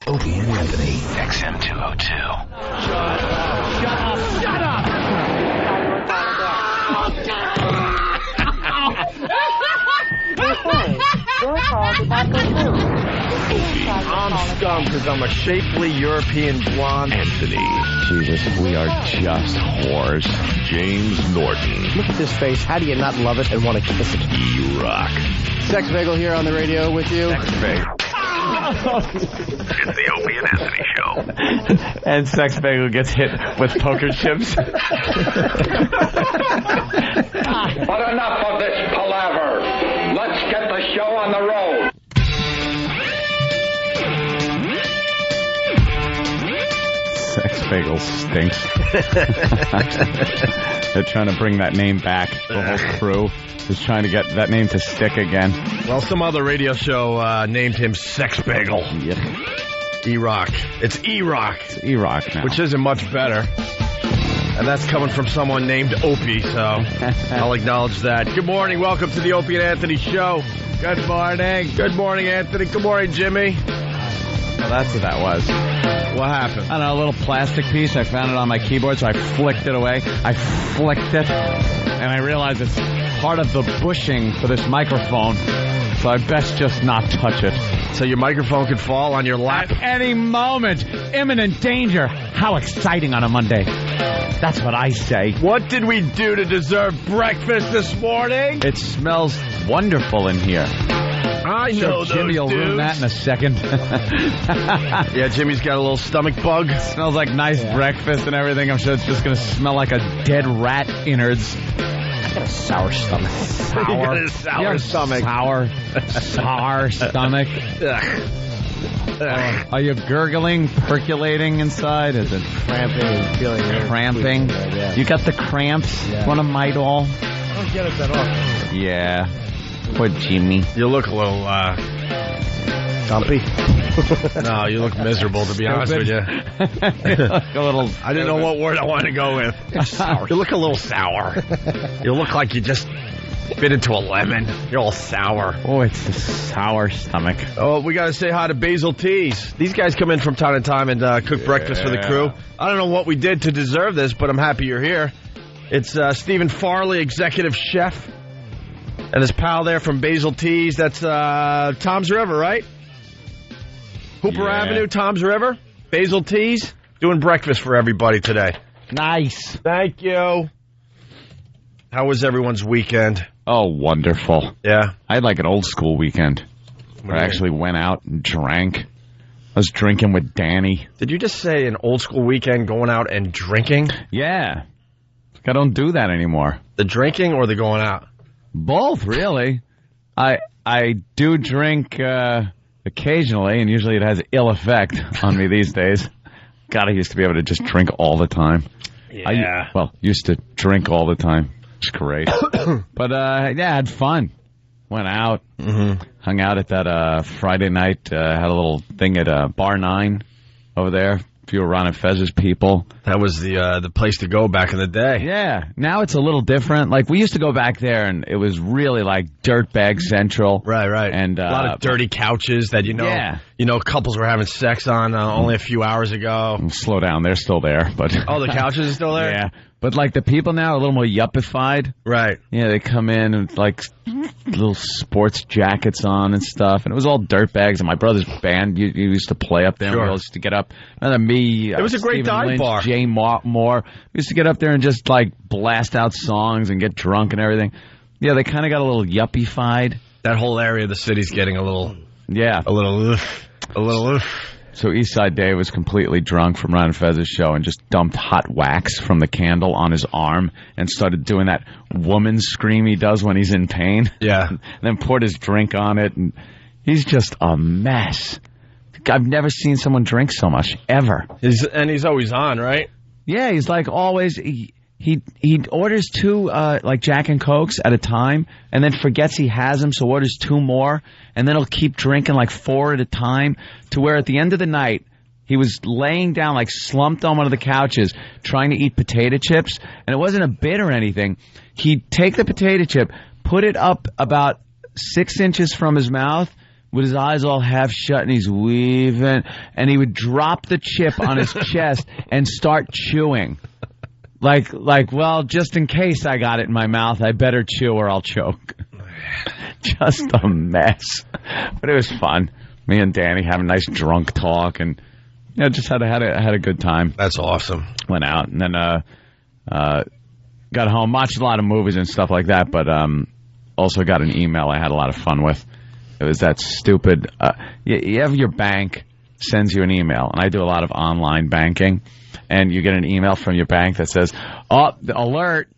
Opie and Anthony. XM202. Shut up! I'm scum because I'm a shapely European blonde. Anthony. Jesus, we are just whores. James Norton. Look at this face. How do you not love it and want to kiss it? E-Rock. Sex Bagel here on the radio with you. Sex Bagel. It's the Opie and Anthony show. And Sex Bagel gets hit with poker chips. But enough of this palaver. Let's get the show on the road. Sex Bagel stinks. They're trying to bring that name back. The whole crew is trying to get that name to stick again. Well, some other radio show named him Sex Bagel. Yep. E-Rock. It's E-Rock. It's E-Rock now. Which isn't much better. And that's coming from someone named Opie, so I'll acknowledge that. Good morning. Welcome to the Opie and Anthony show. Good morning. Good morning, Anthony. Good morning, Jimmy. Well, that's what that was. What happened? I don't know, a little plastic piece. I found it on my keyboard, so I flicked it away. I flicked it, and I realized it's part of the bushing for this microphone, so I best just not touch it. So your microphone could fall on your lap? At any moment. Imminent danger. How exciting on a Monday. That's what I say. What did we do to deserve breakfast this morning? It smells wonderful in here. I know Jimmy will ruin that in a second. Yeah, Jimmy's got a little stomach bug. Smells like nice breakfast and everything. I'm sure it's just going to smell like a dead rat innards. I got a sour stomach. Sour? You got a sour stomach. Sour stomach. Are you gurgling, percolating inside? Is it Cramping and feeling cramping? Yeah. You got the cramps? Yeah. Want a Midol? I don't get it that often. Yeah. Poor Jimmy. You look a little, dumpy. No, you look miserable, to be honest with you. A little. I didn't know what word I wanted to go with. You look a little sour. You look like you just bit into a lemon. You're all sour. Oh, it's the sour stomach. Oh, we got to say hi to Basil Teas. These guys come in from time to time and cook breakfast for the crew. I don't know what we did to deserve this, but I'm happy you're here. It's Stephen Farley, executive chef, and his pal there from Basil Teas. That's Tom's River, right? Hooper Avenue, Tom's River. Basil Teas, doing breakfast for everybody today. Nice. Thank you. How was everyone's weekend? Oh, wonderful. Yeah? I had like an old school weekend where I actually went out and drank. I was drinking with Danny. Did you just say an old school weekend going out and drinking? Yeah. I don't do that anymore. The drinking or the going out? Both, really. I do drink occasionally, and usually it has ill effect on me these days. God, I used to be able to just drink all the time. Yeah. Used to drink all the time. It's great. But, yeah, I had fun. Went out, hung out at that Friday night, had a little thing at Bar 9 over there. A few of Ron and Fez's people. That was the place to go back in the day. Yeah. Now it's a little different. Like, we used to go back there, and it was really like dirtbag central. Right. And a lot of dirty couches that, couples were having sex on only a few hours ago. Slow down. They're still there. But Oh, the couches are still there? Yeah. But, like, the people now are a little more yuppified. Right. Yeah, they come in with, like, little sports jackets on and stuff. And it was all dirtbags. And my brother's band used to play up there. Sure. And we all used to get up. And then me, it was a great Stephen dive Lynch, bar. Jay Moore. We used to get up there and just, like, blast out songs and get drunk and everything. Yeah, they kind of got a little yuppified. That whole area of the city's getting a little... Yeah. A little... So Eastside Dave was completely drunk from Ron and Fez's show and just dumped hot wax from the candle on his arm and started doing that woman scream he does when he's in pain. Yeah. And then poured his drink on it, and he's just a mess. I've never seen someone drink so much, ever. He's always on, right? Yeah, he's like always... He orders two like Jack and Cokes at a time, and then forgets he has them, so orders two more, and then he'll keep drinking like four at a time, to where at the end of the night he was laying down like slumped on one of the couches trying to eat potato chips, and it wasn't a bit or anything. He'd take the potato chip, put it up about 6 inches from his mouth, with his eyes all half shut, and he's weaving, and he would drop the chip on his chest and start chewing. Like, well, just in case I got it in my mouth, I better chew or I'll choke. Just a mess. But it was fun. Me and Danny having a nice drunk talk, and just had a good time. That's awesome. Went out, and then got home, watched a lot of movies and stuff like that, but also got an email I had a lot of fun with. It was that stupid, you have your bank sends you an email, and I do a lot of online banking, and you get an email from your bank that says, alert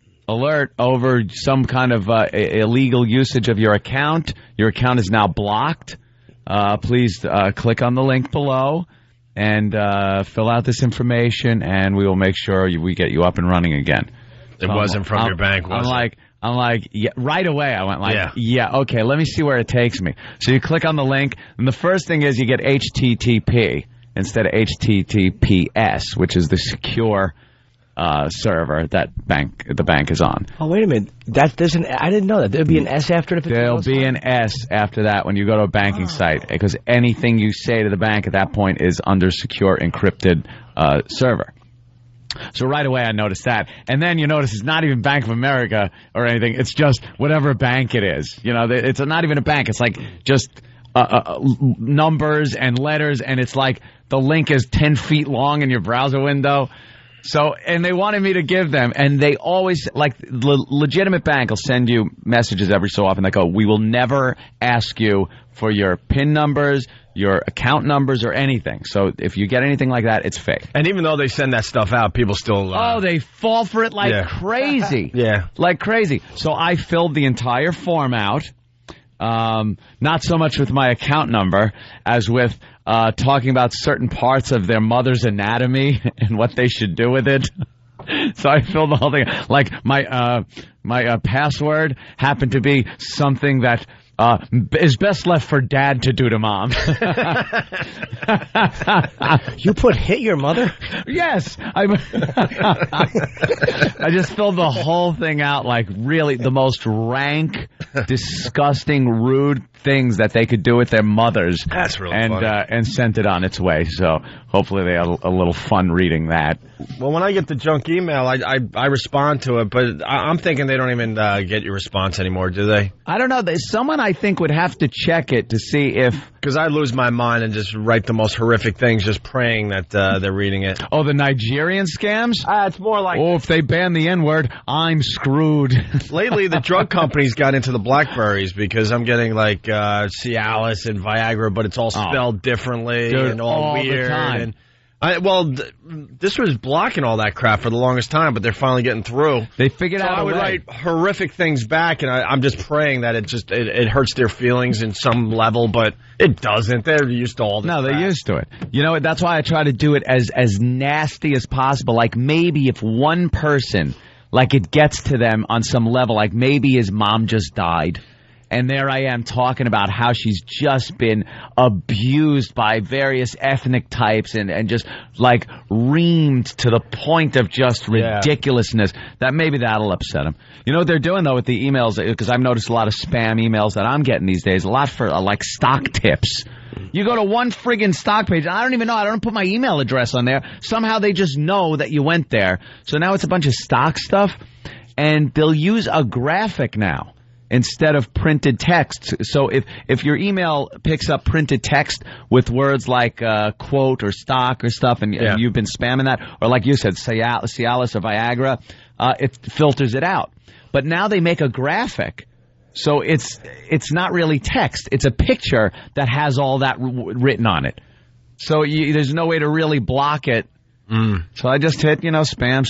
over some kind of illegal usage of your account. Your account is now blocked. Please click on the link below and fill out this information, and we will make sure we get you up and running again. It wasn't from your bank, was it? I'm like, yeah, right away. I went yeah, okay, let me see where it takes me. So you click on the link, and the first thing is you get HTTP instead of HTTPS, which is the secure server that the bank is on. Oh, wait a minute. I didn't know that. There'd be an S after it? There'll be an S after that when you go to a banking site, because anything you say to the bank at that point is under secure encrypted server. So right away I noticed that. And then you notice it's not even Bank of America or anything. It's just whatever bank it is. It's not even a bank. It's like just numbers and letters, and it's like the link is 10 feet long in your browser window. So, and they wanted me to give them, and they always, like, the legitimate bank will send you messages every so often that go, we will never ask you for your PIN numbers, your account numbers, or anything. So if you get anything like that, it's fake. And even though they send that stuff out, people still... they fall for it like crazy. Yeah. Like crazy. So I filled the entire form out, not so much with my account number as with talking about certain parts of their mother's anatomy and what they should do with it. So I filled the whole thing. Like my password happened to be something that is best left for dad to do to mom. You put hit your mother? Yes. I just filled the whole thing out like really the most rank, disgusting, rude things that they could do with their mothers. That's really funny. And sent it on its way. So hopefully they had a little fun reading that. Well, when I get the junk email, I respond to it, but I'm thinking they don't even get your response anymore, do they? I don't know. Someone I think would have to check it to see if... Because I lose my mind and just write the most horrific things just praying that they're reading it. Oh, the Nigerian scams? It's more like... Oh, if they ban the N-word, I'm screwed. Lately, the drug companies got into the Blackberries because I'm getting like Cialis and Viagra, but it's all spelled differently and all weird. The time. This was blocking all that crap for the longest time, but they're finally getting through. They figured out I would write horrific things back, and I'm just praying that it hurts their feelings in some level, but it doesn't. They're used to all this. No, crap. they're used to it. That's why I try to do it as nasty as possible. Like maybe if one person, like it gets to them on some level, like maybe his mom just died. And there I am talking about how she's just been abused by various ethnic types and just like reamed to the point of just ridiculousness. That maybe that'll upset them. You know what they're doing though with the emails, because I've noticed a lot of spam emails that I'm getting these days, a lot for like stock tips. You go to one friggin' stock page, and I don't even know, I don't put my email address on there. Somehow they just know that you went there. So now it's a bunch of stock stuff, and they'll use a graphic now instead of printed text. So if your email picks up printed text with words like quote or stock or stuff, and you've been spamming that, or like you said, Cialis or Viagra, it filters it out. But now they make a graphic. So it's not really text. It's a picture that has all that written on it. So there's no way to really block it. So I just hit, spam,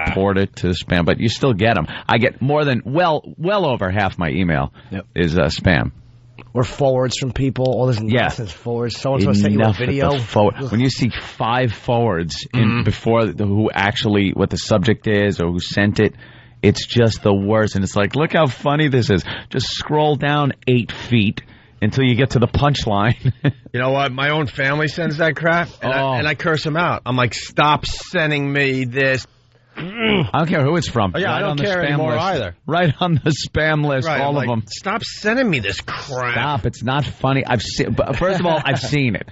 report it to spam, but you still get them. I get more than well over half my email is spam. Or forwards from people, all this nonsense forwards. Someone's supposed to send you a video. When you see 5 forwards in before who actually, what the subject is or who sent it, it's just the worst. And it's like, look how funny this is. Just scroll down 8 feet until you get to the punchline. You know what? My own family sends that crap, and I curse them out. I'm like, stop sending me this I don't care who it's from. Oh, yeah, right I don't on the care spam anymore list. either. Right on the spam list, Right, all of them. Stop sending me this crap. Stop. It's not funny. First of all, I've seen it.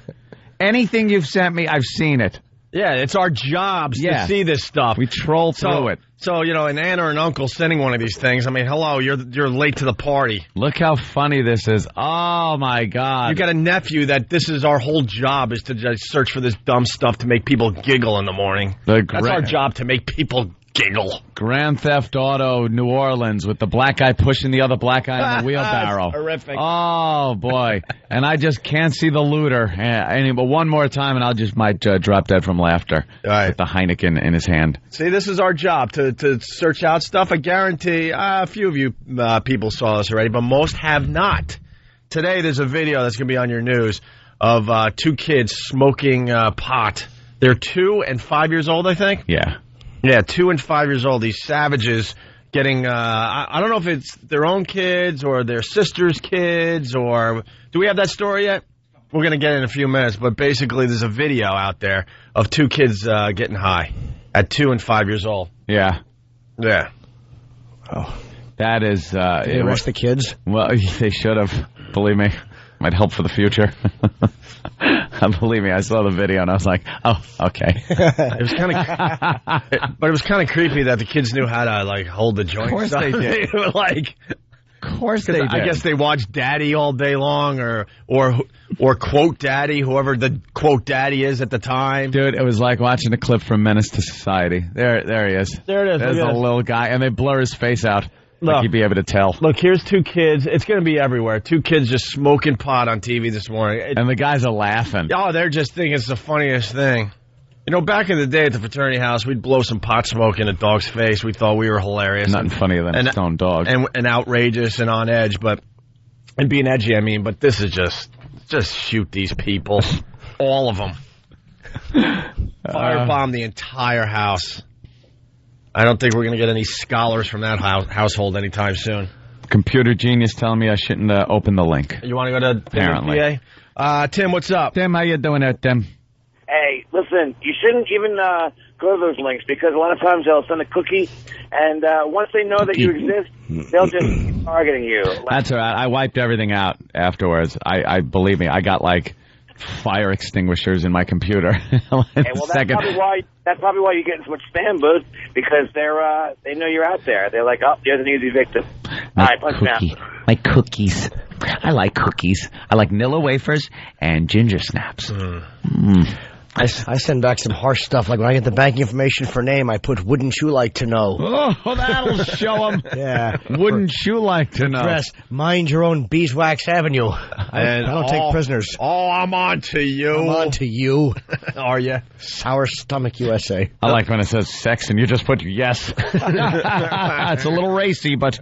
Anything you've sent me, I've seen it. Yeah, it's our jobs to see this stuff. We troll through it. So, an aunt or an uncle sending one of these things, I mean, hello, you're late to the party. Look how funny this is. Oh, my God. You got a nephew that this is our whole job is to just search for this dumb stuff to make people giggle in the morning. That's our job, to make people giggle. Grand Theft Auto New Orleans with the black guy pushing the other black guy in the wheelbarrow. That's horrific. Oh, boy. And I just can't see the looter. But one more time, and I'll just might drop dead from laughter with the Heineken in his hand. See, this is our job, to search out stuff. I guarantee a few of you people saw this already, but most have not. Today, there's a video that's going to be on your news of 2 kids smoking pot. They're 2 and 5 years old, I think? Yeah. Yeah, 2 and 5 years old. These savages getting, I don't know if it's their own kids or their sister's kids or, do we have that story yet? We're going to get it in a few minutes, but basically there's a video out there of 2 kids getting high at 2 and 5 years old. Yeah. Yeah. Oh. That is... Did they arrest the kids? Well, they should have. Believe me. Might help for the future. Believe me, I saw the video and I was like, oh, okay. It was kind of, but it was kind of creepy that the kids knew how to hold the joint. Of course they did. They were of course they did. I guess they watched Daddy all day long, or quote Daddy, whoever the quote Daddy is at the time. Dude, it was like watching a clip from Menace to Society. There he is. There it is. There's the little guy, and they blur his face out. Like you'd be able to tell. Look, here's 2 kids. It's going to be everywhere. 2 kids just smoking pot on TV this morning. And the guys are laughing. Oh, they're just thinking it's the funniest thing. Back in the day at the fraternity house, we'd blow some pot smoke in a dog's face. We thought we were hilarious. Nothing funnier than a stone dog. And outrageous and on edge, and being edgy, I mean. But this is just shoot these people. All of them. Firebomb the entire house. I don't think we're going to get any scholars from that household anytime soon. Computer genius telling me I shouldn't open the link. You want to go to Apparently. PA? Tim, what's up? Tim, how you doing there, Tim? Hey, listen, you shouldn't even go to those links because a lot of times they'll send a cookie, and once they know that you exist, they'll just keep targeting you. That's all right. I wiped everything out afterwards. I believe me, I got fire extinguishers in my computer. Well, that's probably why you're getting so much spam boost, because they know you're out there. They're like, oh, there's an easy victim. All right, punch down. My cookies. I like cookies. I like Nilla wafers and ginger snaps. I send back some harsh stuff. Like when I get the banking information for name, I put wouldn't you like to know. Oh, that'll show them. Yeah. Wouldn't you like to know? Address, mind your own Beeswax Avenue. I don't take prisoners. Oh, I'm on to you. I'm on to you. Are you? Sour Stomach USA. I like when it says sex and you just put yes. It's a little racy, but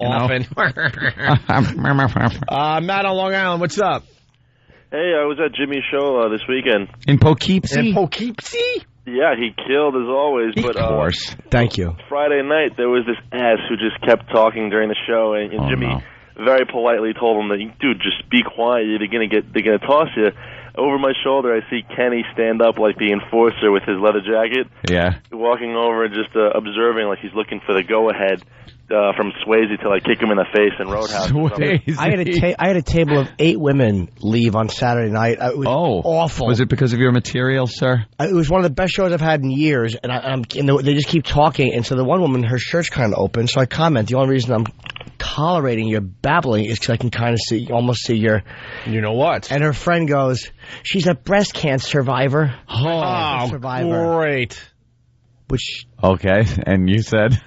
often. Matt on Long Island, what's up? Hey, I was at Jimmy's show this weekend. In Poughkeepsie? Yeah, he killed as always. Of course. Thank you. Friday night, there was this ass who just kept talking during the show, and Jimmy very politely told him that, dude, just be quiet. They're gonna toss you. Over my shoulder, I see Kenny stand up like the enforcer with his leather jacket. Yeah. Walking over and just observing like he's looking for the go-ahead from Swayze to kick him in the face in Roadhouse. I had a table of 8 women leave on Saturday night. It was awful. Was it because of your material, sir? It was one of the best shows I've had in years, and they just keep talking. And so the one woman, her shirt's kind of open, so I comment. The only reason I'm tolerating your babbling is because I can kind of almost see your... You know what? And her friend goes, she's a breast cancer survivor. Oh, great. Which... Okay, and you said...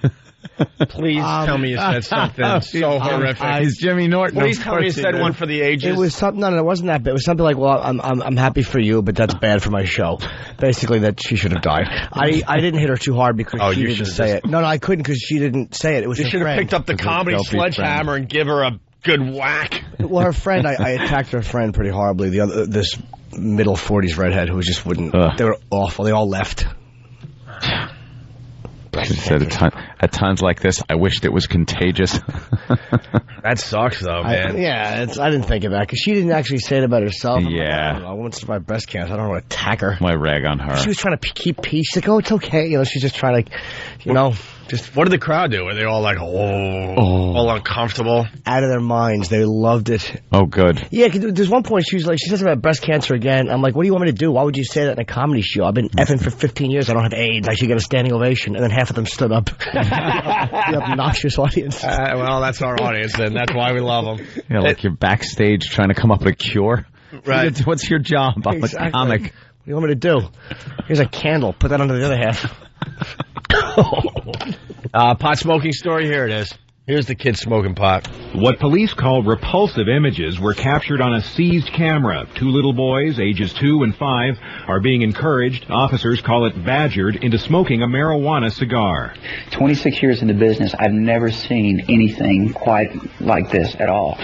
Please tell me you said something so horrific. He's Jimmy Norton. Please tell me you said one for the ages. It was something. No, it wasn't that bad. It was something like, well, I'm happy for you, but that's bad for my show. Basically, that she should have died. I didn't hit her too hard because she didn't say it. No, I couldn't because she didn't say it. It was you her should have friend. picked up the comedy sledgehammer and give her a good whack. Well, her friend, I attacked her friend pretty horribly. This middle 40s redhead who just wouldn't. They were awful. They all left. She said at times like this, I wished it was contagious. That sucks, though, man. I didn't think about it, because she didn't actually say it about herself. Yeah. I went to my breast cancer. I don't want to attack her. Why rag on her? She was trying to keep peace. Like, oh, it's okay. She's just trying to, just... What did the crowd do? Were they all like, all uncomfortable? Out of their minds. They loved it. Oh, good. Yeah, 'cause there's one point she was like, she says about breast cancer again. I'm like, what do you want me to do? Why would you say that in a comedy show? I've been effing for 15 years. I don't have AIDS. I should get a standing ovation. And then half of them stood up. The obnoxious audience. Well, that's our audience, then. That's why we love them. Yeah, like you're backstage trying to come up with a cure. Right. What's your job? I'm a comic. What do you want me to do? Here's a candle. Put that under the other half. Pot smoking story. Here it is. Here's the kid smoking pot. What police call repulsive images were captured on a seized camera. 2 little boys, ages 2 and 5, are being encouraged, officers call it badgered, into smoking a marijuana cigar. 26 years in the business, I've never seen anything quite like this at all.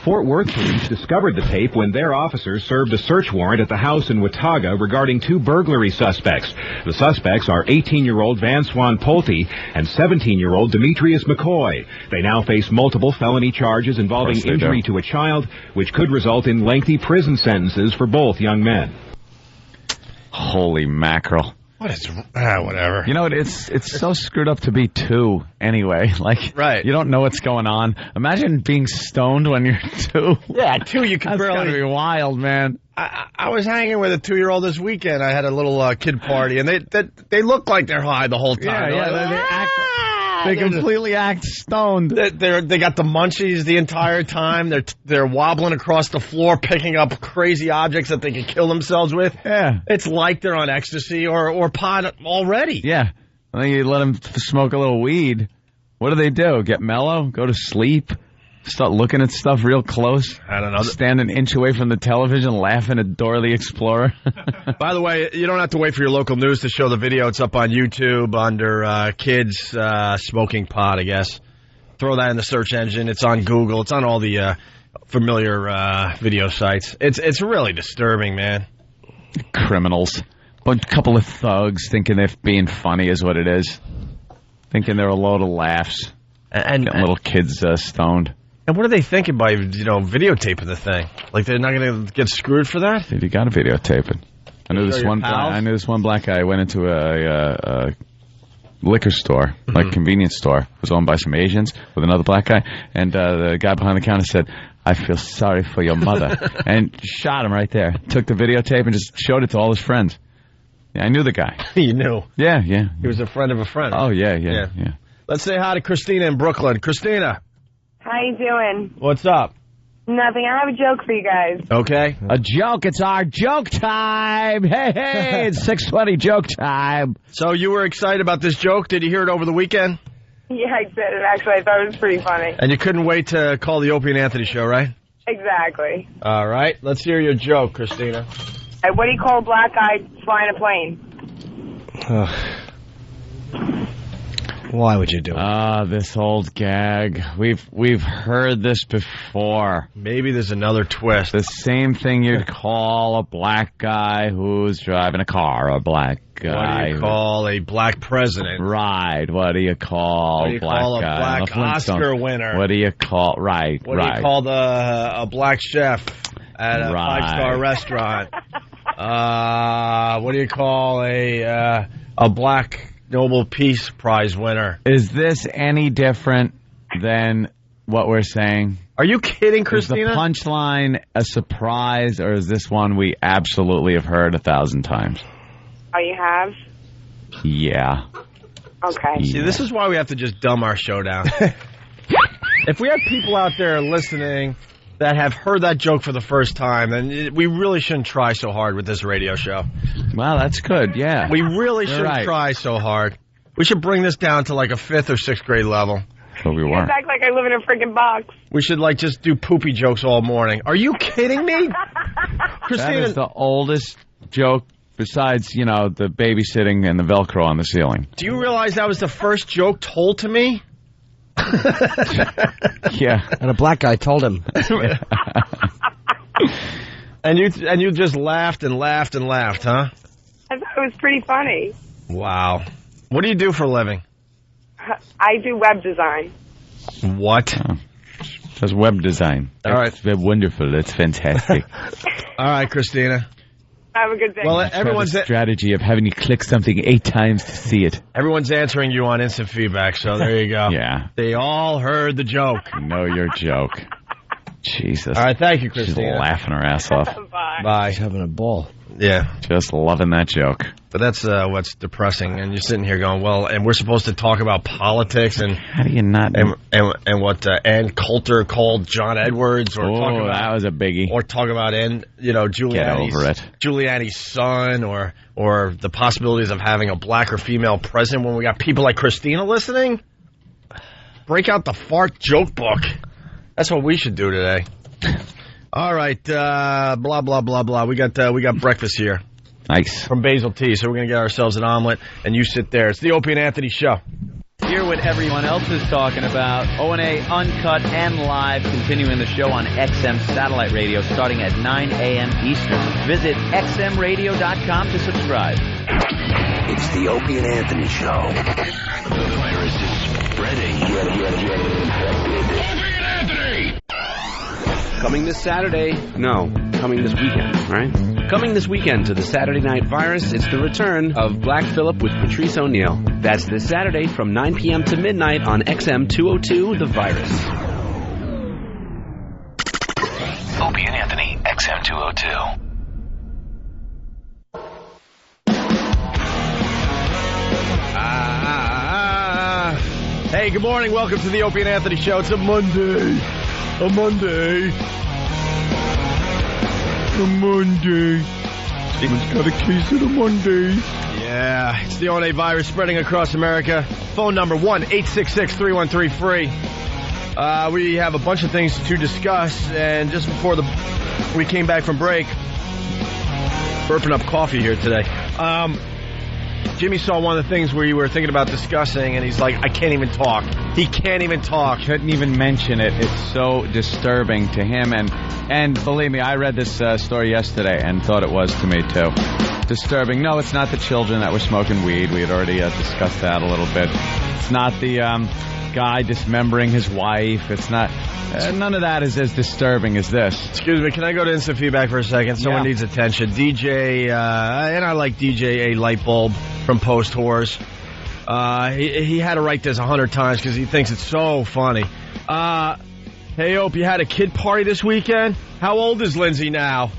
Fort Worth police discovered the tape when their officers served a search warrant at the house in Watauga regarding 2 burglary suspects. The suspects are 18-year-old Van Swan Pulte and 17-year-old Demetrius McCoy. They now face multiple felony charges involving injury to a child, which could result in lengthy prison sentences for both young men. Holy mackerel. What is... whatever. You know, it's so screwed up to be 2 anyway. Like, right. You don't know what's going on. Imagine being stoned when you're 2. Yeah, 2, you can barely... That's gotta be wild, man. I was hanging with a 2-year-old this weekend. I had a little kid party, and they look like they're high the whole time. Yeah, they completely act stoned. They got the munchies the entire time. They're wobbling across the floor, picking up crazy objects that they can kill themselves with. Yeah, it's like they're on ecstasy or pot already. Yeah, I think you let them smoke a little weed. What do? Get mellow? Go to sleep? Start looking at stuff real close? I don't know. Stand an inch away from the television, laughing at Dora the Explorer. By the way, you don't have to wait for your local news to show the video. It's up on YouTube under kids smoking pot, I guess. Throw that in the search engine. It's on Google. It's on all the familiar video sites. It's really disturbing, man. Criminals. A couple of thugs thinking they're being funny is what it is. Thinking they're a load of laughs. And getting little kids stoned. And what are they thinking by, videotaping the thing? Like they're not going to get screwed for that? Dude, you got to videotape it. I knew this one black guy went into a liquor store, like convenience store. It was owned by some Asians with another black guy. And the guy behind the counter said, "I feel sorry for your mother." And shot him right there. Took the videotape and just showed it to all his friends. Yeah, I knew the guy. You knew? Yeah. He was a friend of a friend. Oh, yeah. Let's say hi to Christina in Brooklyn. Christina. How you doing? What's up? Nothing. I have a joke for you guys. Okay. A joke. It's our joke time. Hey, it's 6:20 joke time. So you were excited about this joke? Did you hear it over the weekend? Yeah, I did it. Actually, I thought it was pretty funny. And you couldn't wait to call the Opie and Anthony show, right? Exactly. All right. Let's hear your joke, Christina. Hey, what do you call a black guy flying a plane? Why would you do it? This old gag. We've heard this before. Maybe there's another twist. The same thing you'd call a black guy who's driving a car, a black guy. What do you call a black president? Right. What do you call a black Oscar winner? What do you call? Right. What do you call a black chef at a 5-star restaurant? What do you call a black Nobel Peace Prize winner? Is this any different than what we're saying? Are you kidding, Christina? Is the punchline a surprise, or is this one we absolutely have heard 1,000 times? Oh, you have? Yeah. Okay. See, this is why we have to just dumb our show down. If we have people out there listening that have heard that joke for the first time, then we really shouldn't try so hard with this radio show. Well, that's good, yeah. We really shouldn't try so hard. We should bring this down to like a 5th or 6th grade level. But we You weren't. guys act like I live in a freaking box. We should just do poopy jokes all morning. Are you kidding me? Christina, that is the oldest joke besides, the babysitting and the Velcro on the ceiling. Do you realize that was the first joke told to me? Yeah. And a black guy told him. And you just laughed and laughed and laughed, huh? I thought it was pretty funny. Wow. What do you do for a living? I do web design. What? Does web design. All right. That's wonderful. That's fantastic. All right, Christina. Have a good day. Well, everyone's the strategy of having you click something 8 times to see it. Everyone's answering you on instant feedback, so there you go. Yeah. They all heard the joke. Know your joke. Jesus. All right, thank you, Christina. She's laughing her ass off. Bye. Bye. He's having a ball. Yeah. Just loving that joke. But that's what's depressing. And you're sitting here going, well, and we're supposed to talk about politics and how do you not and what Ann Coulter called John Edwards, or talk about, that was a biggie, or talk about Giuliani's son, or the possibilities of having a black or female president when we got people like Christina listening. Break out the fart joke book. That's what we should do today. All right, blah blah blah blah. We got breakfast here. Nice. From Basil Teas, so we're gonna get ourselves an omelet, and you sit there. It's the Opie and Anthony Show. Hear what everyone else is talking about. O&A Uncut and Live, continuing the show on XM Satellite Radio, starting at 9 a.m. Eastern. Visit xmradio.com to subscribe. It's the Opie and Anthony Show. The virus is spreading. Get infected. Opie and Anthony! Coming this Saturday. No, coming this weekend, right? Coming this weekend to the Saturday Night Virus, it's the return of Black Phillip with Patrice O'Neill. That's this Saturday from 9 p.m. to midnight on XM 202, The Virus. Opie and Anthony, XM 202. Hey, good morning. Welcome to the Opie and Anthony Show. It's a Monday. A Monday. Steven's got a case of the Monday. Yeah, it's the O&A virus spreading across America. Phone number 1-866-313-FREE. We have a bunch of things to discuss, and just before we came back from break, burping up coffee here today. Jimmy saw one of the things we were thinking about discussing, and he's like, I can't even talk. He can't even talk. Couldn't even mention it. It's so disturbing to him. And believe me, I read this story yesterday and thought it was to me, too. Disturbing. No, it's not the children that were smoking weed. We had already discussed that a little bit. It's not the guy dismembering his wife. It's not... none of that is as disturbing as this. Excuse me, can I go to instant feedback for a second? Someone needs attention. DJ, and I like DJ A Lightbulb from Post Whores. He had to write this 100 times because he thinks it's so funny. Hey, Hope, you had a kid party this weekend? How old is Lindsay now?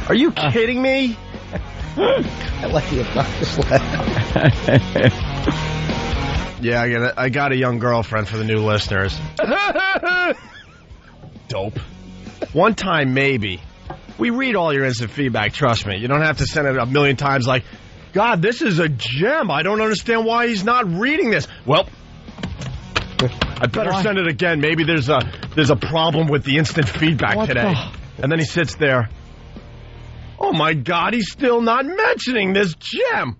Are you kidding me? I like the obnoxious laugh. Yeah, I got a young girlfriend for the new listeners. Dope. One time, maybe. We read all your instant feedback, trust me. You don't have to send it a million times like, God, this is a gem. I don't understand why he's not reading this. Well, I better send it again. Maybe there's a problem with the instant feedback today. And then he sits there. Oh, my God, he's still not mentioning this gem.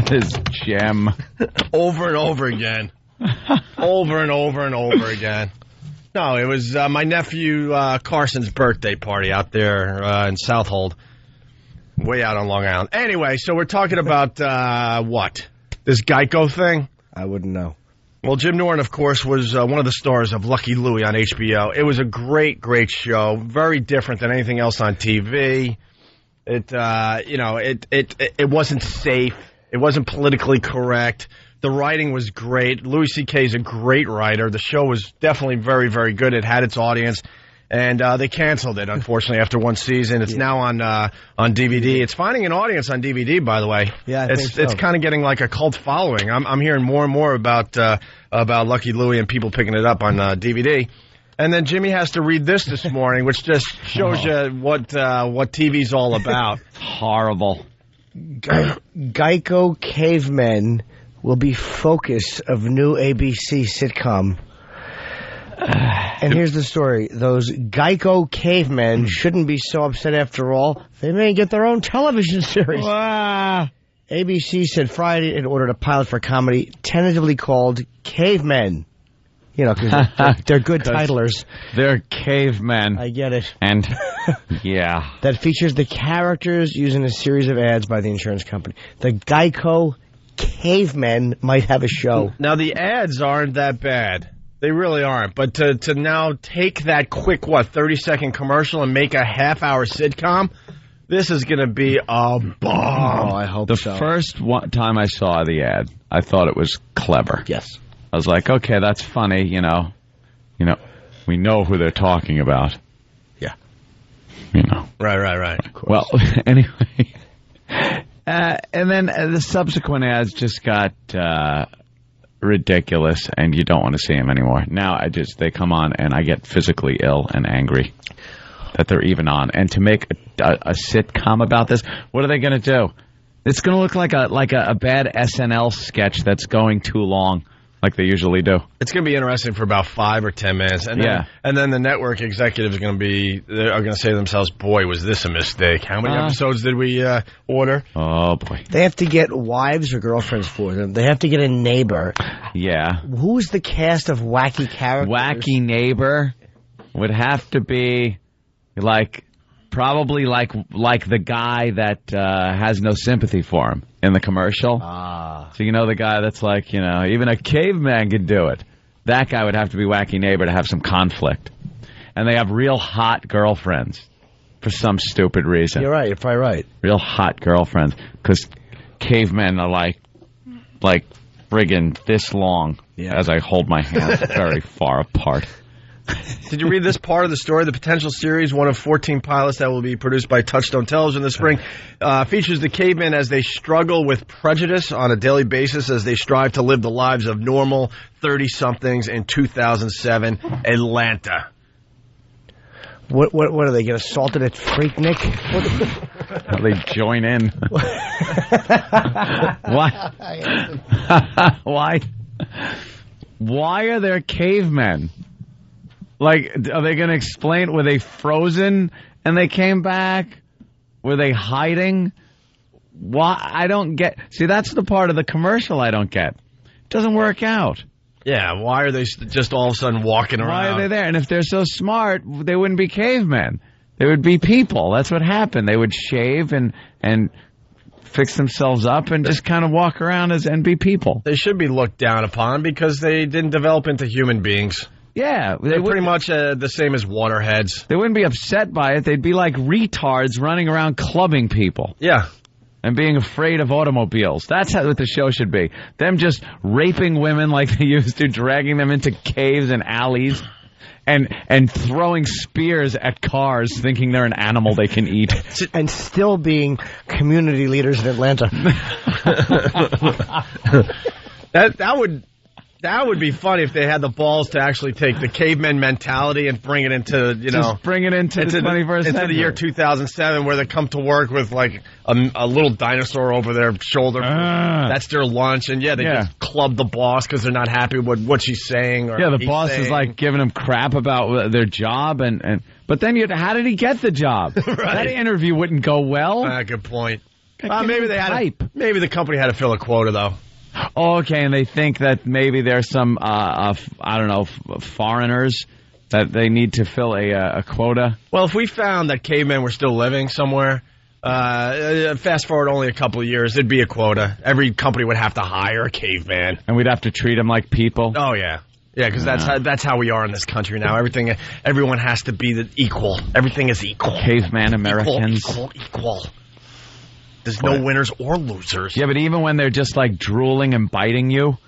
This gem. Over and over again. Over and over and over again. No, it was my nephew Carson's birthday party out there in Southold. Way out on Long Island. Anyway, so we're talking about what? This Geico thing? I wouldn't know. Well, Jim Norton, of course, was one of the stars of Lucky Louie on HBO. It was a great, great show. Very different than anything else on TV. It wasn't safe. It wasn't politically correct. The writing was great. Louis C.K. is a great writer. The show was definitely very, very good. It had its audience. And they canceled it, unfortunately, after one season. It's now on DVD. It's finding an audience on DVD, by the way. Yeah, I think so. It's kind of getting like a cult following. I'm hearing more and more about Lucky Louie and people picking it up on DVD. And then Jimmy has to read this morning, which just shows you what TV's all about. Horrible. Geico Cavemen will be focus of new ABC sitcom. And here's the story. Those Geico cavemen shouldn't be so upset after all. They may get their own television series. Wow. ABC said Friday it ordered a pilot for a comedy tentatively called Cavemen. You know, because they're good titlers. They're cavemen. I get it. And, yeah. That features the characters using a series of ads by the insurance company. The Geico Cavemen might have a show. Now, the ads aren't that bad. They really aren't. But to now take that quick, 30-second commercial and make a half-hour sitcom, this is going to be a bomb. Oh, I hope so. The first time I saw the ad, I thought it was clever. Yes. I was like, okay, that's funny, you know, we know who they're talking about. Yeah. You know. Right. Well, anyway. And then the subsequent ads just got ridiculous, and you don't want to see them anymore. Now they come on, and I get physically ill and angry that they're even on. And to make a sitcom about this, what are they going to do? It's going to look like a bad SNL sketch that's going too long, like they usually do. It's going to be interesting for about 5 or 10 minutes. And then the network executives are going to say to themselves, boy, was this a mistake. How many episodes did we order? Oh, boy. They have to get wives or girlfriends for them. They have to get a neighbor. Yeah. Who's the cast of wacky characters? Wacky neighbor would have to be probably like the guy that has no sympathy for him in the commercial. So you know the guy that's like, even a caveman could do it. That guy would have to be wacky neighbor to have some conflict. And they have real hot girlfriends for some stupid reason. You're right. You're probably right. Real hot girlfriends. Because cavemen are like friggin' this long as I hold my hands very far apart. Did you read this part of the story? The potential series, one of 14 pilots that will be produced by Touchstone Television this spring, features the cavemen as they struggle with prejudice on a daily basis as they strive to live the lives of normal 30-somethings in 2007 Atlanta. What are they, get assaulted at Freaknik? They join in. Why? Why are there cavemen? Are they going to explain? Were they frozen and they came back? Were they hiding? Why? I don't get. See, that's the part of the commercial I don't get. It doesn't work out. Yeah, why are they just all of a sudden walking around? Why are they there? And if they're so smart, they wouldn't be cavemen. They would be people. That's what happened. They would shave and fix themselves up and just kind of walk around and be people. They should be looked down upon because they didn't develop into human beings. Yeah. They're pretty much the same as waterheads. They wouldn't be upset by it. They'd be like retards running around clubbing people. Yeah. And being afraid of automobiles. That's what the show should be. Them just raping women like they used to, dragging them into caves and alleys, and throwing spears at cars thinking they're an animal they can eat. And still being community leaders in Atlanta. That would be funny if they had the balls to actually take the caveman mentality and bring it into, Just bring it into the 21st century. Into the year 2007 where they come to work with like a little dinosaur over their shoulder. That's their lunch. And they just club the boss because they're not happy with what she's saying. Or the boss is like giving them crap about their job. But then how did he get the job? Right. That interview wouldn't go well. Good point. Maybe maybe the company had to fill a quota though. Oh, okay, and they think that maybe there's some, foreigners that they need to fill a quota. Well, if we found that cavemen were still living somewhere, fast forward only a couple of years, there'd be a quota. Every company would have to hire a caveman. And we'd have to treat them like people? Oh, yeah. Yeah, because that's how we are in this country now. Everyone has to be equal. Everything is equal. Caveman Americans. Equal. There's no winners or losers. Yeah, but even when they're just like drooling and biting you,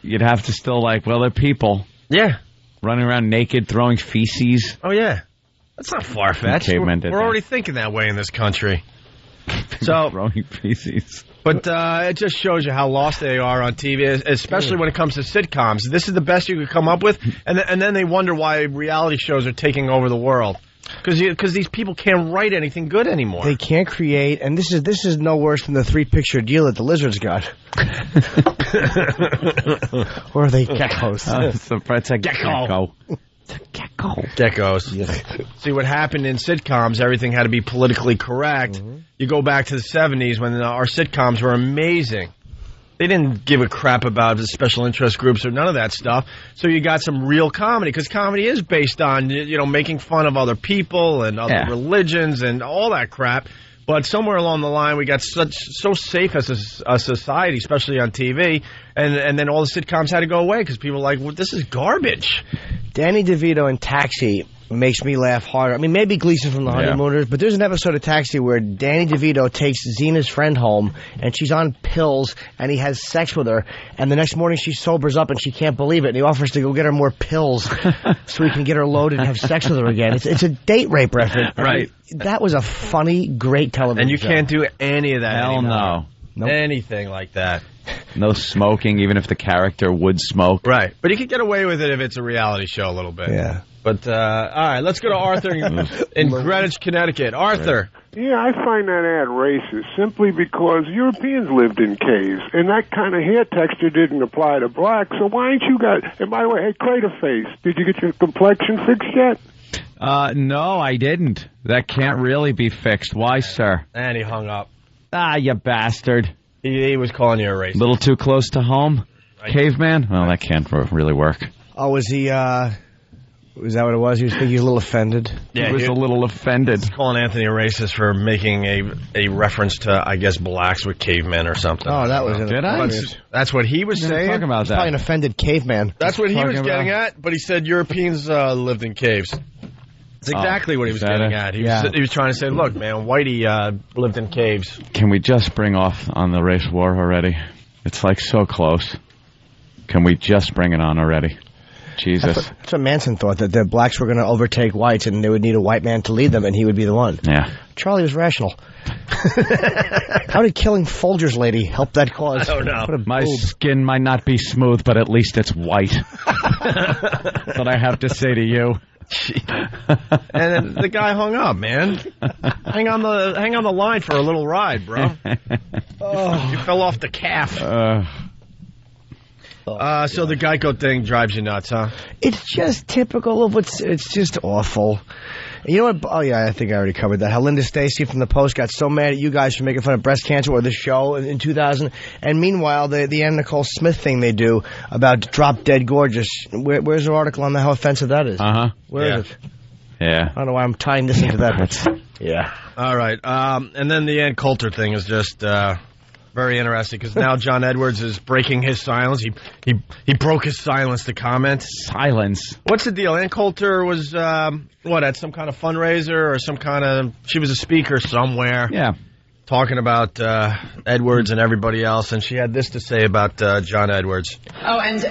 you'd have to still they're people. Yeah. Running around naked, throwing feces. Oh, yeah. That's not far-fetched. We're already thinking that way in this country. So throwing feces. But it just shows you how lost they are on TV, especially when it comes to sitcoms. This is the best you could come up with, and then they wonder why reality shows are taking over the world. Because these people can't write anything good anymore. They can't create, and this is no worse than the 3-picture deal that the lizards got. Or are they geckos? It's a gecko. Geckos. Yeah. See, what happened in sitcoms, everything had to be politically correct. Mm-hmm. You go back to the 70s when our sitcoms were amazing. They didn't give a crap about the special interest groups or none of that stuff. So you got some real comedy, because comedy is based on, making fun of other people and other religions and all that crap. But somewhere along the line, we got so safe as a society, especially on TV, and then all the sitcoms had to go away because people were like, well, this is garbage. Danny DeVito in Taxi makes me laugh harder. I mean, maybe Gleason from The Honeymooners, but there's an episode of Taxi where Danny DeVito takes Zena's friend home, and she's on pills, and he has sex with her, and the next morning she sobers up, and she can't believe it, and he offers to go get her more pills so he can get her loaded and have sex with her again. It's a date rape reference. Right. That was a funny, great television And you show. can't do any of that Hell anymore. no. Nope. Anything like that. No smoking, even if the character would smoke. Right. But you could get away with it if it's a reality show a little bit. Yeah. But, all right, let's go to Arthur in Greenwich, Connecticut. Arthur. Yeah, I find that ad racist simply because Europeans lived in caves, and that kind of hair texture didn't apply to blacks, so why ain't you got... And by the way, hey, Crater Face, did you get your complexion fixed yet? No, I didn't. That can't really be fixed. Why, sir? And he hung up. Ah, you bastard. He was calling you a racist. A little too close to home? Right. Caveman? Well, that can't really work. Oh, was he, was that what it was? He was thinking he was a little offended? Yeah, he was a little offended. He's calling Anthony a racist for making a reference to, I guess, blacks with cavemen or something. Oh, that was Did I? That's what he was saying. Talk about He's that. probably an offended caveman. That's what he was getting at, but he said Europeans lived in caves. That's exactly what he was getting at. He was trying to say, look, man, Whitey lived in caves. Can we just bring off on the race war already? It's like so close. Can we just bring it on already? Jesus. That's what Manson thought, that the blacks were going to overtake whites and they would need a white man to lead them and he would be the one. Yeah. Charlie was rational. How did killing Folger's lady help that cause? I don't know. My skin might not be smooth, but at least it's white. That's what I have to say to you. And then the guy hung up, man. Hang on the line for a little ride, bro. You fell off the calf. So the Geico thing drives you nuts, huh? It's just typical of it's just awful. You know what? Oh, yeah, I think I already covered that. How Linda Stacy from the Post got so mad at you guys for making fun of breast cancer or the show in 2000. And meanwhile, the Anna Nicole Smith thing they do about Drop Dead Gorgeous. Where's the article on how offensive that is? Uh-huh. Where is it? Yeah. I don't know why I'm tying this into that. Yeah. All right. And then the Ann Coulter thing is just very interesting because now John Edwards is breaking his silence. He broke his silence to comment. Silence. What's the deal? Ann Coulter was at some kind of fundraiser or some kind of... She was a speaker somewhere. Yeah. Talking about Edwards and everybody else, and she had this to say about John Edwards. Oh, and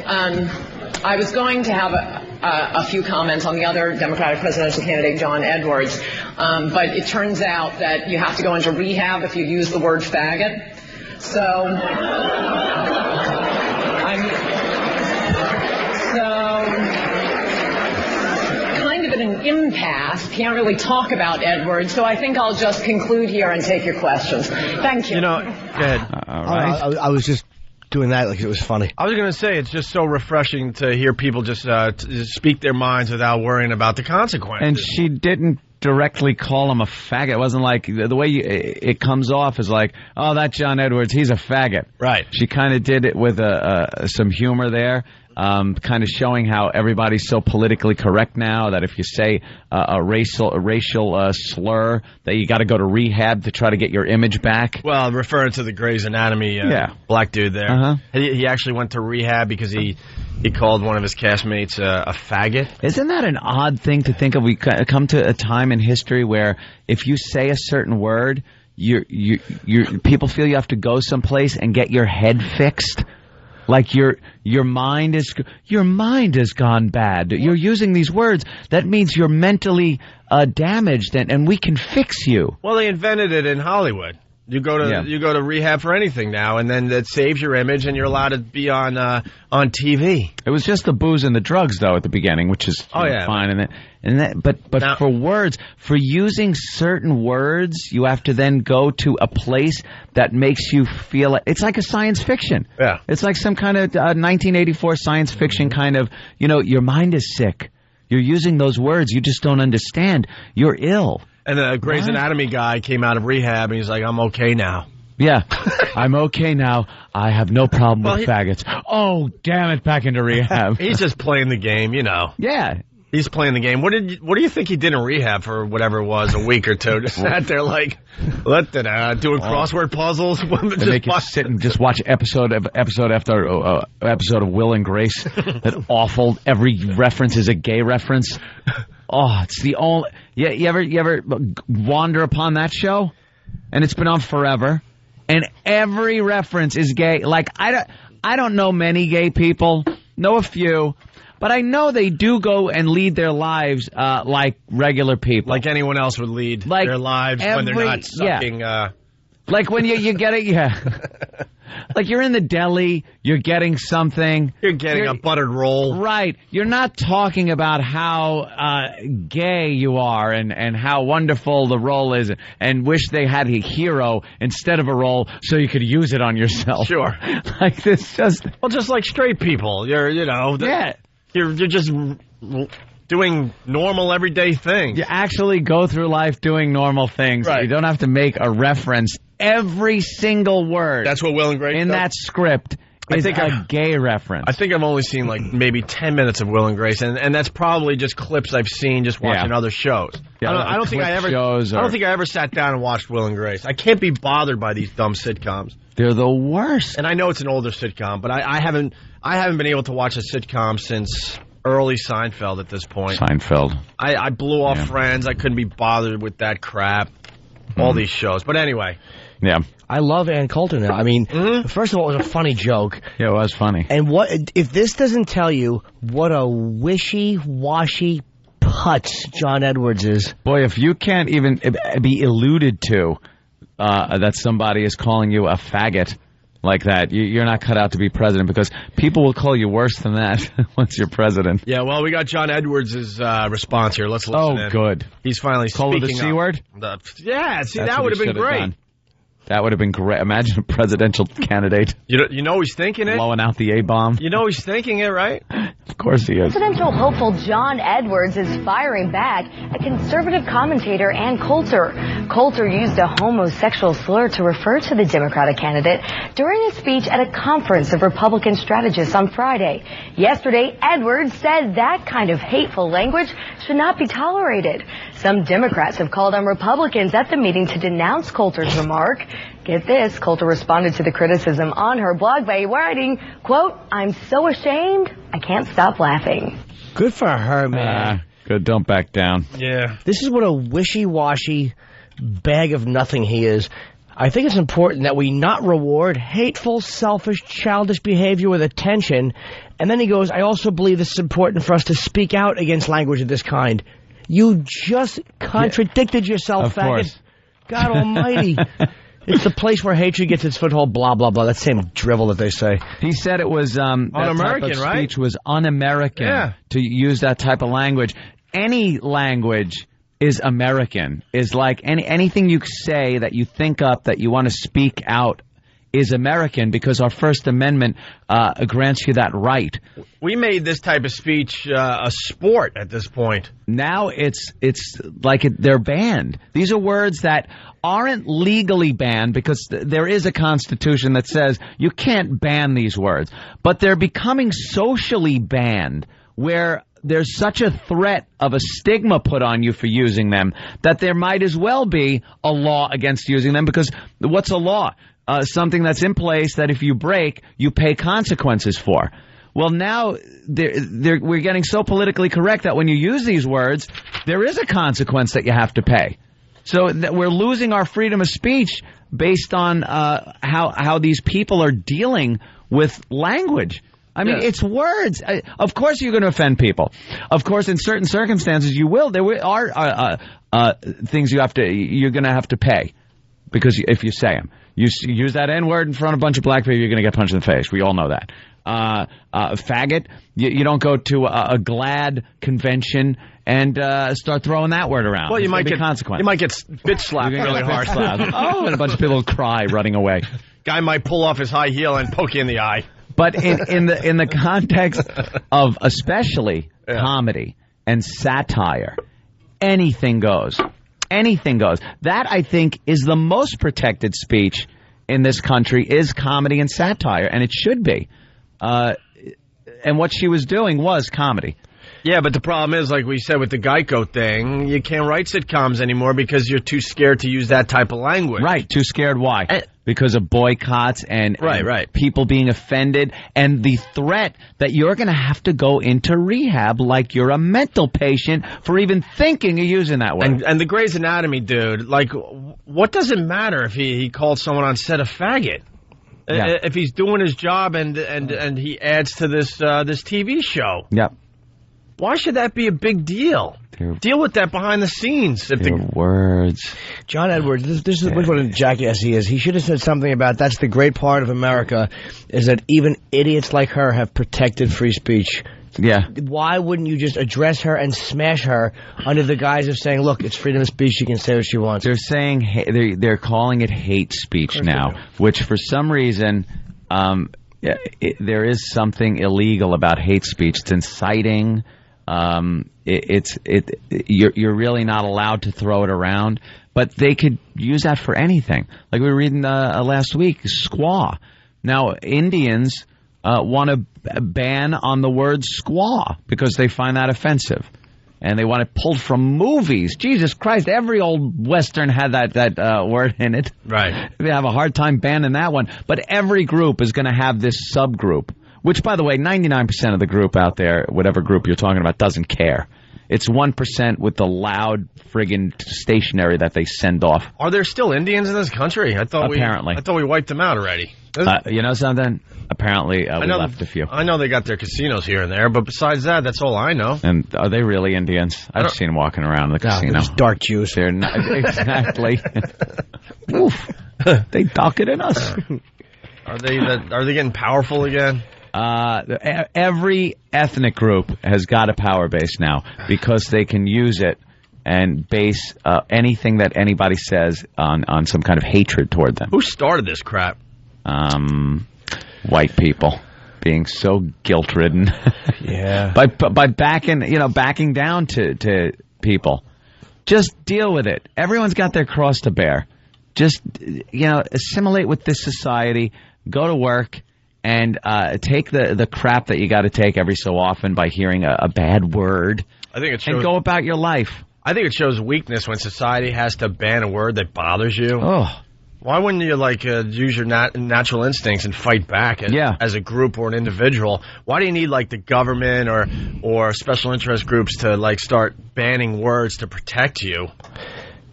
I was going to have a few comments on the other Democratic presidential candidate, John Edwards, but it turns out that you have to go into rehab if you use the word faggot. So, kind of at an impasse. Can't really talk about Edwards, so I think I'll just conclude here and take your questions. Thank you. You know, go ahead. All right. I was just doing that like it was funny. I was going to say, it's just so refreshing to hear people just speak their minds without worrying about the consequences. And she didn't directly call him a faggot. It wasn't like the way it comes off is like, oh, that John Edwards, he's a faggot. Right. She kind of did it with some humor there, kind of showing how everybody's so politically correct now that if you say a racial slur, that you got to go to rehab to try to get your image back. Well, referring to the Grey's Anatomy black dude there. Uh-huh. He actually went to rehab because he called one of his castmates a faggot. Isn't that an odd thing to think of? We come to a time in history where if you say a certain word, people feel you have to go someplace and get your head fixed. Like your mind has gone bad. You're using these words. That means you're mentally damaged, and we can fix you. Well, they invented it in Hollywood. You go to rehab for anything now, and then that saves your image, and you're allowed to be on TV. It was just the booze and the drugs, though, at the beginning, which is fine. But for words, for using certain words, you have to then go to a place that makes you feel it's like a science fiction. Yeah, it's like some kind of 1984 science fiction kind of. Your mind is sick. You're using those words you just don't understand. You're ill. And the Grey's Anatomy guy came out of rehab, and he's like, I'm okay now. Yeah, I'm okay now. I have no problem with faggots. Oh, damn it, back into rehab. He's just playing the game, Yeah. He's playing the game. What do you think he did in rehab for whatever it was, a week or two? Just sat there doing crossword puzzles. They make you sit and just watch episode after episode of Will and Grace. That awful. Every reference is a gay reference. Oh, it's the only. Yeah, you ever wander upon that show? And it's been on forever. And every reference is gay. Like I don't know many gay people. Know a few. But I know they do go and lead their lives like regular people. Like anyone else would lead their lives when they're not sucking. Yeah. Like when you get it, like you're in the deli, you're getting something. You're getting a buttered roll. Right. You're not talking about how gay you are and how wonderful the roll is and wish they had a hero instead of a roll so you could use it on yourself. Sure. Like this just... Well, just like straight people. You're just doing normal, everyday things. You actually go through life doing normal things. Right. You don't have to make a reference. Every single word. That's what Will and Grace in does? That script is a gay reference. I think I've only seen maybe 10 minutes of Will and Grace, and that's probably just clips I've seen just watching other shows. Yeah, I don't think I ever sat down and watched Will and Grace. I can't be bothered by these dumb sitcoms. They're the worst. And I know it's an older sitcom, but I haven't been able to watch a sitcom since early Seinfeld at this point. Seinfeld. I blew off Friends. I couldn't be bothered with that crap. All these shows. But anyway. Yeah. I love Ann Coulter now. I mean, first of all, it was a funny joke. Yeah, it was funny. And if this doesn't tell you what a wishy-washy putz John Edwards is. Boy, if you can't even be alluded to that somebody is calling you a faggot like that, you're not cut out to be president, because people will call you worse than that once you're president. Yeah, well, we got John Edwards' response here. Let's listen in. Oh, good. He's finally speaking the C word? Yeah, see, that would have been great. Done. That would have been great. Imagine a presidential candidate. You know he's thinking it? Blowing out the A-bomb. You know he's thinking it, right? Of course he is. Presidential hopeful John Edwards is firing back at conservative commentator Ann Coulter. Coulter used a homosexual slur to refer to the Democratic candidate during a speech at a conference of Republican strategists on Friday. Yesterday, Edwards said that kind of hateful language should not be tolerated. Some Democrats have called on Republicans at the meeting to denounce Coulter's remark. Get this, Coulter responded to the criticism on her blog by writing, quote, "I'm so ashamed, I can't stop laughing." Good for her, man. Good, don't back down. Yeah. This is what a wishy-washy bag of nothing he is. I think it's important that we not reward hateful, selfish, childish behavior with attention. And then he goes, I also believe this is important for us to speak out against language of this kind. You just contradicted yourself, faggot. Course. God almighty. It's the place where hatred gets its foothold, blah, blah, blah. That same drivel that they say. He said it was, un-American, that type of right? speech was un-American to use that type of language. Any language is American, is like anything you say that you think up, that you want to speak out, is American, because our First Amendment grants you that right. We made this type of speech a sport at this point. Now it's like they're banned. These are words that aren't legally banned, because there is a constitution that says you can't ban these words. But they're becoming socially banned, where there's such a threat of a stigma put on you for using them that there might as well be a law against using them, because what's a law? Something that's in place that if you break, you pay consequences for. Well, now we're getting so politically correct that when you use these words, there is a consequence that you have to pay. So we're losing our freedom of speech based on how these people are dealing with language. I mean, it's words. Of course you're going to offend people. Of course, in certain circumstances you will. There are things you're going to have to pay. because if you say them, you use that N-word in front of a bunch of black people, you're going to get punched in the face. We all know that. Faggot, you don't go to a GLAAD convention and start throwing that word around. Well, you might get consequences. You might get bitch slapped really hard. And a bunch of people will cry running away. Guy might pull off his high heel and poke you in the eye. But in the context of especially comedy and satire, anything goes. Anything goes. That, I think, is the most protected speech in this country, is comedy and satire, and it should be. And what she was doing was comedy. Yeah, but the problem is, like we said with the Geico thing, you can't write sitcoms anymore because you're too scared to use that type of language. Right, too scared. Why? Because of boycotts and people being offended and the threat that you're going to have to go into rehab like you're a mental patient for even thinking of using that word. And the Grey's Anatomy dude, like, what does it matter if he called someone on set a faggot? Yeah. If he's doing his job and he adds to this TV show. Yep. Why should that be a big deal? Deal with that behind the scenes. Words. John Edwards, this is what a jackass he is. He should have said something about that's the great part of America is that even idiots like her have protected free speech. Yeah. Why wouldn't you just address her and smash her under the guise of saying, look, it's freedom of speech, she can say what she wants? They're saying they're calling it hate speech now, which for some reason there is something illegal about hate speech. It's inciting. You're really not allowed to throw it around, but they could use that for anything. Like we were reading last week, squaw. Now Indians want to ban on the word squaw because they find that offensive, and they want it pulled from movies. Jesus Christ! Every old Western had that word in it. Right. They have a hard time banning that one, but every group is going to have this subgroup. Which, by the way, 99% of the group out there, whatever group you're talking about, doesn't care. It's 1% with the loud friggin' stationery that they send off. Are there still Indians in this country? Apparently. I thought we wiped them out already. You know something? Apparently, we left a few. I know they got their casinos here and there, but besides that, that's all I know. And are they really Indians? I've seen them walking around the casino. They're just dark Jews. They're not exactly. Oof! They darker than us. Are they getting powerful again? Every ethnic group has got a power base now because they can use it and base anything that anybody says on some kind of hatred toward them. Who started this crap? White people being so guilt-ridden. Yeah. by backing down to people. Just deal with it. Everyone's got their cross to bear. Just assimilate with this society. Go to work. And take the crap that you got to take every so often by hearing a bad word. I think it shows, and go about your life. I think it shows weakness when society has to ban a word that bothers you. Oh, why wouldn't you use your natural instincts and fight back as a group or an individual? Why do you need the government or special interest groups to start banning words to protect you?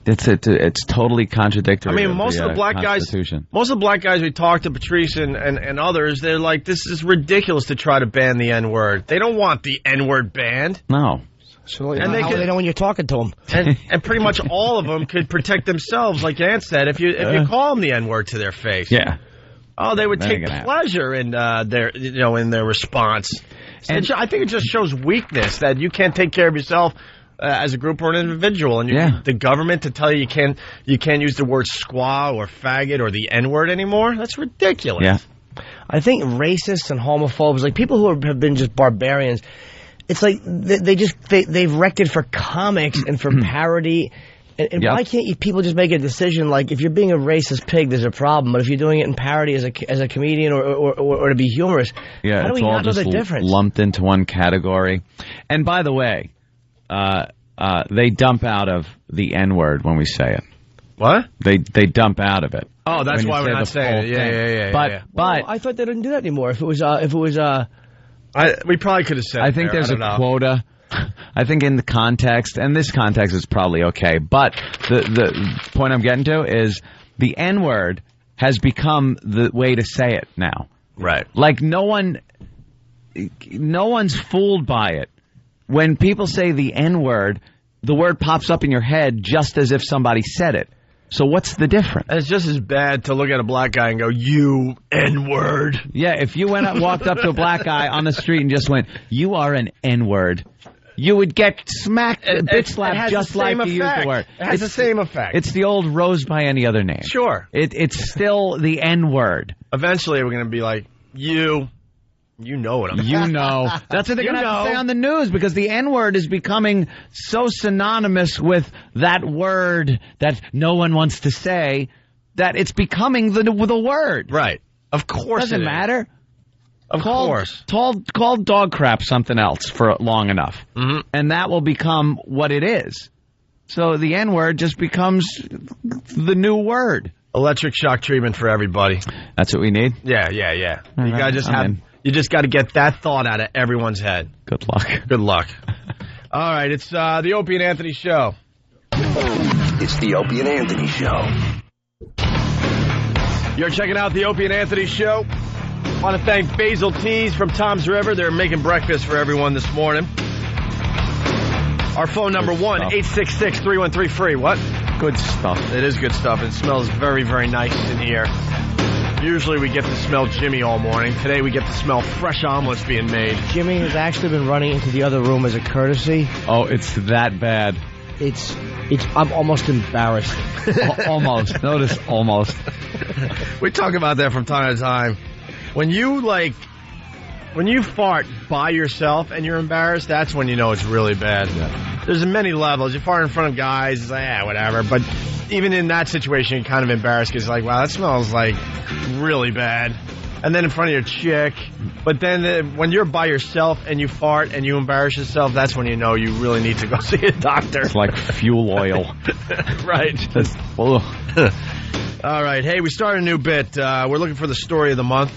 It's totally contradictory. I mean, most of the black guys we talked to, Patrice and others, they're like, this is ridiculous to try to ban the N-word. They don't want the N-word banned. No. So they know when you're talking to them. And pretty much all of them could protect themselves, like Ant said, if you call them the N-word to their face. Yeah. Oh, they would take pleasure in their response. And I think it just shows weakness that you can't take care of yourself as a group or an individual, and the government to tell you can't use the word squaw or faggot or the N-word anymore. That's ridiculous. Yeah, I think racists and homophobes, people who have been just barbarians, it's like they've wrecked it for comics and for parody. And why can't people just make a decision if you're being a racist pig, there's a problem, but if you're doing it in parody as a comedian or to be humorous, how do we not know the difference? Lumped into one category. And by the way. They dump out of the N-word when we say it. What? They dump out of it. Oh, that's why we're not saying it. Yeah. But I thought they didn't do that anymore. If it was we probably could have said. I think there's a quota. I think in the context, and this context is probably okay. But the point I'm getting to is the N-word has become the way to say it now. Right. No one's fooled by it. When people say the N-word, the word pops up in your head just as if somebody said it. So what's the difference? It's just as bad to look at a black guy and go, "You N-word." Yeah, if you walked up to a black guy on the street and just went, "You are an N-word," you would get smacked, bitch slapped just like you used the word. It has the same effect. It's the old rose by any other name. Sure. It's still the N-word. Eventually, we're going to be like, you know what I'm saying. You know. That's what they're going to have to say on the news, because the N-word is becoming so synonymous with that word that no one wants to say that it's becoming the word. Right. Of course Doesn't matter. Of course. Call dog crap something else for long enough, and that will become what it is. So the N-word just becomes the new word. Electric shock treatment for everybody. That's what we need? Yeah. You gotta just you just got to get that thought out of everyone's head. Good luck. Good luck. All right, it's the Opie and Anthony Show. It's the Opie and Anthony Show. You're checking out the Opie and Anthony Show. I want to thank Basil Teas from Tom's River. They're making breakfast for everyone this morning. Our phone number 1-866-313-FREE. What? Good stuff. It is good stuff. It smells very, very nice in here. Usually we get to smell Jimmy all morning. Today we get to smell fresh omelets being made. Jimmy has actually been running into the other room as a courtesy. Oh, it's that bad. I'm almost embarrassed. Almost. Notice almost. We talk about that from time to time. When you fart by yourself and you're embarrassed, that's when you know it's really bad. Yeah. There's many levels. You fart in front of guys, it's like, whatever. But even in that situation, you're kind of embarrassed because, like, wow, that smells, like, really bad. And then in front of your chick. But then when you're by yourself and you fart and you embarrass yourself, that's when you know you really need to go see a doctor. It's like fuel oil. Right. All right. Hey, we started a new bit. We're looking for the story of the month.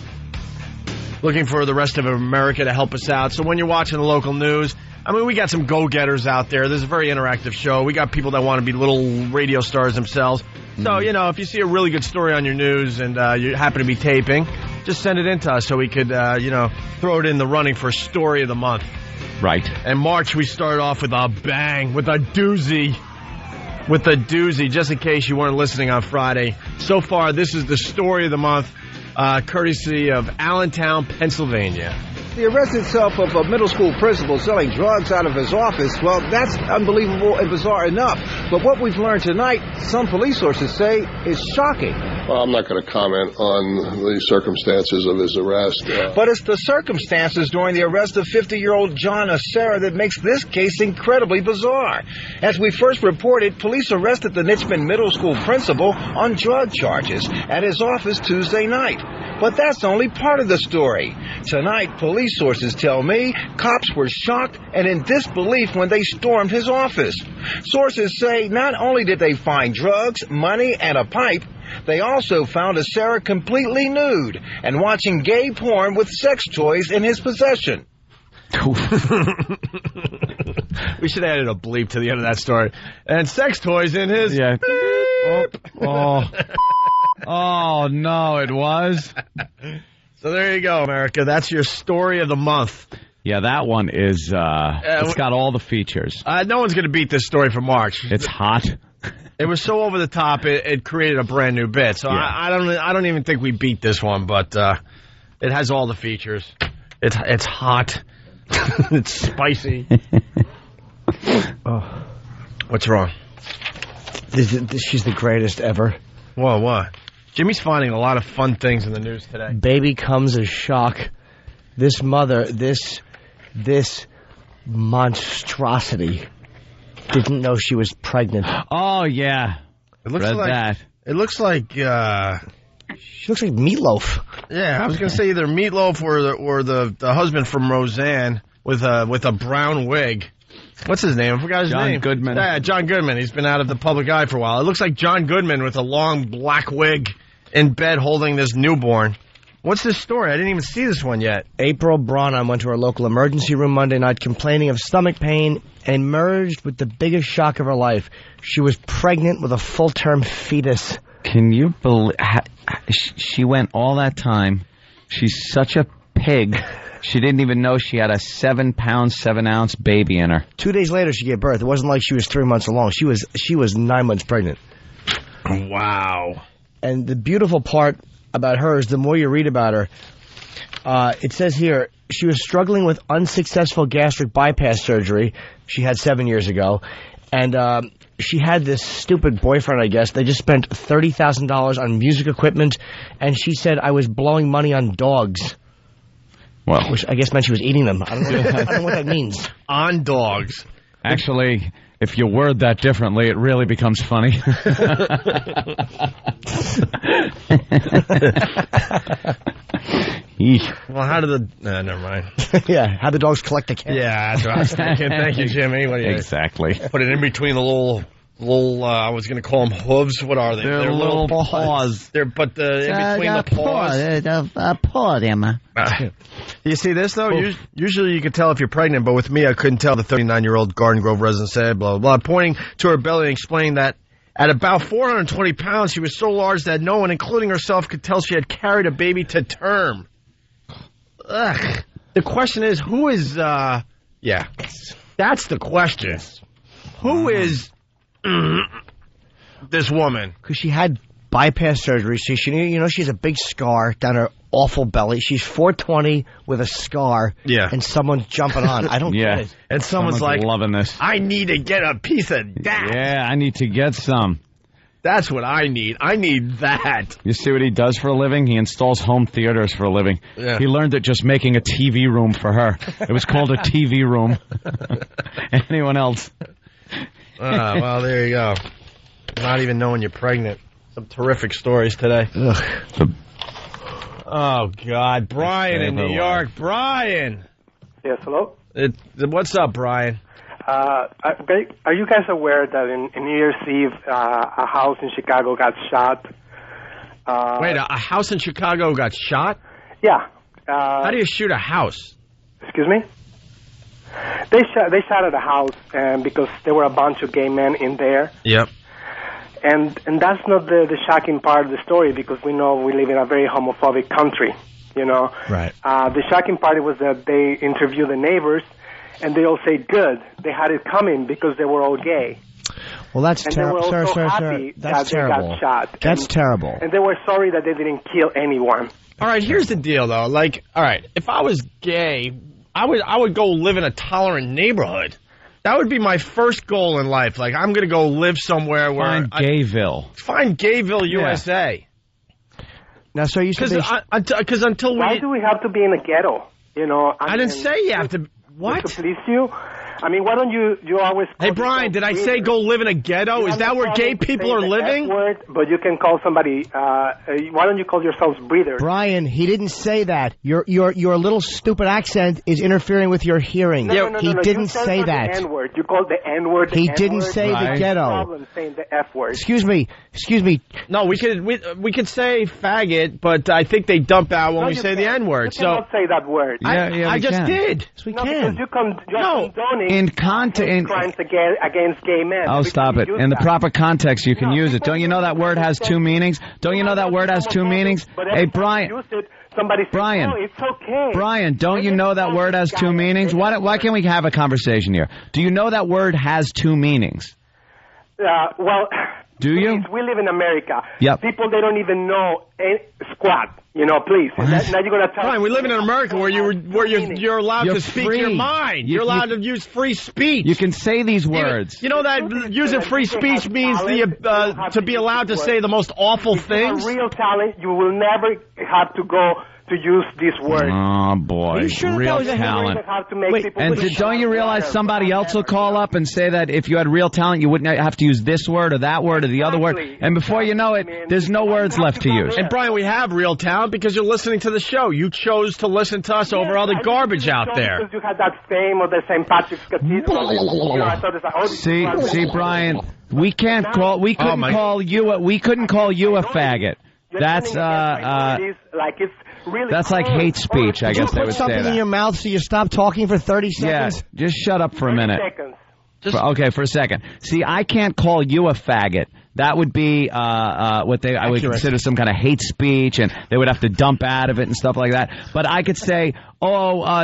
Looking for the rest of America to help us out. So when you're watching the local news, I mean, we got some go-getters out there. This is a very interactive show. We got people that want to be little radio stars themselves. So, if you see a really good story on your news and you happen to be taping, just send it in to us so we could, throw it in the running for story of the month. Right. And March, we started off with a bang, with a doozy. Just in case you weren't listening on Friday. So far, this is the story of the month. Courtesy of Allentown, Pennsylvania. The arrest itself of a middle school principal selling drugs out of his office, well, that's unbelievable and bizarre enough. But what we've learned tonight, some police sources say, is shocking. Well, I'm not going to comment on the circumstances of his arrest. But it's the circumstances during the arrest of 50-year-old John Acera that makes this case incredibly bizarre. As we first reported, police arrested the Nitchman Middle School principal on drug charges at his office Tuesday night. But that's only part of the story. Tonight, police sources tell me cops were shocked and in disbelief when they stormed his office. Sources say not only did they find drugs, money, and a pipe, they also found Acera completely nude and watching gay porn with sex toys in his possession. We should have added a bleep to the end of that story. And sex toys in his... Yeah. Oh, no, it was. So there you go, America. That's your story of the month. Yeah, that one is, it's got all the features. No one's going to beat this story for March. It's hot. It was so over the top, it created a brand new bit. So yeah. I don't even think we beat this one, but it has all the features. It's hot. It's spicy. Oh. What's wrong? She's the greatest ever. Whoa, what? Jimmy's finding a lot of fun things in the news today. Baby comes as shock. This mother, this monstrosity didn't know she was pregnant. Oh, yeah. It looks Read like that. It looks like she looks like Meatloaf. Yeah, I was going to say either Meatloaf or the husband from Roseanne with a brown wig. What's his name? I forgot his name. John Goodman. Yeah, John Goodman. He's been out of the public eye for a while. It looks like John Goodman with a long black wig in bed holding this newborn. What's this story? I didn't even see this one yet. April Braun went to her local emergency room Monday night complaining of stomach pain and emerged with the biggest shock of her life. She was pregnant with a full-term fetus. Can you believe... She went all that time. She's such a pig. She didn't even know she had a 7-pound, 7-ounce baby in her. 2 days later, she gave birth. It wasn't like she was 3 months along. She was 9 months pregnant. Wow. And the beautiful part about her is the more you read about her, it says here, she was struggling with unsuccessful gastric bypass surgery she had 7 years ago. And she had this stupid boyfriend, I guess. They just spent $30,000 on music equipment. And she said, I was blowing money on dogs. Well, which I guess meant she was eating them. I don't know what that means. On dogs. Actually, if you word that differently, it really becomes funny. Well, how did the... never mind. Yeah, how the dogs collect the cat. Yeah, that's what I was thinking. Thank you, Jimmy. What do you Exactly. Put it in between the little I was going to call them hooves. What are they? They're little paws. They're, but in between the paws. Paw them. You see this, though? Usually you can tell if you're pregnant, but with me, I couldn't tell. The 39-year-old Garden Grove resident said, blah, blah, blah, pointing to her belly and explaining that at about 420 pounds, she was so large that no one, including herself, could tell she had carried a baby to term. Ugh. The question is, who is, yeah, that's the question. Who is this woman? Because she had bypass surgery, so she has a big scar down her awful belly. She's 420 with a scar, and someone's jumping on. I don't get it. And someone's like, loving this. I need to get a piece of that. Yeah, I need to get some. That's what I need. I need that. You see what he does for a living? He installs home theaters for a living. Yeah. He learned it just making a TV room for her. It was called a TV room. Anyone else? Well, there you go. Not even knowing you're pregnant. Some terrific stories today. Oh, God. Brian in New York. Brian. Yes, hello? What's up, Brian? Are you guys aware that in New Year's Eve, a house in Chicago got shot? Wait, a house in Chicago got shot? Yeah. How do you shoot a house? Excuse me? They shot at a house because there were a bunch of gay men in there. Yep. And that's not the shocking part of the story, because we know we live in a very homophobic country, you know. Right. The shocking part was that they interviewed the neighbors, and they all say, good, they had it coming because they were all gay. Well, that's terrible. Sir, that's terrible. They got shot. That's terrible. And they were sorry that they didn't kill anyone. All right, here's the deal, though. Like, all right, if I was gay, I would go live in a tolerant neighborhood. That would be my first goal in life. Like, I'm going to go live somewhere where... Find Gayville. Find Gayville, USA. Now, so you said... Because until we... Why do we have to be in a ghetto? You know, I didn't say you have to... What? To please you? I mean, why don't you always... Hey, Brian, did I say go live in a ghetto? Is that where gay people are living? Word, but you can call somebody... why don't you call yourselves breathers? Brian, he didn't say that. Your little stupid accent is interfering with your hearing. He didn't say that. The N-word. You called the N-word. He didn't say the ghetto. Problem saying the F-word. Excuse me. No, we could say faggot, but I think they dump out when we say the N-word. You cannot say that word. I just did. Yes, we can. Because you're condoning crimes against gay men. Oh, stop it. In the proper context, you can use it. Don't you know that word has two meanings? Don't you know that word has two meanings? Hey, Brian. Brian. Oh, it's okay. Brian, don't you know that word has two meanings? Why can't we have a conversation here? Do you know that word has two meanings? Well... Do you? We live in America. Yep. People, they don't even know squat. You know, please. Now you're going to tell Brian, we live in America where you're allowed to speak your mind. You're allowed to use free speech. You can say these words. You know that using free speech means to be allowed to say the most awful things? If you have real talent, you will never have to go to use this word. Oh, boy. Are you sure real talent. Don't you realize somebody else will call up and say that if you had real talent, you wouldn't have to use this word or that word or the other word? And before you know it, there's no words left to use. And, Brian, we have real talent because you're listening to the show. You chose to listen to us over all the garbage out there. Because you had that fame of the St. Patrick's Cathedral. See, Brian, we couldn't call you a faggot. That's that's like hate speech, I guess they would say that. Put something in your mouth so you stop talking for 30 seconds? Yeah, just shut up for a minute. 30 seconds. Okay, for a second. See, I can't call you a faggot. That would be I would consider some kind of hate speech, and they would have to dump out of it and stuff like that. But I could say,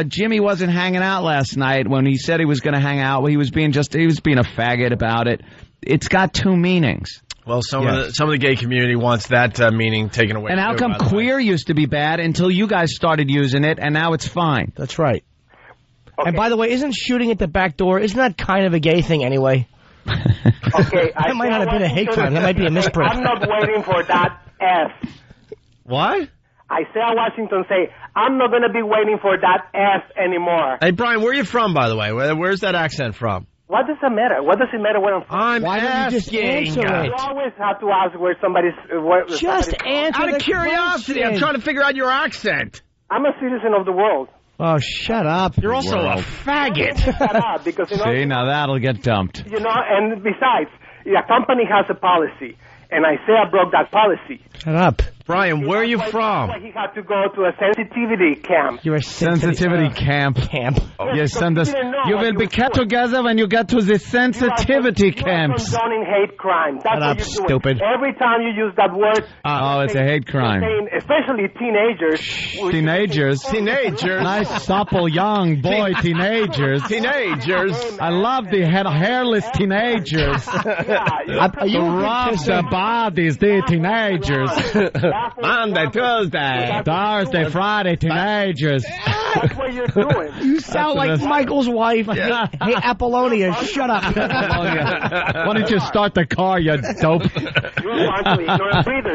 Jimmy wasn't hanging out last night when he said he was going to hang out. Well, he was being a faggot about it. It's got two meanings. Well, some of the gay community wants that meaning taken away. And how come queer used to be bad until you guys started using it, and now it's fine? That's right. Okay. And by the way, isn't shooting at the back door, isn't that kind of a gay thing anyway? Okay, that might not have been a hate crime. That might be a misprint. I'm not waiting for that F. What? Isaiah Washington say, I'm not going to be waiting for that F anymore. Hey, Brian, where are you from, by the way? Where's that accent from? What does it matter? What does it matter where I'm from? Why don't you just answer it? You always have to ask where somebody's... Just answer out of curiosity, question. I'm trying to figure out your accent. I'm a citizen of the world. Oh, shut up. You're also a faggot. Shut up, because, you know... See, now that'll get dumped. You know, and besides, a company has a policy, and Isaiah broke that policy. Shut up. Brian, where are you from? He had to go to a sensitivity camp. You're a sensitivity camp. Yes, you will be kept together when you get to the sensitivity camps. You are condoning hate crime. That's what you're stupid. doing. Every time you use that word... it's a hate crime. Especially teenagers. Teenagers. Nice, supple, young boy teenagers. I love the hairless teenagers. The rough, the bodies, the teenagers. Monday, Tuesday, Thursday, Friday, teenagers. That's what you're doing. You sound like Michael's wife. Yeah. Hey, Apollonia, shut up. Why don't you start the car, you dope?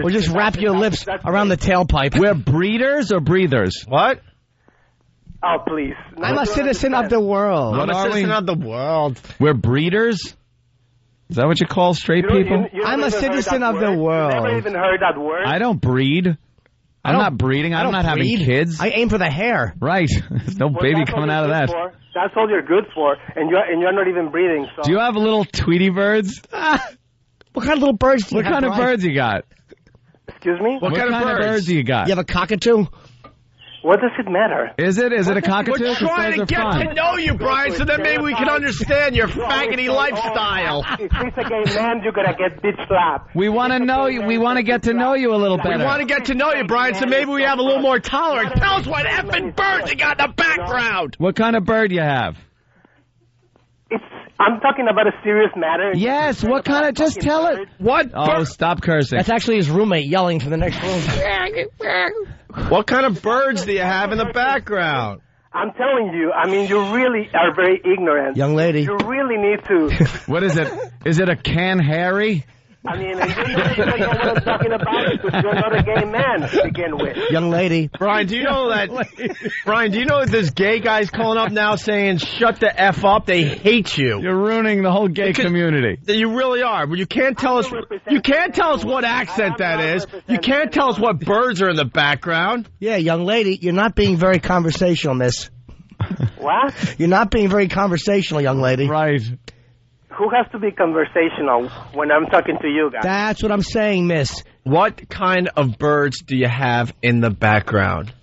Or just wrap your lips around the tailpipe. We're breeders or breathers? What? Oh, please. I'm a citizen of the world. I'm a citizen of the world. We're breeders? Is that what you call straight people? I'm a citizen of the world. Never even heard that word. I don't breed. I'm not breeding. I'm not having kids. I aim for the hair. Right. There's no baby coming out of that. That's all you're good for, and you're not even breathing. So. Do you have little Tweety birds? What kind of little birds do you have? What kind of birds you got? Excuse me? What kind of birds do you got? You have a cockatoo? What does it matter? Is it a cockatoo? We're trying to get to know you, Brian, so that maybe we can understand your faggoty lifestyle. If he's a gay man, you're gonna get bitch slapped. We want to know you. We want to get to know you a little better. We want to get to know you, Brian, so maybe we have a little more tolerance. Tell us what effing birds you got in the background. What kind of bird you have? I'm talking about a serious matter. Yes, what kind of... Just tell it. What? Oh, stop cursing. That's actually his roommate yelling from the next room. What kind of birds do you have in the background? I'm telling you, I mean, you really are very ignorant. Young lady. You really need to... What is it? Is it a Can Harry? I mean, and you don't even know what I'm talking about because you're not a gay man to begin with. Young lady. Brian, do you know that... Brian, do you know that there's gay guys calling up now saying, shut the F up, they hate you. You're ruining the whole gay community. You really are. But you can't tell us... You can't tell us what accent that is. You can't tell us what birds are in the background. Yeah, young lady, you're not being very conversational, miss. What? You're not being very conversational, young lady. Right. Who has to be conversational when I'm talking to you guys? That's what I'm saying, miss. What kind of birds do you have in the background?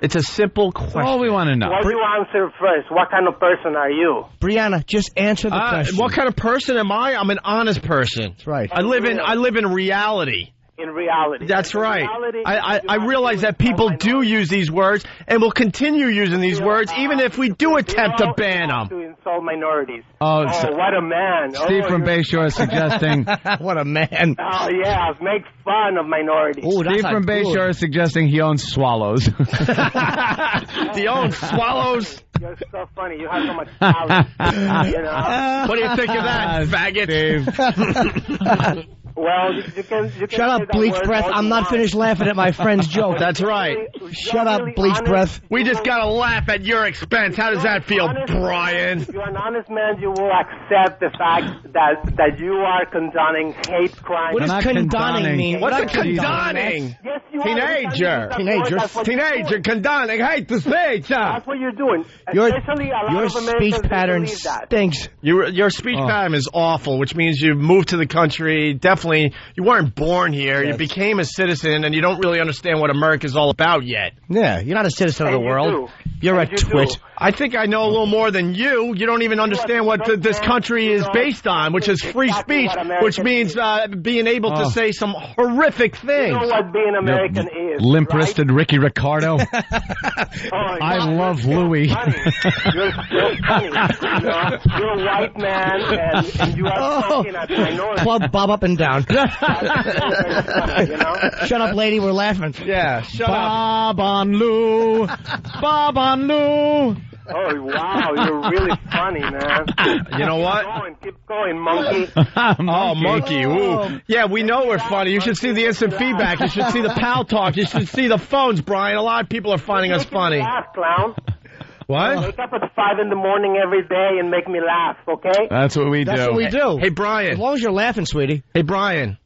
It's a simple question. All we want to know. What do you answer first? What kind of person are you? Brianna, just answer the question. What kind of person am I? I'm an honest person. That's right. I live in reality. In reality. That's right. I realize that people do use these words and will continue using these words even if we do attempt to ban them. To insult minorities. Oh, what a man. Steve from Bayshore is suggesting... What a man. Oh, yeah, make fun of minorities. Ooh, Steve from Bayshore is suggesting he owns swallows. He owns swallows? You're so funny. You have so much talent. You know? What do you think of that, faggot? Well, you can Shut up, bleach breath. I'm not finished laughing at my friend's joke. That's right. Shut up, bleach breath. We just got to laugh at your expense. How does that feel, Brian? If you're an honest man, you will accept the fact that you are condoning hate crime. What does condoning mean? What's a condoning? Yes, you Teenager. Teenager condoning hate the speech. That's what you're doing. Your speech pattern stinks. Your speech pattern is awful, which means you moved to the country. Definitely, you weren't born here. Yes. You became a citizen, and you don't really understand what America's all about yet. Yeah, you're not a citizen of the world. You're a twit. I think I know a little more than you. You don't even understand what this country is based on, which is free speech, which means being able to say some horrific things. You know what being American is. Limp-wristed Ricky Ricardo. I love Louis. You're funny. You're a white man, and you are talking at minority. Club bob up and down. You know? Shut up, lady. We're laughing. Yeah, shut Bob on Lou. Bob on Lou. Oh, wow. You're really funny, man. You know what? Keep going, monkey. Oh, monkey. Ooh. Yeah, we know we're funny. You should see the instant feedback. You should see the pal talk. You should see the phones, Brian. A lot of people are finding us funny. Laugh, clown. What? Wake up at 5 in the morning every day and make me laugh, okay? That's what we do. That's what we do. Hey, Brian. As long as you're laughing, sweetie. Hey, Brian.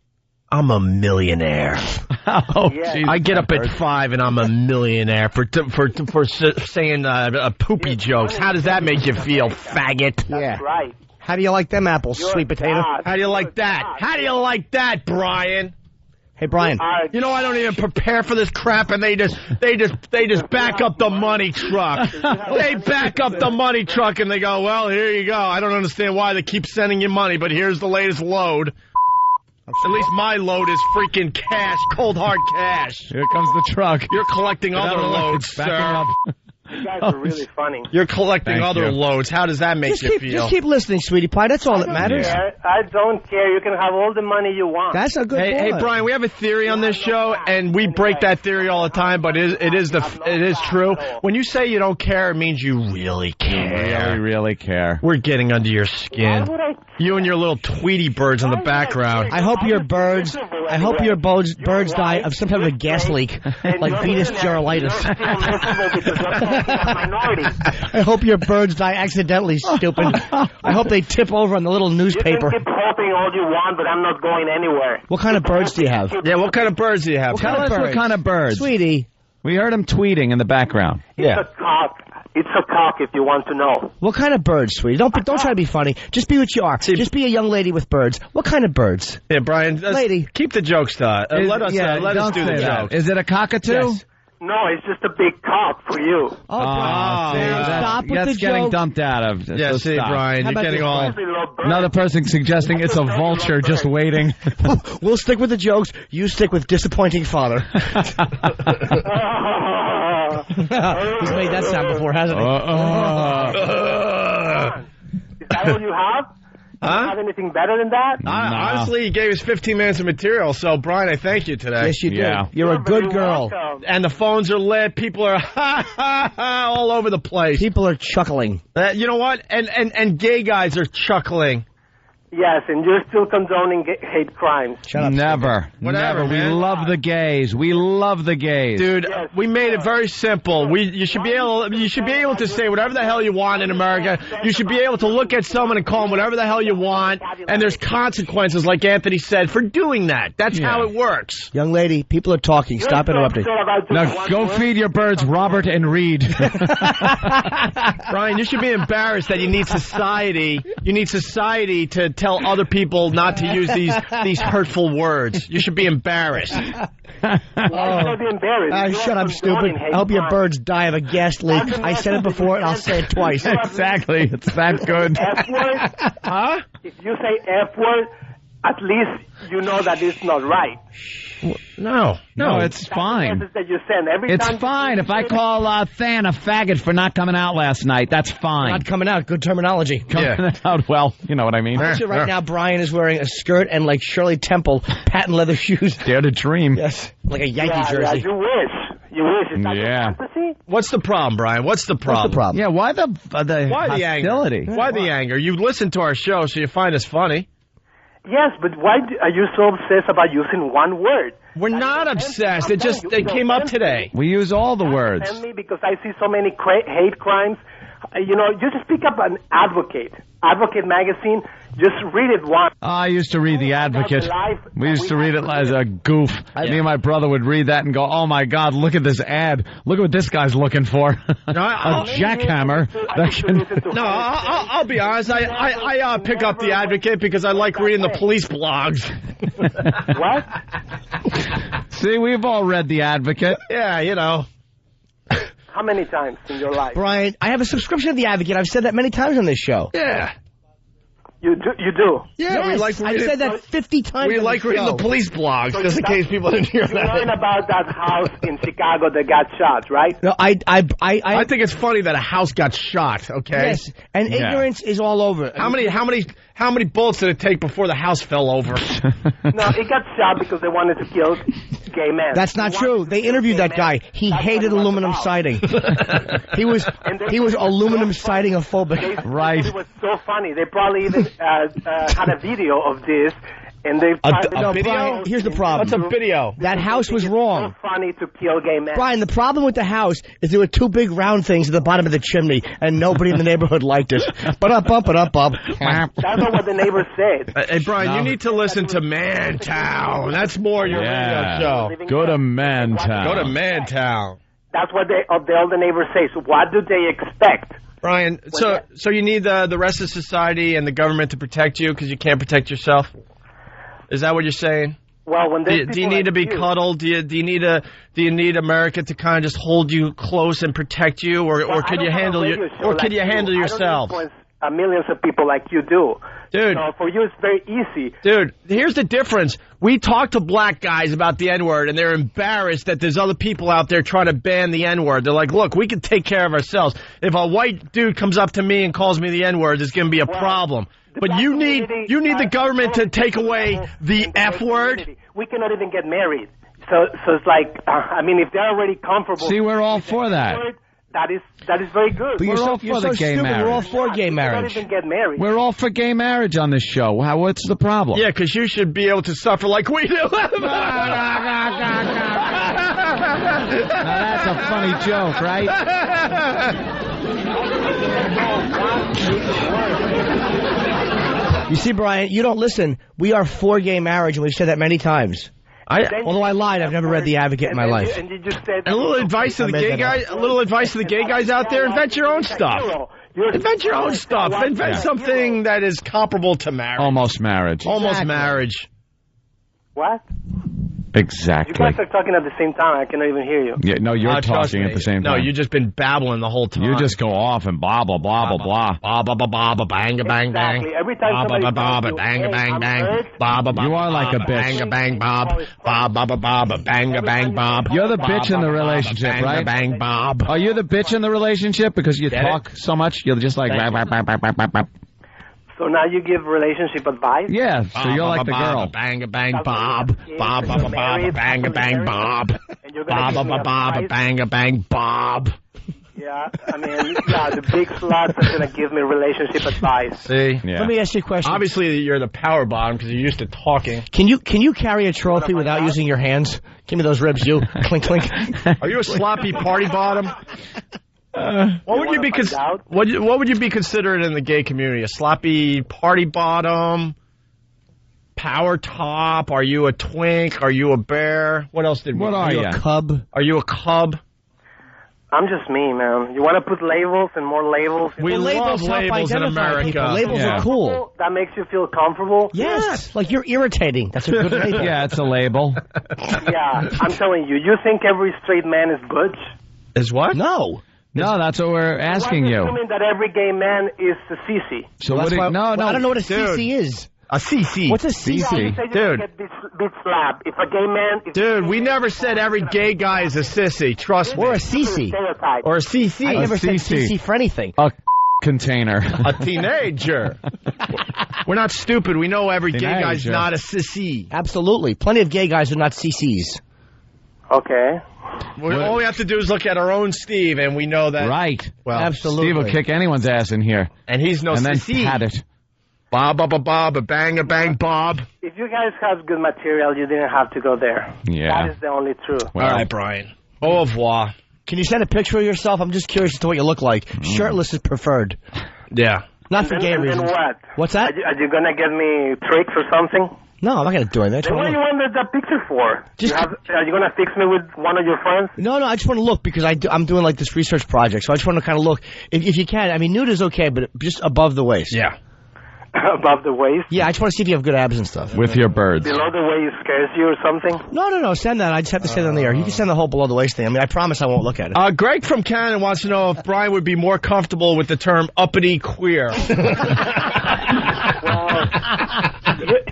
I'm a millionaire. Oh, yeah. I get up at 5 and I'm a millionaire for saying poopy jokes. How does that make you feel, faggot? That's right. How do you like them apples, sweet potato? How do you like that? How do you like that, Brian? Hey, Brian. You know I don't even prepare for this crap, and they just back up the money truck. They back up the money truck, and they go, well, here you go. I don't understand why they keep sending you money, but here's the latest load. At least my load is freaking cash, cold hard cash. Here comes the truck. You're collecting other loads, sir. You guys are really funny. You're collecting other loads. How does that make you feel? Just keep listening, sweetie pie. That's all that matters. I don't care. You can have all the money you want. That's a good point. Hey, Brian, we have a theory on this show, and we break that theory all the time, but it is true. When you say you don't care, it means you really care. Really care. We're getting under your skin. You and your little Tweety birds in the background. I hope your birds die of some type of a gas leak, like Venus gerolitis. I hope your birds die accidentally, stupid. I hope they tip over on the little newspaper. You can keep hoping all you want, but I'm not going anywhere. What kind of birds do you have? Yeah, what kind of birds do you have? Tell us what kind of birds. Sweetie. We heard him tweeting in the background. It's a cock. It's a cock if you want to know. What kind of birds, sweetie? Don't try to be funny. Just be what you are. Just be a young lady with birds. What kind of birds? Yeah, Brian. Lady. Keep the jokes to let us do the jokes. Is it a cockatoo? Yes. No, it's just a big cock for you. Stop with the that's getting joke. dumped out of. Yeah, so see, stop. Brian, you're getting all... Another person suggesting it's a vulture just waiting. We'll stick with the jokes. You stick with disappointing father. He's made that sound before, hasn't he? Is that all you have? Do you have anything better than that? Honestly, he gave us 15 minutes of material, so, Brian, I thank you today. Yes, you did. You're a good girl. And the phones are lit. People are all over the place. People are chuckling. You know what? And gay guys are chuckling. Yes, and you're still condoning hate crimes. Shut up. Never. Whatever, Never. man. We love the gays. We love the gays. Dude, we made it very simple. You should be able to say whatever the hell you want in America. You should be able to look at someone and call them whatever the hell you want, and there's consequences, like Anthony said, for doing that. That's how it works. Young lady, people are talking. Stop interrupting. Now go feed your birds Robert and Reed. Brian, you should be embarrassed that you need society. You need society to tell other people not to use these hurtful words. You should be embarrassed. Why should I be embarrassed? Shut up, stupid. I hope your birds die of a gas leak. I said it before, and I'll say it twice. Exactly. It's that good. F word? Huh? If you say F word, at least you know that it's not right. No, it's fine. That's the message that you send. It's fine. If I call Than a faggot for not coming out last night, that's fine. Not coming out. Good terminology. Coming out, well, you know what I mean. Right now, Brian is wearing a skirt and, like Shirley Temple, patent leather shoes. Dare to dream. Yes, like a Yankee jersey. Yeah, you wish. You wish. Is that your fantasy? What's the problem, Brian? What's the problem? Yeah, why the hostility? anger? Why the anger? You listen to our show, so you find us funny. Yes, but why are you so obsessed about using one word? We're not obsessed. It came up today. We use all the words. Send me because I see so many hate crimes. You just pick up an Advocate magazine. Just read it once. I used to read The Advocate. We used to read it as a goof. Me and my brother would read that and go, oh, my God, look at this ad. Look at what this guy's looking for. A jackhammer. I'll be honest. I pick up The Advocate because I like reading the police blogs. What? See, we've all read The Advocate. Yeah, How many times in your life? Brian, I have a subscription to The Advocate. I've said that many times on this show. Yeah. You do? Yeah, we like I've said that 50 times. We like reading the police blogs, just in case people didn't hear You learned about that house in Chicago that got shot, right? No, I think it's funny that a house got shot. Okay. Yes, and ignorance is all over. How many bullets did it take before the house fell over? No, it got shot because they wanted to kill gay men. That's not true. They interviewed that guy. He hated aluminum siding. He was aluminum siding-ophobic. Right. It was so funny. They probably even had a video of this. And they Brian, here's the problem. What's a video? That house was wrong. It's so funny to kill gay men. Brian, the problem with the house is there were two big round things at the bottom of the chimney, and nobody in the neighborhood liked it. But up. That's not what the neighbors said. Hey, Brian, you need to listen to Mantown. That's more your radio show. Go to Mantown. Go to Mantown. That's what all the neighbors say. So what do they expect? Brian, so you need the rest of society and the government to protect you because you can't protect yourself? Is that what you're saying? Well, when do you need to be cuddled? Do you need America to kind of just hold you close and protect you, or could you handle yourself? I don't influence millions of people like you do, dude. So for you, it's very easy, dude. Here's the difference. We talk to black guys about the N-word, and they're embarrassed that there's other people out there trying to ban the N-word. They're like, look, we can take care of ourselves. If a white dude comes up to me and calls me the N-word, there's going to be a problem. But you need the government to take away the F word. We cannot even get married. So it's like, I mean, if they're already comfortable. See, we're all for that. That is very good. But we're all for the gay marriage. We're all for gay marriage. We don't even get married. We're all for gay marriage on this show. What's the problem? Yeah, because you should be able to suffer like we do. Now that's a funny joke, right? You see, Brian, you don't listen. We are for gay marriage, and we've said that many times. Although I lied, I've never read The Advocate in my life. And you just said a little advice to the gay guys. A little advice to the gay guys out there: invent your own stuff. Invent your own stuff. Invent something that is comparable to marriage. Almost marriage. Almost marriage. What? Exactly. You guys are talking at the same time. I cannot even hear you. Yeah, no, you're talking at the same time. No, you've just been babbling the whole time. You just go off and blah, blah, blah, blah, blah. Blah, blah, blah, blah, blah, bang, bang, bang. Exactly. Every time somebody blah, blah, bang, bang, bang. Blah, blah, blah. You are like a bitch. Bang, bang, bob. Blah, blah, blah, blah, bang, bang, bob. You're the bitch in the relationship, right? Bang, bob. Are you the bitch in the relationship because you talk so much? You're just like... So now you give relationship advice? Yeah, so you're like the girl. Bang, bang, bob. Bob, bob, bob, bang, bang, bob. Bob, bob, bob, bang, bang, bob. Yeah, I mean, the big sluts are going to give me relationship advice. See? Yeah. Let me ask you a question. Obviously, you're the power bottom because you're used to talking. Can you carry a trophy without using your hands? Give me those ribs, you. Clink, clink. Are you a sloppy party bottom? What would you be what would you be considered in the gay community? A sloppy party bottom? Power top? Are you a twink? Are you a bear? What else did we? What are you? A cub? Are you a cub? I'm just me, man. You want to put labels and more labels? We love labels in America. People. Labels are cool. That makes you feel comfortable? Yes. Like you're irritating. That's a good label. Yeah, it's a label. Yeah, I'm telling you. You think every straight man is butch? Is what? No. No, that's what we're asking you. Assuming that every gay man is a CC. So I don't know what a Dude. CC is. A CC. What's a CC? Dude. Bit slab. If a gay man... Dude, we never said every gay guy is a sissy. Trust me. Or a CC. Or a CC. I never said CC for anything. A container. A teenager. We're not stupid. We know every gay guy's not a sissy. Absolutely. Plenty of gay guys are not CCs. Okay. All we have to do is look at our own Steve, and we know that. Right. Well, absolutely. Steve will kick anyone's ass in here. And he's no and sissy. And then pat it. Bob, bob, bob, a bang, Bob. If you guys have good material, you didn't have to go there. Yeah. That is the only truth. Well, all right, Brian. Au revoir. Can you send a picture of yourself? I'm just curious as to what you look like. Shirtless is preferred. Yeah. Not for gay reasons. And what? What's that? Are you going to get me tricks or something? No, I'm not going to do anything. Then what do you want that picture for? Are you going to fix me with one of your friends? No, I just want to look because I'm doing like this research project, so I just want to kind of look. If you can, I mean, nude is okay, but just above the waist. Yeah. Above the waist? Yeah, I just want to see if you have good abs and stuff. With your birds. Below the waist scares you or something? No. Send that. I just have to say it on the air. You can send the whole below the waist thing. I mean, I promise I won't look at it. Greg from Canada wants to know if Brian would be more comfortable with the term uppity queer.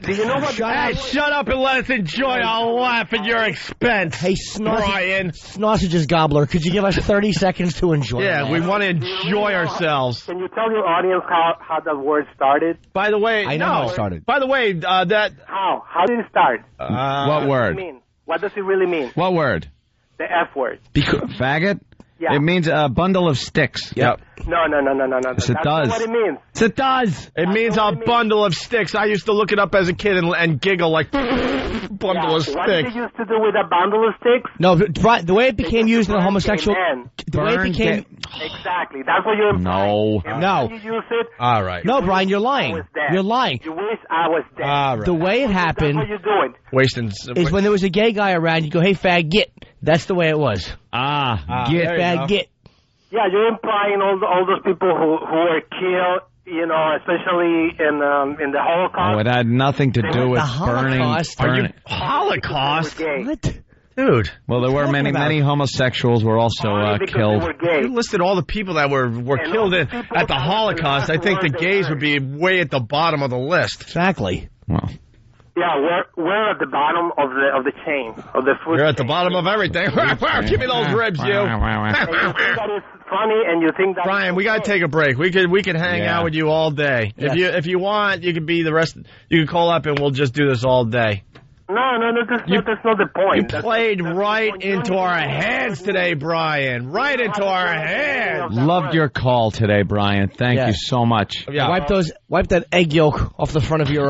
Do you know what? Shut up and let us enjoy our laugh at your expense. Hey, Brian. Sausages Gobbler, could you give us 30 seconds to enjoy it? Yeah, we want to enjoy ourselves. Can you tell your audience how the word started? By the way, I know how it started. By the way, that... How? How did it start? What word? What does it really mean? What word? The F word. Faggot? Yeah. It means a bundle of sticks. Yep. No. Yes, it That's does. not what it means. Yes, it does. It means a bundle of sticks. I used to look it up as a kid and giggle like, bundle of What did sticks. it used to do with a bundle of sticks? No, the way it became used in the homosexual... The way it became... Exactly. That's what you're implying. No. You use it. All right. No, Brian, you're lying. You're lying. You wish I was dead. All right. The way it happened... That's what you're doing. Wasting... is when there was a gay guy around, you go, hey, fag, get. That's the way it was. Get. Fag, get. Yeah, you're implying all those people who were killed, you know, especially in the Holocaust. Oh, it had nothing to do with burning. Holocaust? What? Dude. Well, there were many homosexuals were also killed. You listed all the people that were killed at the Holocaust. I think the gays would be way at the bottom of the list. Exactly. Well. Yeah, we're at the bottom of the chain, of the food. You're at the bottom of everything. Give me those ribs, you. And you think that is funny, and you think that... Brian, we got to take a break. We could hang out with you all day. Yes. If you want, you could be the rest. You can call up and we'll just do this all day. No, that's not the point. You played right into our heads today, Brian. Right into our heads. Loved your call today, Brian. Thank you so much. Yeah. Wipe that egg yolk off the front of your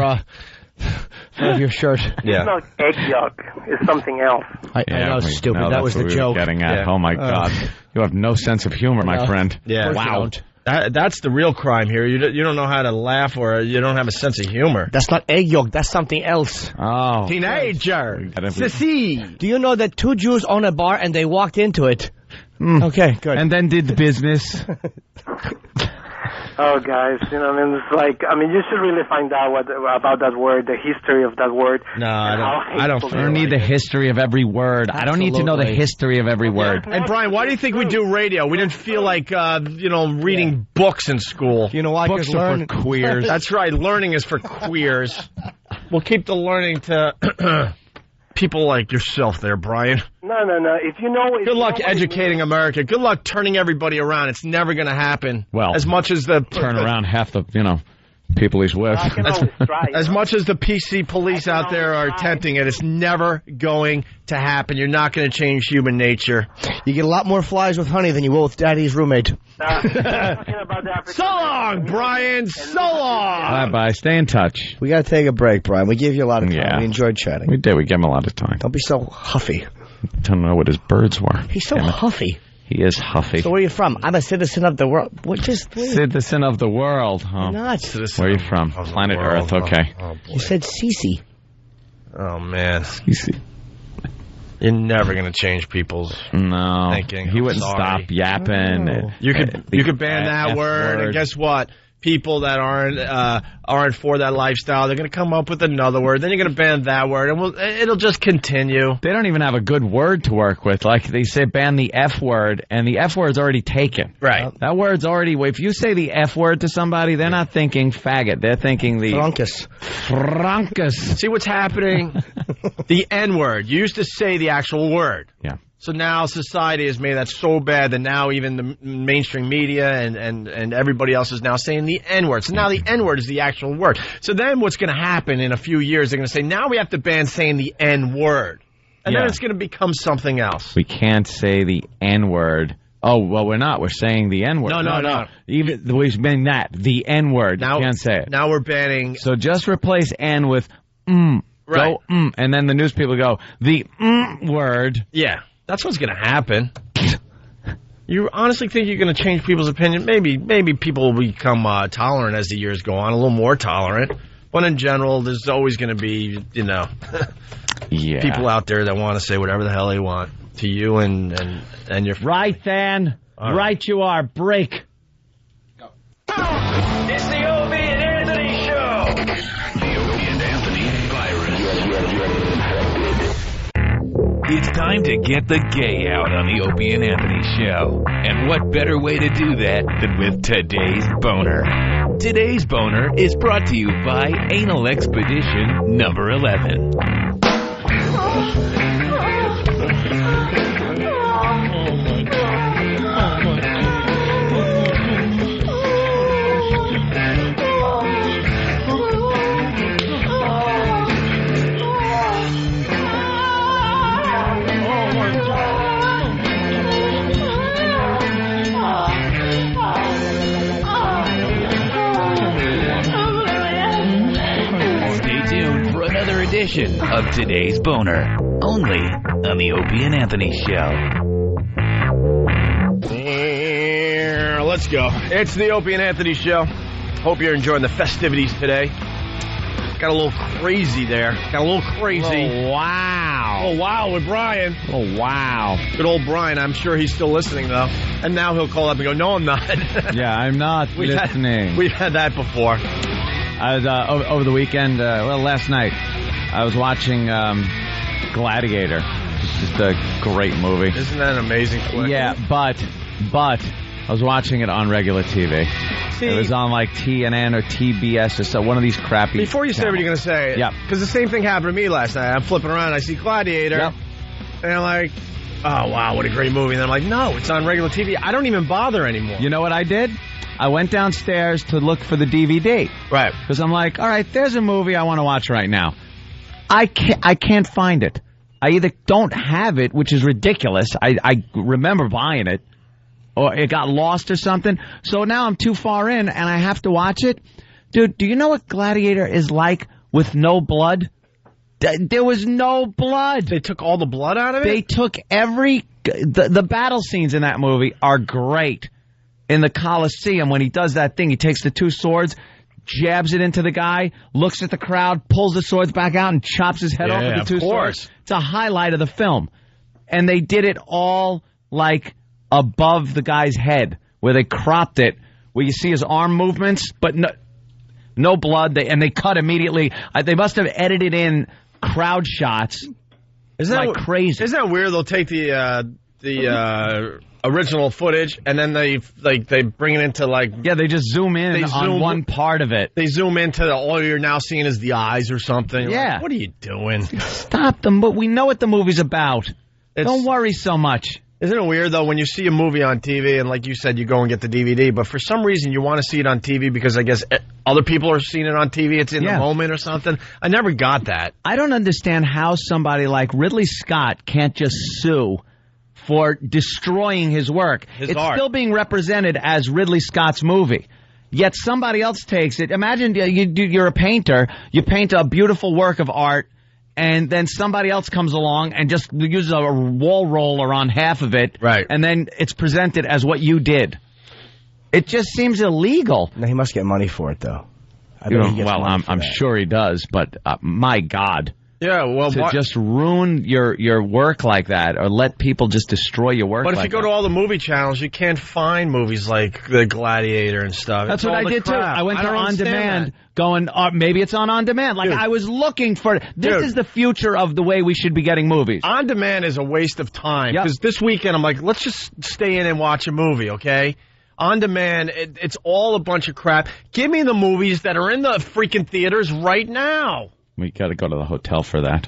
shirt. Yeah. It's not egg yolk. It's something else. I know, stupid. No, that was the joke. Getting at. Oh my God, you have no sense of humor, my friend. Yeah. Wow. That's the real crime here. You don't know how to laugh or you don't have a sense of humor. That's not egg yolk. That's something else. Oh. Teenager. Sissy. Do you know that 2 Jews own a bar and they walked into it? Okay, good. And then did the business. Oh, guys, you you should really find out about that word, the history of that word. No, I don't need the history of every word. Absolutely. I don't need to know the history of every word. And Brian, why do you think we do radio? We didn't feel like, reading books in school. You know why? Books are for queers. That's right. Learning is for queers. We'll keep the learning to people like yourself there, Brian. No. If you know... Good luck educating America. Good luck turning everybody around. It's never going to happen. Well, as much as the... Turn around half the, people he's with. As much as the PC police out there are attempting it, it's never going to happen. You're not going to change human nature. You get a lot more flies with honey than you will with Daddy's roommate. So long, Brian. So long. Bye-bye. Stay in touch. We got to take a break, Brian. We gave you a lot of time. Yeah. We enjoyed chatting. We did. We gave him a lot of time. Don't be so huffy. Don't know what his birds were. He's so huffy. He is huffy. So where are you from? I'm a citizen of the world. Citizen of the world, huh? Not. Where are you from? Planet Earth, okay. You said Cece. Oh, man. Cece. You're never going to change people's thinking. He wouldn't stop yapping. No. You could ban that word, and guess what? People that aren't for that lifestyle, they're going to come up with another word. Then you're going to ban that word, and it'll just continue. They don't even have a good word to work with. Like they say, ban the F word, and the F word's already taken. Right. That word's already. If you say the F word to somebody, they're not thinking faggot. They're thinking the Frankus. See what's happening? The N word. You used to say the actual word. Yeah. So now society has made that so bad that now even the mainstream media and everybody else is now saying the N-word. So now the N-word is the actual word. So then what's going to happen in a few years, they're going to say, now we have to ban saying the N-word. And then it's going to become something else. We can't say the N-word. Oh, well, we're not. We're saying the N-word. No. Even we've been that. The N-word. Now, you can't say it. Now we're banning... So just replace N with Right. Go, and then the news people go, the word. Yeah. That's what's going to happen. You honestly think you're going to change people's opinion? Maybe people will become tolerant as the years go on, a little more tolerant. But in general, there's always going to be, people out there that want to say whatever the hell they want to you and your friends. Right, then. Right you are. Break. It's the Opie and Anthony Show. It's time to get the gay out on the Opie and Anthony Show. And what better way to do that than with today's boner? Today's boner is brought to you by Anal Expedition number 11. Edition of Today's Boner, only on the Opie and Anthony Show. Let's go. It's the Opie and Anthony Show. Hope you're enjoying the festivities today. Got a little crazy there. Oh, wow. Oh, wow with Brian. Oh, wow. Good old Brian. I'm sure he's still listening, though. And now he'll call up and go, no, I'm not. Yeah, I'm not listening. We've had that before. I was over the weekend, last night, I was watching Gladiator. It's just a great movie. Isn't that an amazing flick? Yeah, but I was watching it on regular TV. See, it was on like TNN or TBS or so, one of these crappy Before you say what you're going to say, because the same thing happened to me last night. I'm flipping around, I see Gladiator, and I'm like, oh, wow, what a great movie. And then I'm like, no, it's on regular TV. I don't even bother anymore. You know what I did? I went downstairs to look for the DVD. Right. Because I'm like, all right, there's a movie I want to watch right now. I can't find it. I either don't have it, which is ridiculous. I remember buying it, or it got lost or something. So now I'm too far in, and I have to watch it. Dude, do you know what Gladiator is like with no blood? There was no blood. They took all the blood out of it? They took the battle scenes in that movie are great. In the Coliseum, when he does that thing, he takes the two swords, jabs it into the guy, looks at the crowd, pulls the swords back out, and chops his head off with the two swords. It's a highlight of the film. And they did it all, like, above the guy's head, where they cropped it, where you see his arm movements, but no blood, and they cut immediately. They must have edited in crowd shots like crazy. Isn't that weird? They'll take the original footage, and then they bring it into they just zoom in on one part of it. They zoom into all you're now seeing is the eyes or something. Yeah. Like, what are you doing? Stop them, but we know what the movie's about. Don't worry so much. Isn't it weird, though, when you see a movie on TV, and like you said, you go and get the DVD, but for some reason you want to see it on TV because I guess other people are seeing it on TV, it's in the moment or something? I never got that. I don't understand how somebody like Ridley Scott can't just sue for destroying his work. It's art. Still being represented as Ridley Scott's movie. Yet somebody else takes it. Imagine you're a painter. You paint a beautiful work of art, and then somebody else comes along and just uses a wall roller on half of it. Right. And then it's presented as what you did. It just seems illegal. No, he must get money for it, though. I'm sure he does, but my God. Yeah, well, to just ruin your work like that, or let people just destroy your work. But if you go to all the movie channels, you can't find movies like The Gladiator and stuff. That's what I did too. I went to On Demand, going, maybe it's on Demand. Like, I was looking for this is the future of the way we should be getting movies. On Demand is a waste of time because this weekend I'm like, let's just stay in and watch a movie, okay? On Demand, it's all a bunch of crap. Give me the movies that are in the freaking theaters right now. We got to go to the hotel for that.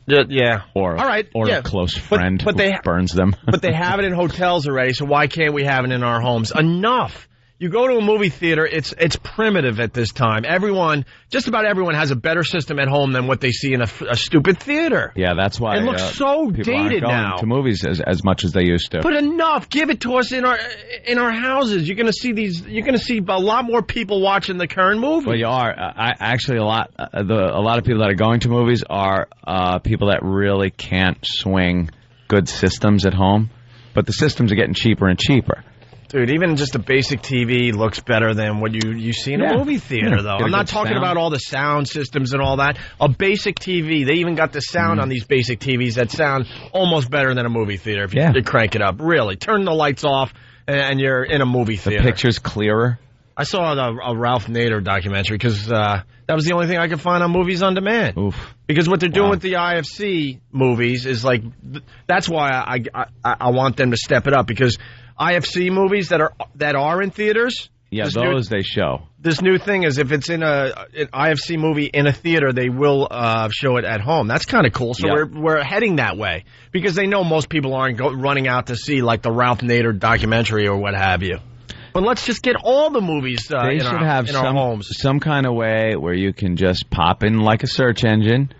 Yeah. Or a close friend who burns them. But they have it in hotels already, so why can't we have it in our homes? Enough. You go to a movie theater, it's primitive at this time. Just about everyone has a better system at home than what they see in a stupid theater. Yeah, that's why it looks so dated now. To movies as much as they used to. But enough, give it to us in our houses. You're going to see a lot more people watching the current movie. Well, you are. Actually, a lot of people that are going to movies are people that really can't swing good systems at home. But the systems are getting cheaper and cheaper. Dude, even just a basic TV looks better than what you see in a movie theater, though. I'm not talking about all the sound systems and all that. A basic TV, they even got the sound on these basic TVs that sound almost better than a movie theater if you crank it up. Really, turn the lights off and you're in a movie theater. The picture's clearer. I saw a Ralph Nader documentary because that was the only thing I could find on Movies on Demand. Oof. Because what they're doing with the IFC movies is like, that's why I want them to step it up, because IFC movies that are in theaters. Yeah, those they show. This new thing is if it's in an IFC movie in a theater, they will show it at home. That's kind of cool. So we're heading that way because they know most people aren't running out to see like the Ralph Nader documentary or what have you. But let's just get all the movies they should have our homes. Some kind of way where you can just pop in like a search engine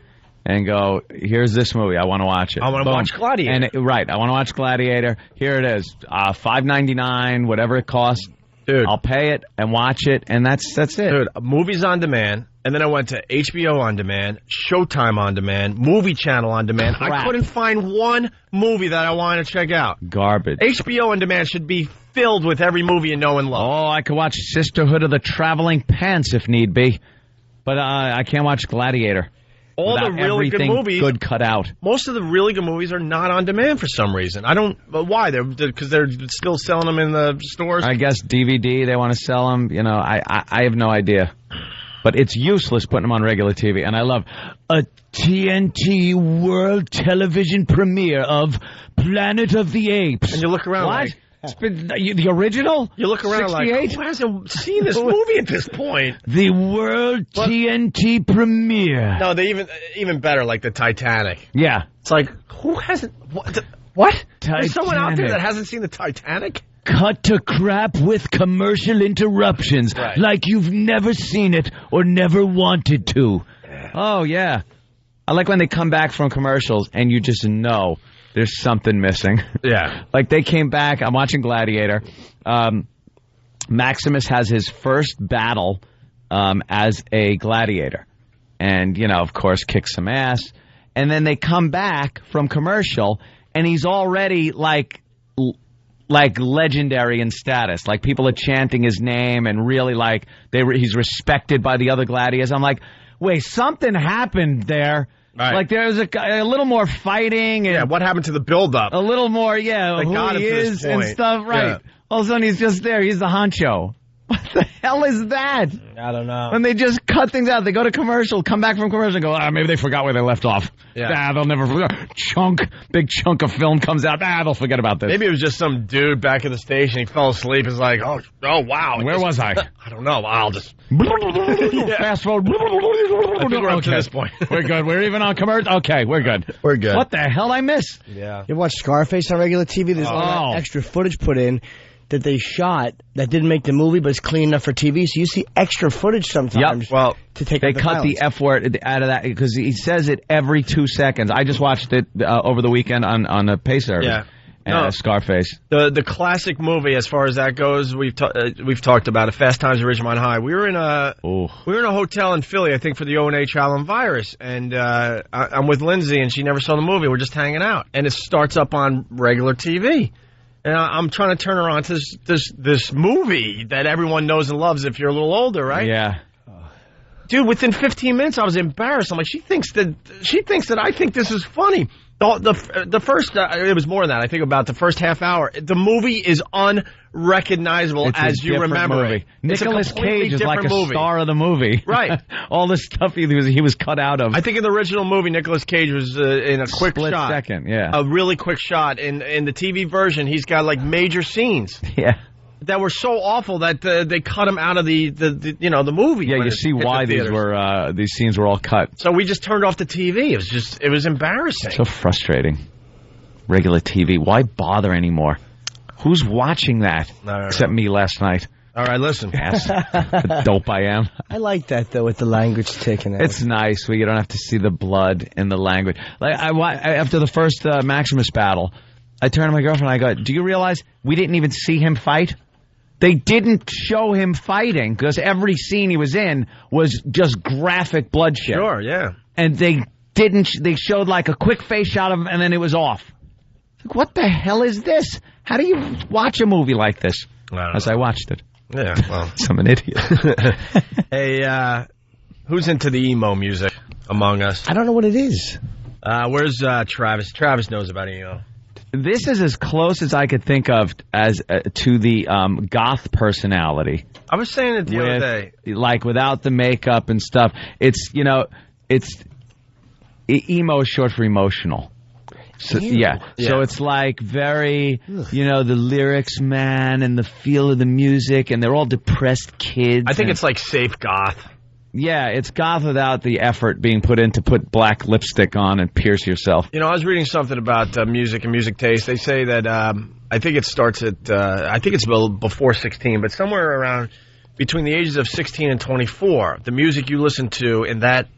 and go, here's this movie. I want to watch it. I want to watch Gladiator. Right. I want to watch Gladiator. Here it is. $5.99, whatever it costs. Dude, I'll pay it and watch it, and that's it. Dude, Movies on Demand, and then I went to HBO on Demand, Showtime on Demand, Movie Channel on Demand. Crap. I couldn't find one movie that I wanted to check out. Garbage. HBO on Demand should be filled with every movie you know and love. Oh, I could watch Sisterhood of the Traveling Pants if need be, but I can't watch Gladiator. All the really good movies, good cut out. Most of the really good movies are not on demand for some reason. I don't. Why? Because they're still selling them in the stores. I guess DVD. They want to sell them. You know, I have no idea. But it's useless putting them on regular TV. And I love a TNT World Television premiere of Planet of the Apes. And you look around what? like... It's been the original? You look around 68? like, who hasn't seen this movie at this point? The World TNT premiere. No, they even better, like the Titanic. Yeah. It's like, who hasn't... What? Titanic. There's someone out there that hasn't seen the Titanic? Cut to crap with commercial interruptions, like you've never seen it or never wanted to. Yeah. Oh, yeah. I like when they come back from commercials and you just know there's something missing. Yeah. Like they came back, I'm watching Gladiator. Maximus has his first battle as a gladiator. And, you know, of course, kicks some ass. And then they come back from commercial and he's already like legendary in status. Like people are chanting his name and really like he's respected by the other gladiators. I'm like, wait, something happened there. Right. Like there was a little more fighting. And what happened to the build-up? A little more, who he is and stuff. Right. Yeah. All of a sudden he's just there. He's the honcho. What the hell is that? I don't know. And they just cut things out. They go to commercial, come back from commercial, and go, maybe they forgot where they left off. Yeah. They'll never forget. Big chunk of film comes out. They'll forget about this. Maybe it was just some dude back at the station. He fell asleep. He's like, oh wow. Where was I? I don't know. I'll just... Fast forward. I think we're up to this point. We're good. We're even on commercial. Okay, we're good. We're good. What the hell I miss? Yeah. You watch Scarface on regular TV? There's all that extra footage put in that they shot that didn't make the movie, but it's clean enough for TV. So you see extra footage sometimes. Yep. Well, to take they out the cut violence. the F word out of that because he says it every 2 seconds. I just watched it over the weekend on the pay service. Yeah. Scarface. The classic movie, as far as that goes, we've talked about it. Fast Times at Ridgemont High. We were in a hotel in Philly, I think, for the O&A Trial and Virus, and I'm with Lindsay, and she never saw the movie. We're just hanging out, and it starts up on regular TV. And I'm trying to turn her on to this movie that everyone knows and loves if you're a little older, right? Yeah. Dude, within 15 minutes, I was embarrassed. I'm like, she thinks that I think this is funny. The first, it was more than that. I think about the first half hour. The movie is unrecognizable as you remember it. Nicolas Cage is like a star of the movie. Right. All the stuff he was cut out of. I think in the original movie, Nicolas Cage was in a quick split shot. Second, yeah. A really quick shot. In the TV version, he's got like major scenes. Yeah. That were so awful that they cut him out of the movie. Yeah, you see why these scenes were all cut. So we just turned off the TV. It was embarrassing. So frustrating. Regular TV. Why bother anymore? Who's watching that? Except me last night. All right, listen. The dope I am. I like that though with the language taken out. It's nice where you don't have to see the blood in the language. Like after the first Maximus battle, I turned to my girlfriend and I go, "Do you realize we didn't even see him fight?" They didn't show him fighting because every scene he was in was just graphic bloodshed. Sure, yeah. And they showed like a quick face shot of him and then it was off. Like, what the hell is this? How do you watch a movie like this? I watched it. Yeah, well. I'm an idiot. Hey, who's into the emo music among us? I don't know what it is. Where's Travis? Travis knows about emo. This is as close as I could think of as to the goth personality. I was saying it the other day. Like, without the makeup and stuff. It's, emo is short for emotional. So, yeah. So it's like very, the lyrics, man, and the feel of the music, and they're all depressed kids. I think it's like safe goth. Yeah, it's goth without the effort being put in to put black lipstick on and pierce yourself. I was reading something about music and music taste. They say that I think it starts at I think it's before 16, but somewhere around between the ages of 16 and 24, the music you listen to in that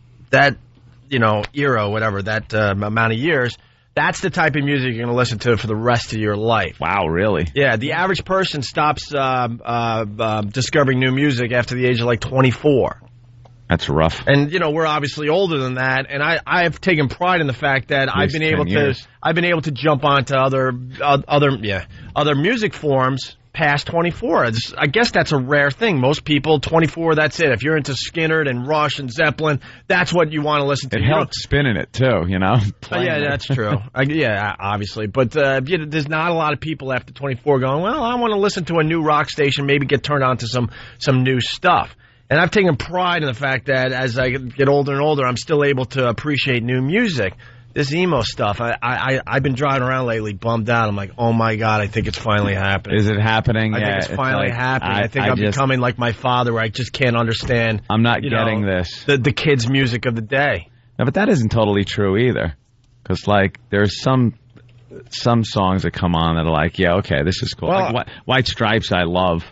era, whatever that amount of years. That's the type of music you're going to listen to for the rest of your life. Wow, really? Yeah, the average person stops discovering new music after the age of like 24. That's rough. And we're obviously older than that, and I've taken pride in the fact that I've been able to jump onto other music forms past 24. I guess that's a rare thing. Most people 24, that's it. If you're into Skynyrd and Rush and Zeppelin, that's what you want to listen to. It helps spinning it too, Yeah, that's true. Yeah, obviously, but there's not a lot of people after 24 going, well, I want to listen to a new rock station, maybe get turned on to some new stuff. And I've taken pride in the fact that as I get older and older, I'm still able to appreciate new music. This emo stuff, I've been driving around lately bummed out. I'm like, oh, my God, I think it's finally happening. Is it happening? I think it's finally happening. I think I'm becoming like my father, where I just can't understand. I'm not getting this. The kids' music of the day. No, but that isn't totally true either. Because, there's some songs that come on that are like, yeah, okay, this is cool. Well, like White Stripes, I love.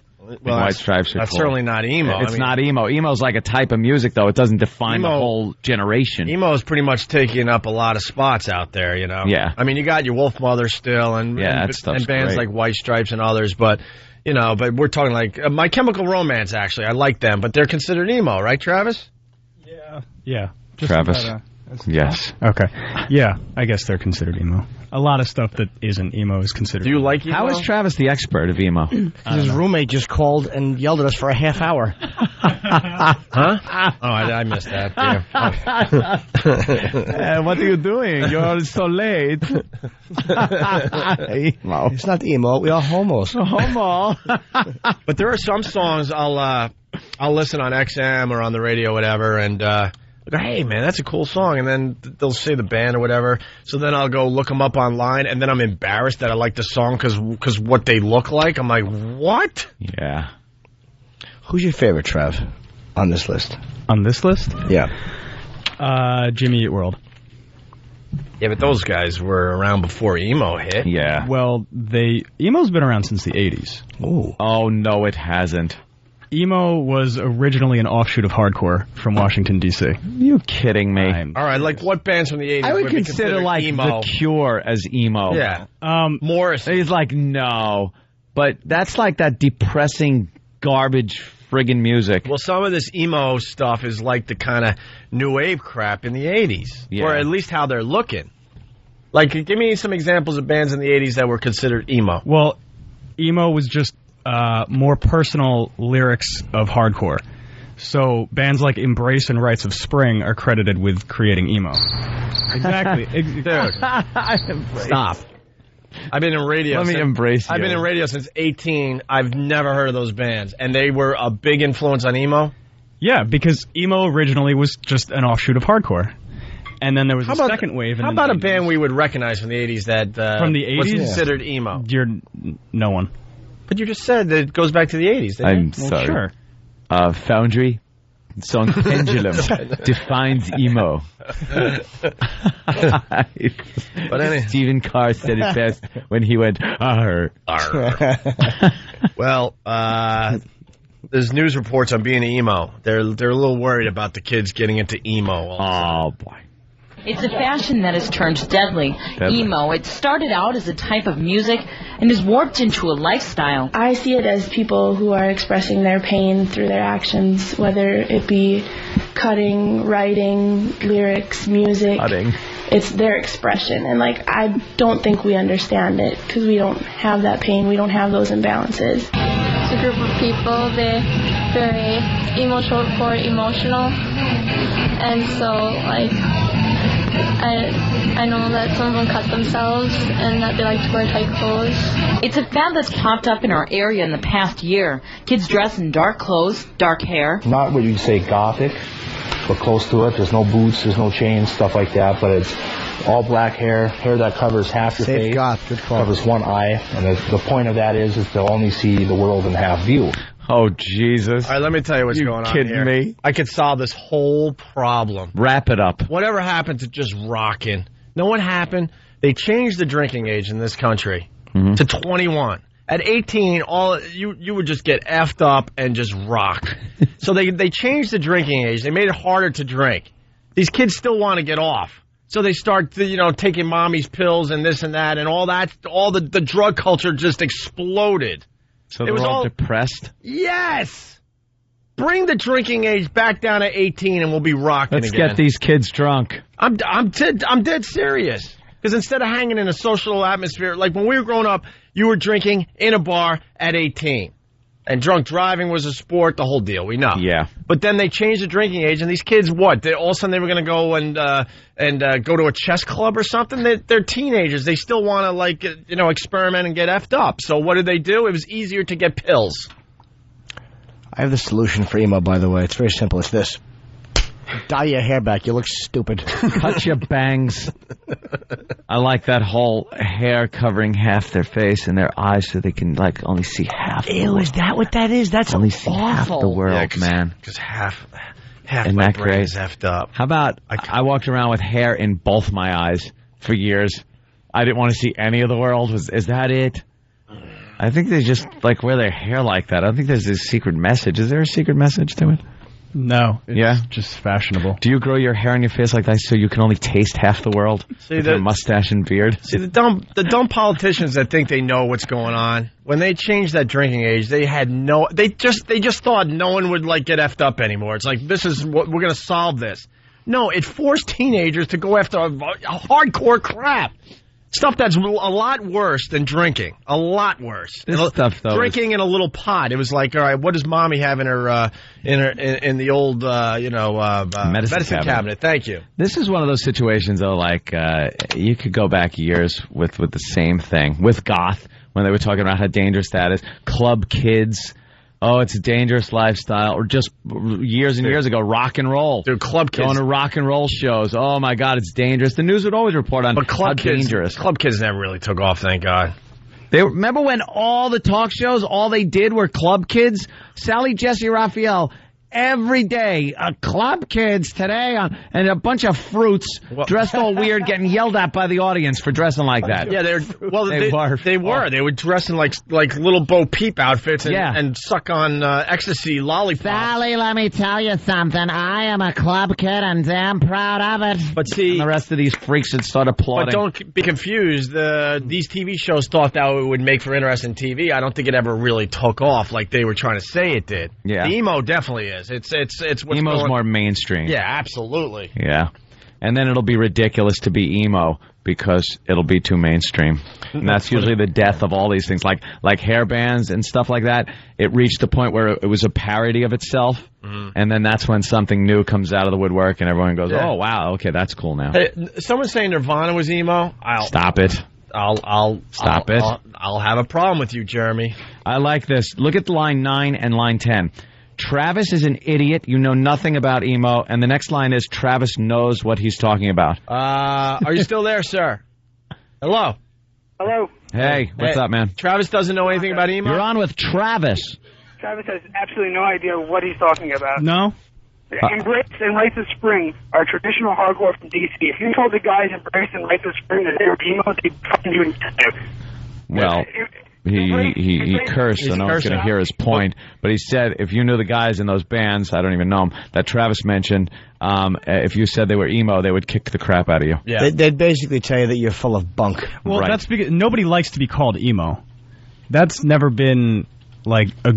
Well, White Stripes are that's cool. certainly not emo. It's not emo. Emo's like a type of music, though. It doesn't define the whole generation. Emo is pretty much taking up a lot of spots out there, Yeah. I mean, you got your Wolf Mother still, and bands great. like White Stripes and others, but but we're talking like My Chemical Romance. Actually, I like them, but they're considered emo, right, Travis? Yeah. Travis. Yes. Okay. Yeah, I guess they're considered emo. A lot of stuff that isn't emo is considered. Do you like emo? How is Travis the expert of emo? His roommate just called and yelled at us for a half hour. Huh? Oh, I missed that. Yeah. What are you doing? You're so late. Emo. It's not emo. We are homos. Homo. But there are some songs I'll listen on XM or on the radio, whatever, and go, hey, man, that's a cool song. And then they'll say the band or whatever. So then I'll go look them up online, and then I'm embarrassed that I like the song because what they look like. I'm like, what? Yeah. Who's your favorite, Trev, on this list? On this list? Yeah. Jimmy Eat World. Yeah, but those guys were around before emo hit. Yeah. Well, emo's been around since the 80s. Ooh. Oh, no, it hasn't. Emo was originally an offshoot of hardcore from Washington, D.C. You kidding me? All right, like what bands from the 80s I would consider like emo? The Cure as emo. Yeah. Morrissey. He's like, no. But that's like that depressing garbage friggin' music. Well, some of this emo stuff is like the kind of new wave crap in the 80s. Yeah. Or at least how they're looking. Like, give me some examples of bands in the 80s that were considered emo. Well, emo was just more personal lyrics of hardcore. So bands like Embrace and Rites of Spring are credited with creating emo. Exactly. Dude. Stop. I've been in radio. Let me embrace you. I've been in radio since 18. I've never heard of those bands. And they were a big influence on emo? Yeah, because emo originally was just an offshoot of hardcore. And then there was a second wave. How about a band we would recognize from the 80s that from the 80s? was considered emo? You're no one. But you just said that it goes back to the 80s. I'm sorry. Sure. Foundry, song Pendulum defines emo. But anyway. Stephen Carr said it best when he went, arr. Well, there's news reports on being an emo. They're a little worried about the kids getting into emo. Oh, boy. It's a fashion that has turned deadly. Emo. It started out as a type of music and is warped into a lifestyle. I see it as people who are expressing their pain through their actions, whether it be cutting, writing, lyrics, music. Cutting. It's their expression, and I don't think we understand it because we don't have that pain. We don't have those imbalances. It's a group of people. They very emo short for emotional, and so like I know that some of them cut themselves and that they like to wear tight clothes. It's a fad that's popped up in our area in the past year. Kids dress in dark clothes, dark hair. Not what you'd say gothic, but close to it. There's no boots, there's no chains, stuff like that, but it's all black hair that covers half your face, good call. Covers one eye, and the point of that is they'll only see the world in half view. Oh, Jesus. All right, let me tell you what's going on kidding here. me? I could solve this whole problem. Wrap it up. Whatever happened to just rocking? Know what happened? They changed the drinking age in this country to 21. At 18, you would just get effed up and just rock. So they changed the drinking age. They made it harder to drink. These kids still want to get off. So they start, taking mommy's pills and this and that and all that. All the drug culture just exploded. So they're all depressed? Yes! Bring the drinking age back down to 18 and we'll be rocking again. Let's get these kids drunk. I'm dead serious. Because instead of hanging in a social atmosphere, like when we were growing up, you were drinking in a bar at 18. And drunk driving was a sport, the whole deal, we know. Yeah. But then they changed the drinking age, and these kids, all of a sudden they were going to go and go to a chess club or something? They're teenagers. They still want to, experiment and get effed up. So what did they do? It was easier to get pills. I have the solution for emo, by the way. It's very simple. It's this. Dye your hair back. You look stupid. Cut your bangs. I like that whole hair covering half their face and their eyes so they can only see half the world. Is that what that is? That's only see half the world, man. Because half Isn't my that brain great? is effed up. How about I walked around with hair in both my eyes for years. I didn't want to see any of the world. Is that it? I think they just wear their hair like that. I don't think there's a secret message. Is there a secret message to it? No, it's Yeah? just fashionable. Do you grow your hair on your face like that so you can only taste half the world with your mustache and beard? See, the dumb politicians that think they know what's going on, when they changed that drinking age, they just thought no one would get effed up anymore. It's like, this is what we're going to solve this. No, it forced teenagers to go after hardcore crap. Stuff that's a lot worse than drinking. A lot worse. This stuff, though, drinking in a little pot. It was like, all right, what does mommy have in her in the old medicine cabinet? Thank you. This is one of those situations, though. You could go back years with the same thing with goth when they were talking about how dangerous that is. Club kids. Oh, it's a dangerous lifestyle. Or just years and years ago, rock and roll. Dude, club kids. Going to rock and roll shows. Oh, my God, it's dangerous. The news would always report on how dangerous. Club kids never really took off, thank God. Remember when all the talk shows, all they did were club kids? Sally, Jesse, Raphael, every day, club kids today, and a bunch of fruits dressed all weird, getting yelled at by the audience for dressing like that. Yeah, they were. They would dress in like little Bo Peep outfits and suck on ecstasy lollipops. Sally, let me tell you something. I am a club kid and damn proud of it. But see, and the rest of these freaks would start applauding. But don't be confused. These TV shows thought that it would make for interesting TV. I don't think it ever really took off like they were trying to say it did. Yeah. The emo definitely is. It's what's Emo's more mainstream. Yeah, absolutely. Yeah. And then it'll be ridiculous to be emo because it'll be too mainstream. And that's usually the death of all these things. Like hair bands and stuff like that. It reached a point where it was a parody of itself. Mm-hmm. And then that's when something new comes out of the woodwork and everyone goes, oh, wow, okay, that's cool now. Hey, someone's saying Nirvana was emo. Stop it. I'll Stop it. I'll have a problem with you, Jeremy. I like this. Look at line 9 and line 10. Travis is an idiot. You know nothing about emo. And the next line is Travis knows what he's talking about. Are you still there, sir? Hello. Hello. Hey, what's up, man? Travis doesn't know anything about emo? You're on with Travis. Travis has absolutely no idea what he's talking about. No? Embrace and Rites of Spring are traditional hardcore from DC. If you told the guys Embrace and Rites of Spring that they were emo, they'd fucking do it. Well, he cursed, so no one's going to hear his point. But he said if you knew the guys in those bands, I don't even know them, that Travis mentioned, if you said they were emo, they would kick the crap out of you. Yeah. They'd basically tell you that you're full of bunk. Well, Right. that's because nobody likes to be called emo. That's never been, a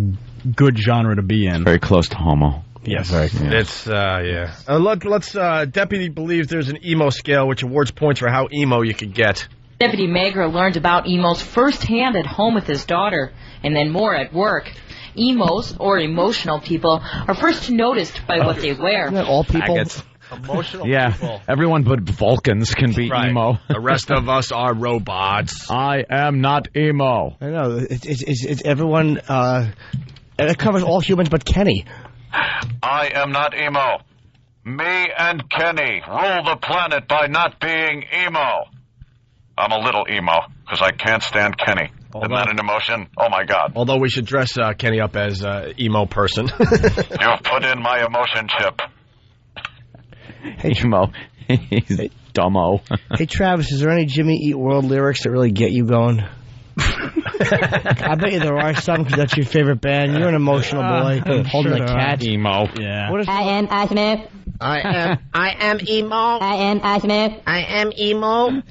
good genre to be in. Very close to homo. Yes. Yeah. It's, yeah. Let's Deputy believes there's an emo scale which awards points for how emo you could get. Deputy Magra learned about emos firsthand at home with his daughter, and then more at work. Emos, or emotional people, are first noticed by what they wear. Isn't that all people? Faggots. Emotional Yeah, people. everyone but Vulcans can be emo. The rest of us are robots. I am not emo. I know. It's everyone. It covers all humans but Kenny. I am not emo. Me and Kenny rule the planet by not being emo. I'm a little emo because I can't stand Kenny. Isn't that an emotion? Oh, my God. Although we should dress Kenny up as emo person. You've put in my emotion chip. Hey, emo. He's dumbo. Hey, Travis, is there any Jimmy Eat World lyrics that really get you going? I bet you there are some because that's your favorite band. You're an emotional boy. Holding a cat. Emo. Yeah. What is I am emo. I am emo. I am emo. I am emo.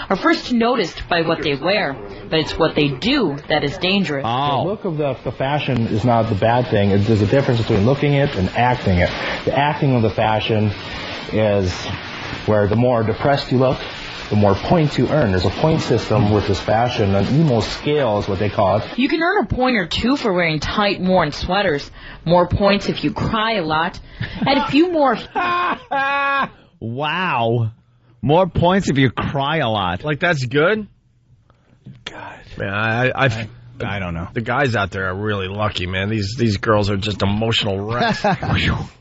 Are first noticed by what they wear, but it's what they do that is dangerous. The look of the fashion is not the bad thing. There's a difference between looking it and acting it. The acting of the fashion is where the more depressed you look, the more points you earn. There's a point system with this fashion. An emo scale is what they call it. You can earn a point or two for wearing tight, worn sweaters. More points if you cry a lot. And a few more... Wow. More points if you cry a lot. Like, that's good? God. Man, I don't know. The guys out there are really lucky, man. These girls are just emotional wrecks.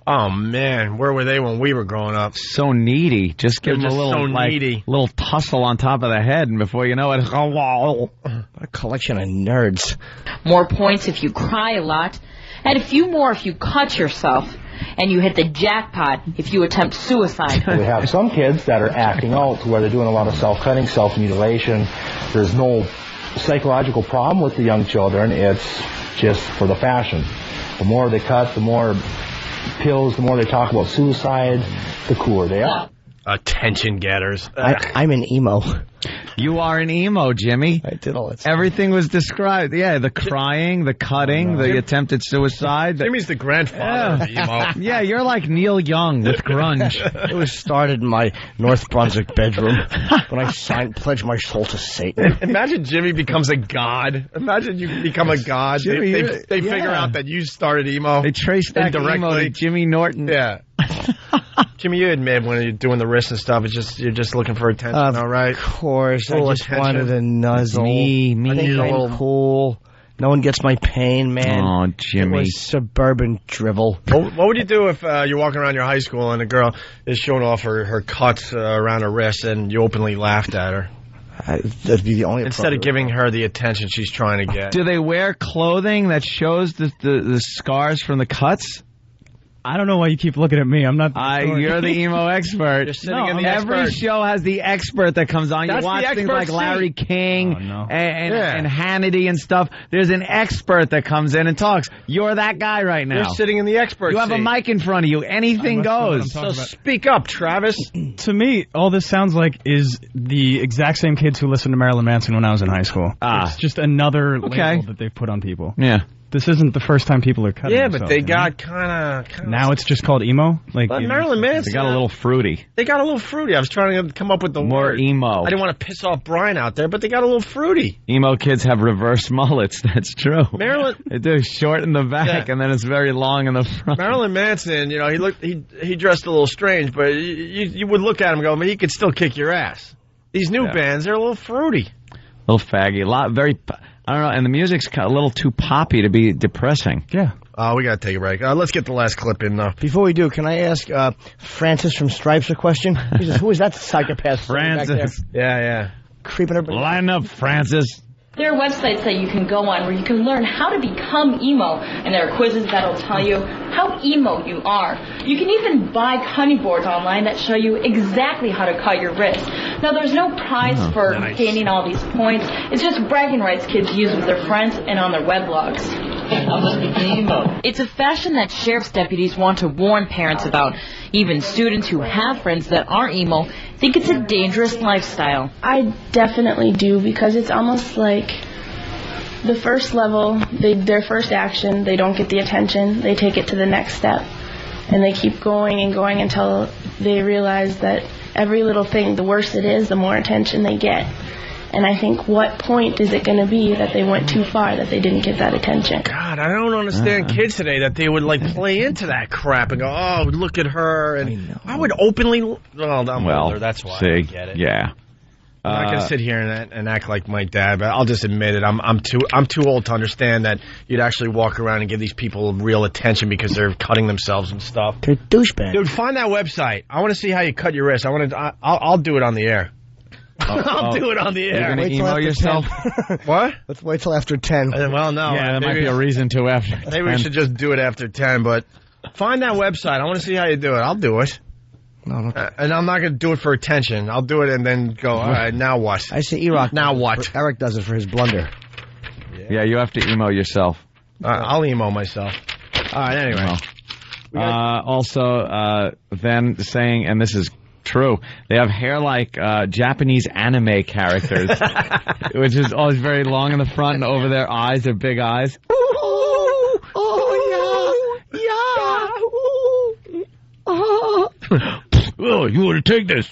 Oh, man. Where were they when we were growing up? So needy. Just give them a little, little tussle on top of the head, and before you know it, what a collection of nerds. More points if you cry a lot. And a few more if you cut yourself. And you hit the jackpot if you attempt suicide. We have some kids that are acting out where they're doing a lot of self-cutting, self-mutilation. There's no psychological problem with the young children. It's just for the fashion. The more they cut, the more pills, the more they talk about suicide, the cooler they are. Attention getters. I'm an emo. You are an emo, Jimmy. I did all that. Everything was described. Yeah, the crying, the cutting, the attempted suicide. Jimmy's the grandfather of emo. Yeah, you're like Neil Young with grunge. It was started in my North Brunswick bedroom when I pledged my soul to Satan. Imagine Jimmy becomes a god. Imagine you become a god. Jimmy, they figure out that you started emo. They trace that emo to Jimmy Norton. Yeah. Jimmy, you admit when you're doing the wrists and stuff, you're just looking for attention, all right? Of course. I just attention. wanted a nuzzle. Me. I think I'm cool. No one gets my pain, man. Oh, Jimmy. It was suburban drivel. What would you do if you're walking around your high school and a girl is showing off her cuts around her wrists and you openly laughed at her? That'd be the only Instead of giving her the attention she's trying to get. Do they wear clothing that shows the scars from the cuts? I don't know why you keep looking at me. I'm not. You're the emo expert. You're sitting in the every expert. show has the expert that comes on. That's you watch the things like expert Larry seat. King and Hannity and stuff. There's an expert that comes in and talks. You're that guy right now. You're sitting in the expert You have seat. a mic in front of you. Anything goes. So speak up, Travis. To me, all this sounds like is the exact same kids who listened to Marilyn Manson when I was in high school. It's just another label that they've put on people. Yeah. This isn't the first time people are cutting Yeah, but themselves, they you know? got kind of... Now it's just called emo? Like But Marilyn Manson... They got a little fruity. They got a little fruity. I was trying to come up with the More word. emo. I didn't want to piss off Brian out there, but they got a little fruity. Emo kids have reverse mullets. That's true. Marilyn... They do short in the back and then it's very long in the front. Marilyn Manson, you know, he dressed a little strange, but you would look at him and go, man, he could still kick your ass. These new bands, they're a little fruity. A little faggy. I don't know, and the music's a little too poppy to be depressing. Yeah. We got to take a break. Let's get the last clip in, though. Before we do, can I ask Francis from Stripes a question? He says, who is that psychopath? Francis. Yeah. Creeping everybody. Line up, Francis. There are websites that you can go on where you can learn how to become emo, and there are quizzes that'll tell you how emo you are. You can even buy cutting boards online that show you exactly how to cut your wrist. Now, there's no prize for gaining all these points. It's just bragging rights kids use with their friends and on their weblogs. It's a fashion that sheriff's deputies want to warn parents about. Even students who have friends that aren't emo think it's a dangerous lifestyle. I definitely do, because it's almost like the first level, their first action, they don't get the attention, they take it to the next step. And they keep going and going until they realize that every little thing, the worse it is, the more attention they get. And I think, what point is it going to be that they went too far, that they didn't get that attention? God, I don't understand kids today that they would like play into that crap and go, oh, look at her. And I would openly. Well, I'm older, that's why. I get it. Yeah. I'm not going to sit here and act like my dad, but I'll just admit it. I'm too old to understand that you'd actually walk around and give these people real attention because they're cutting themselves and stuff. They're douchebags. Dude, find that website. I want to see how you cut your wrist. I'll do it on the air. I'll do it on the air. You're going to email yourself? What? Let's wait till after 10. Well, no. Yeah, there might be a reason to after 10. Maybe we should just do it after 10, but find that website. I want to see how you do it. I'll do it. No. And I'm not going to do it for attention. I'll do it and then go, all right, now what? I say E-Rock. Now what? Eric does it for his blunder. Yeah, you have to email yourself. I'll email myself. All right, anyway. Then saying, and this is true, they have hair like Japanese anime characters, which is always very long in the front, and over their eyes, their big eyes. Oh, you want to take this?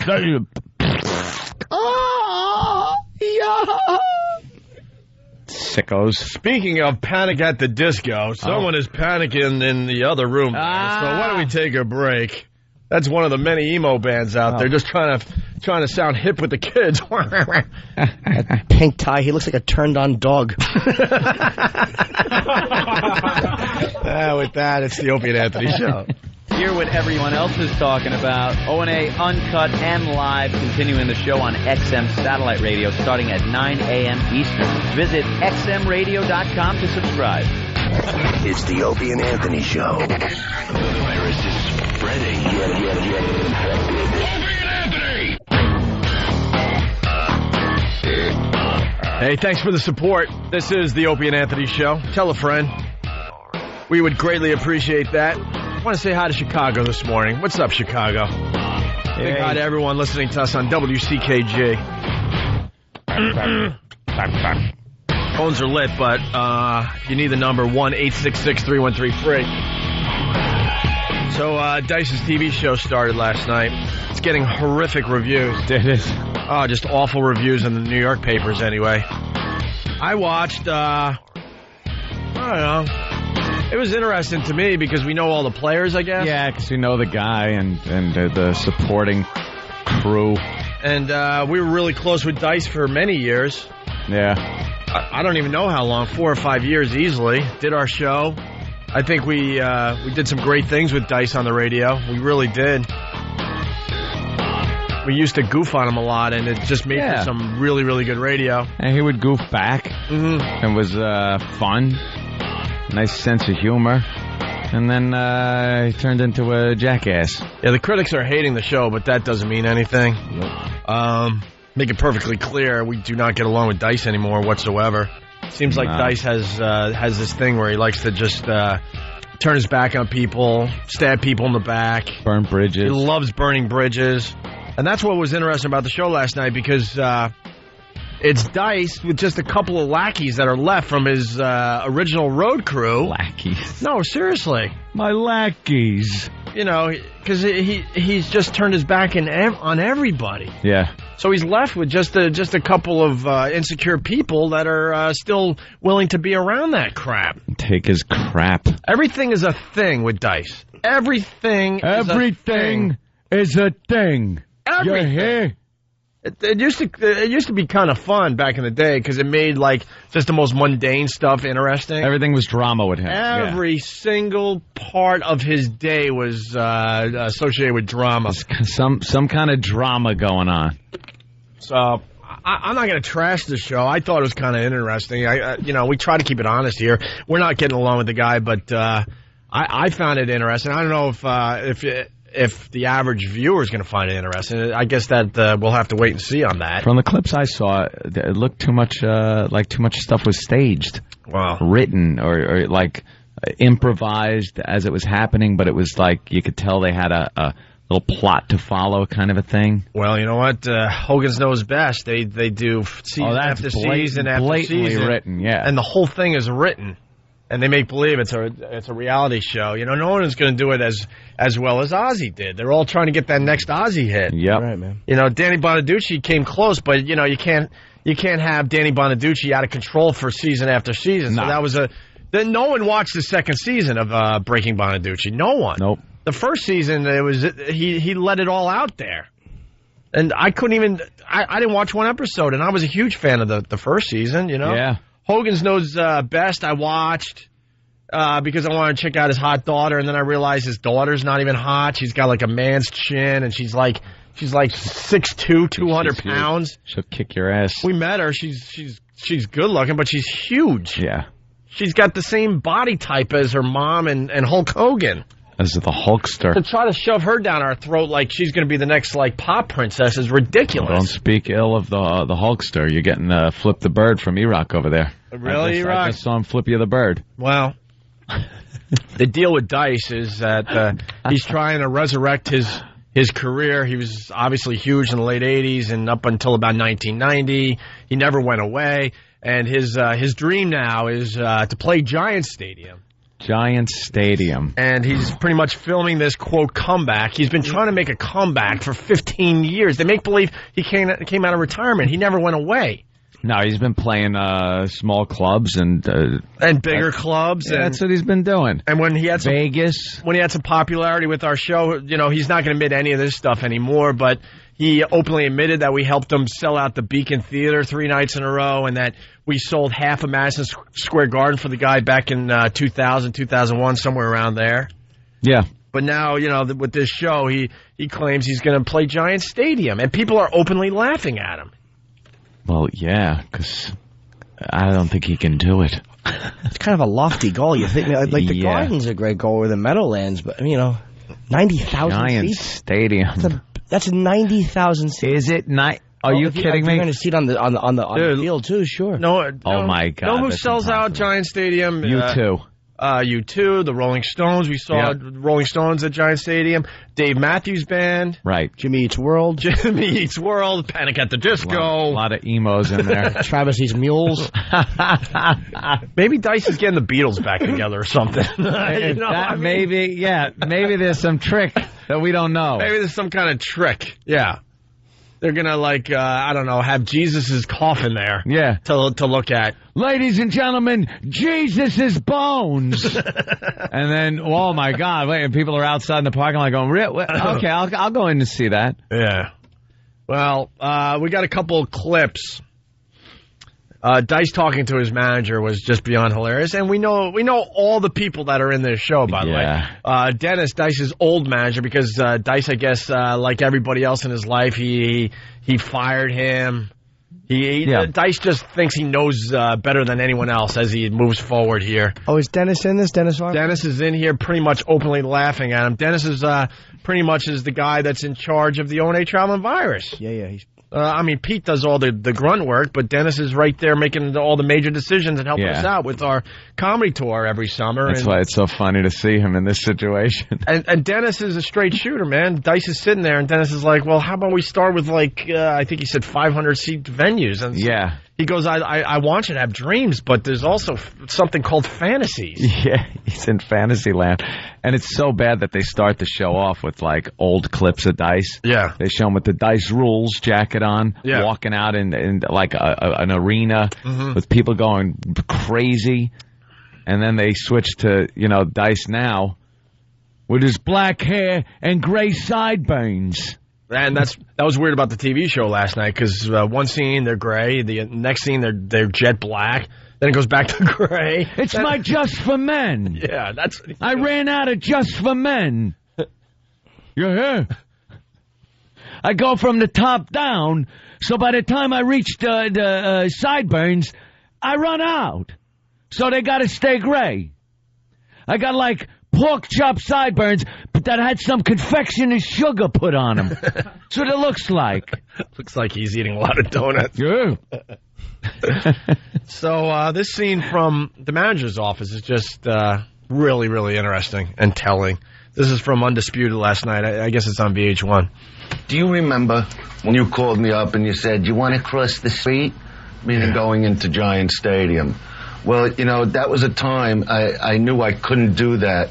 Sickos. Speaking of Panic at the Disco, someone is panicking in the other room. So why don't we take a break? That's one of the many emo bands out there, just trying to sound hip with the kids. That pink tie, he looks like a turned-on dog. With that, it's the Opie and Anthony Show. Hear what everyone else is talking about. O&A Uncut and Live, continuing the show on XM Satellite Radio starting at 9 a.m. Eastern. Visit xmradio.com to subscribe. It's the Opie and Anthony Show. The virus is spreading. Get infected. Opie and Anthony! Hey, thanks for the support. This is the Opie and Anthony Show. Tell a friend. We would greatly appreciate that. I want to say hi to Chicago this morning. What's up, Chicago? Big hi to everyone listening to us on WCKG. Phones are lit, but you need the number 1-866-313-FREE. So Dice's TV show started last night. It's getting horrific reviews. It is. Oh, just awful reviews in the New York papers anyway. I watched, I don't know. It was interesting to me because we know all the players, I guess. Yeah, because we know the guy and the supporting crew. And we were really close with Dice for many years. Yeah. I don't even know how long, 4 or 5 years easily. Did our show. I think we did some great things with Dice on the radio. We really did. We used to goof on him a lot, and it just made for some really, really good radio. And he would goof back. Mm-hmm. It was fun. Nice sense of humor. And then he turned into a jackass. Yeah, the critics are hating the show, but that doesn't mean anything. Nope. Make it perfectly clear, we do not get along with Dice anymore whatsoever. Seems like Dice has this thing where he likes to just turn his back on people, stab people in the back. Burn bridges. He loves burning bridges. And that's what was interesting about the show last night, because it's Dice with just a couple of lackeys that are left from his original road crew. Lackeys? No, seriously. My lackeys. You know, because he's just turned his back on everybody. Yeah. So he's left with just a couple of insecure people that are still willing to be around that crap. Take his crap. Everything is a thing with Dice. Everything is a thing. Everything. You hear? It used to be kind of fun back in the day because it made like just the most mundane stuff interesting. Everything was drama with him. Every single part of his day was associated with drama. Some kind of drama going on. So I'm not going to trash the show. I thought it was kind of interesting. We try to keep it honest here. We're not getting along with the guy, but I found it interesting. I don't know if the average viewer is going to find it interesting. I guess that we'll have to wait and see on that. From the clips I saw, it looked too much like too much stuff was staged. Wow. Written or like improvised as it was happening, but it was like you could tell they had a little plot to follow kind of a thing. Well, you know what? Hogan's knows best. They do season after season after blatantly season. Written, yeah. And the whole thing is written. and they make believe it's a reality show. You know, no one is going to do it as well as Ozzy did. They're all trying to get that next Ozzy hit. Yep. Right, man. You know, Danny Bonaducci came close, but you know, you can't have Danny Bonaducci out of control for season after season. So that was then no one watched the second season of Breaking Bonaducci. No one. Nope. The first season, he let it all out there. And I couldn't even, I didn't watch one episode, and I was a huge fan of the first season, you know? Yeah. Hogan's Knows Best I watched because I wanted to check out his hot daughter, and then I realized his daughter's not even hot. She's got like a man's chin, and she's like 6'2", 200 pounds. She'll kick your ass. We met her. She's good looking, but she's huge. Yeah. She's got the same body type as her mom and Hulk Hogan. As the Hulkster. To try to shove her down our throat like she's going to be the next like pop princess is ridiculous. Don't speak ill of the Hulkster. You're getting Flip the Bird from E-Rock over there. Really, E-Rock? I just saw him flip you the bird. Well, the deal with Dice is that he's trying to resurrect his career. He was obviously huge in the late 80s and up until about 1990. He never went away. And his dream now is to play Giant Stadium. Giant Stadium. And he's pretty much filming this, quote, comeback. He's been trying to make a comeback for 15 years. They make believe he came out of retirement. He never went away. No, he's been playing small clubs and bigger clubs. Yeah, that's what he's been doing. And when he had Vegas. When he had some popularity with our show, you know, he's not going to admit any of this stuff anymore, but he openly admitted that we helped him sell out the Beacon Theater 3 nights in a row and that we sold half of Madison Square Garden for the guy back in 2000, 2001, somewhere around there. Yeah. But now, you know, with this show, he claims he's going to play Giant Stadium, and people are openly laughing at him. Well, yeah, because I don't think he can do it. It's kind of a lofty goal. You think like the Garden's a great goal or the Meadowlands, but you know, 90,000 Giant seats. Stadium. That's 90,000 seats. Is it not? Are you kidding me? You're going to see it on the field too. Sure. No. Oh my God. Know who sells out Giant Stadium? U2. U2, the Rolling Stones. We saw Rolling Stones at Giant Stadium. Dave Matthews Band. Right. Jimmy Eats World. Panic at the Disco. A lot of emos in there. Travis Eats Mules. Maybe Dice is getting the Beatles back together or something. Maybe there's some trick that we don't know. Maybe there's some kind of trick. Yeah. They're going to, I don't know, have Jesus' coffin there. Yeah. To look at. Ladies and gentlemen, Jesus' bones. And then, oh, my God. Wait, and people are outside in the parking lot going, okay, I'll go in and see that. Yeah. Well, we got a couple of clips. Dice talking to his manager was just beyond hilarious, and we know all the people that are in this show, by the way. Dennis, Dice's old manager, because Dice, I guess, like everybody else in his life, he fired him. Dice just thinks he knows better than anyone else as he moves forward here. Oh, is Dennis in this? Dennis is in here pretty much openly laughing at him. Dennis is pretty much is the guy that's in charge of the O&A Traveling Virus. Yeah, he's... Pete does all the grunt work, but Dennis is right there making all the major decisions and helping us out with our comedy tour every summer. That's why it's so funny to see him in this situation. And Dennis is a straight shooter, man. Dice is sitting there, and Dennis is like, well, how about we start with, I think he said 500-seat venues. And so he goes, I want you to have dreams, but there's also something called fantasies. Yeah, he's in fantasy land. And it's so bad that they start the show off with, old clips of Dice. Yeah. They show him with the Dice Rules jacket on, walking out in an arena with people going crazy. And then they switch to, Dice now with his black hair and gray sideburns. And that was weird about the TV show last night, because one scene they're gray, the next scene they're jet black, then it goes back to gray. It's my Just for Men. Yeah, that's. I ran out of Just for Men. You're here. I go from the top down, so by the time I reach the sideburns, I run out. So they got to stay gray. I got pork chop sideburns, but that had some confectioner's sugar put on them. That's what it looks like. Looks like he's eating a lot of donuts. Yeah. So this scene from the manager's office is just really, really interesting and telling. This is from Undisputed last night. I guess it's on VH1. Do you remember when you called me up and you said, you want to cross the street? Meaning going into Giant Stadium. Well, that was a time I knew I couldn't do that.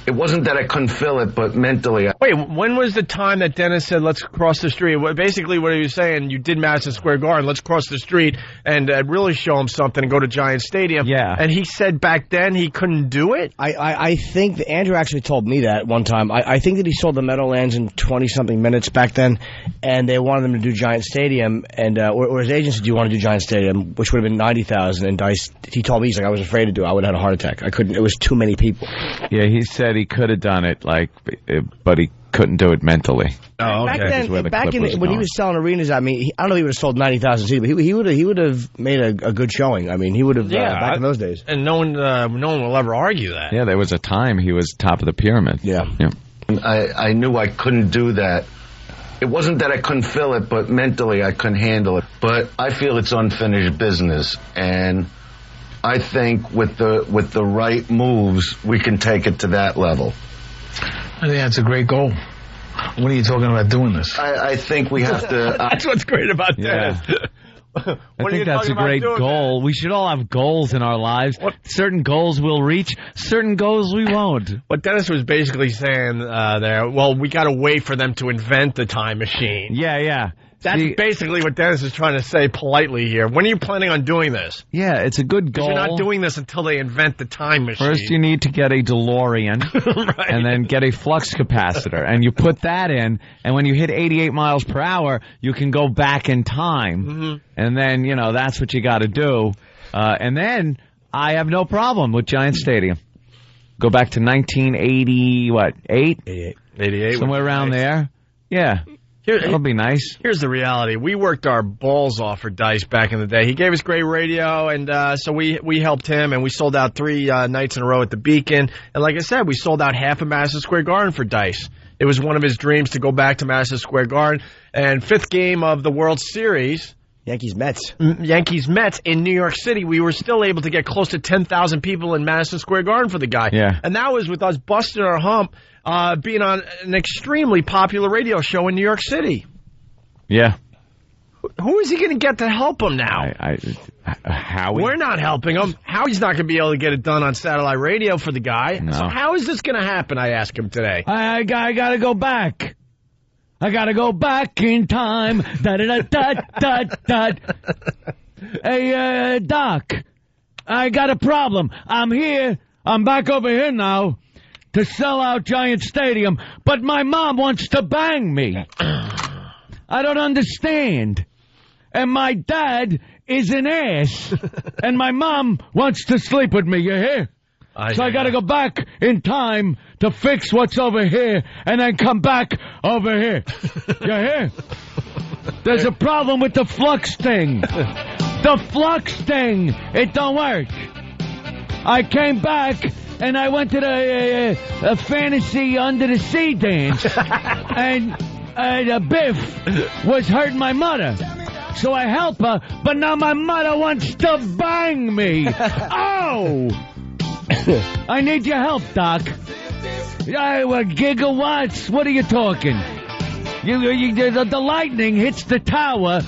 It wasn't that I couldn't feel it, but mentally. Wait, when was the time that Dennis said, let's cross the street? Basically, what he was saying, you did Madison Square Garden, let's cross the street and really show him something and go to Giant Stadium. Yeah. And he said back then he couldn't do it? I think that Andrew actually told me that one time. I think that he sold the Meadowlands in 20-something minutes back then, and they wanted him to do Giant Stadium, and or his agent said, do you want to do Giant Stadium, which would have been 90,000, and Dice, he told me, he's like, I was afraid to do it. I would have had a heart attack. I couldn't, it was too many people. Yeah, he said he could have done it, but he couldn't do it mentally. Oh, okay. Back when he was selling arenas, I mean, I don't know if he would have sold 90,000 seats, but he would have made a good showing. I mean, he would have back in those days. And no one will ever argue that. Yeah, there was a time he was top of the pyramid. Yeah. I knew I couldn't do that. It wasn't that I couldn't feel it, but mentally I couldn't handle it. But I feel it's unfinished business, and I think with the right moves, we can take it to that level. I think that's a great goal. When are you talking about doing this? I think we have to... That's what's great about Dennis. I think that's a great goal. We should all have goals in our lives. Certain goals we'll reach, certain goals we won't. What Dennis was basically saying there, well, we got to wait for them to invent the time machine. Yeah. That's basically what Dennis is trying to say politely here. When are you planning on doing this? Yeah, it's a good goal. Because you're not doing this until they invent the time machine. First, you need to get a DeLorean, right. And then get a flux capacitor. And you put that in, and when you hit 88 miles per hour, you can go back in time. Mm-hmm. And then, that's what you got to do. And then, I have no problem with Giant Stadium. Go back to 1980, what, 88. Somewhere around there. Yeah. That'll be nice. Here's the reality. We worked our balls off for Dice back in the day. He gave us great radio, and so we helped him, and we sold out 3 nights in a row at the Beacon. And like I said, we sold out half of Madison Square Garden for Dice. It was one of his dreams to go back to Madison Square Garden. And 5th game of the World Series... Yankees-Mets in New York City, we were still able to get close to 10,000 people in Madison Square Garden for the guy. Yeah. And that was with us busting our hump, being on an extremely popular radio show in New York City. Yeah. Who is he going to get to help him now? Howie? We're not helping him. Howie's not going to be able to get it done on satellite radio for the guy. No. So how is this going to happen, I ask him today. I got to go back. I gotta go back in time. Da-da-da-da-da-da. Hey, Doc, I got a problem. I'm here. I'm back over here now to sell out Giant Stadium, but my mom wants to bang me. I don't understand. And my dad is an ass. And my mom wants to sleep with me, you hear? So I gotta go back in time to fix what's over here and then come back over here. You hear? There's a problem with the flux thing. The flux thing. It don't work. I came back and I went to the fantasy under the sea dance and Biff was hurting my mother. So I help her, but now my mother wants to bang me. Oh! I need your help, Doc. Gigawatts? What are you talking? The lightning hits the tower,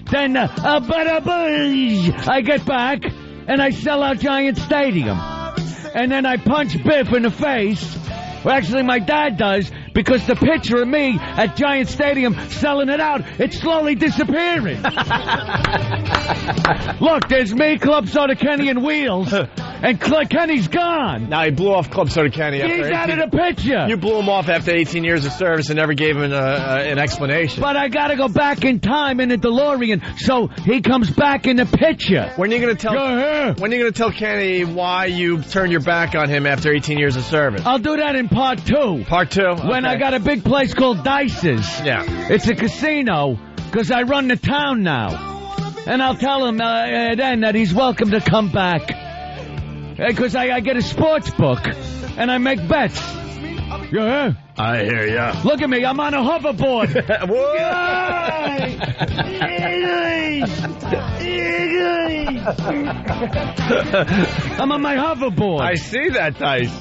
then I get back and I sell out Giant Stadium, and then I punch Biff in the face. Well, actually, my dad does, because the picture of me at Giant Stadium selling it out, it's slowly disappearing. Look, there's me, Club Soda Kenny, and Wheels, and Kenny's gone. Now, he blew off Club Soda Kenny after He's out of the picture. You blew him off after 18 years of service and never gave him an explanation. But I gotta go back in time in the DeLorean, so he comes back in the picture. When are you gonna tell Kenny why you turned your back on him after 18 years of service? I'll do that in part 2. Part 2? Okay. When I got a big place called Dice's. Yeah. It's a casino, because I run the town now. And I'll tell him then that he's welcome to come back. Because I get a sports book, and I make bets. You hear? I hear ya. Look at me, I'm on a hoverboard. I'm on my hoverboard. I see that, Dice.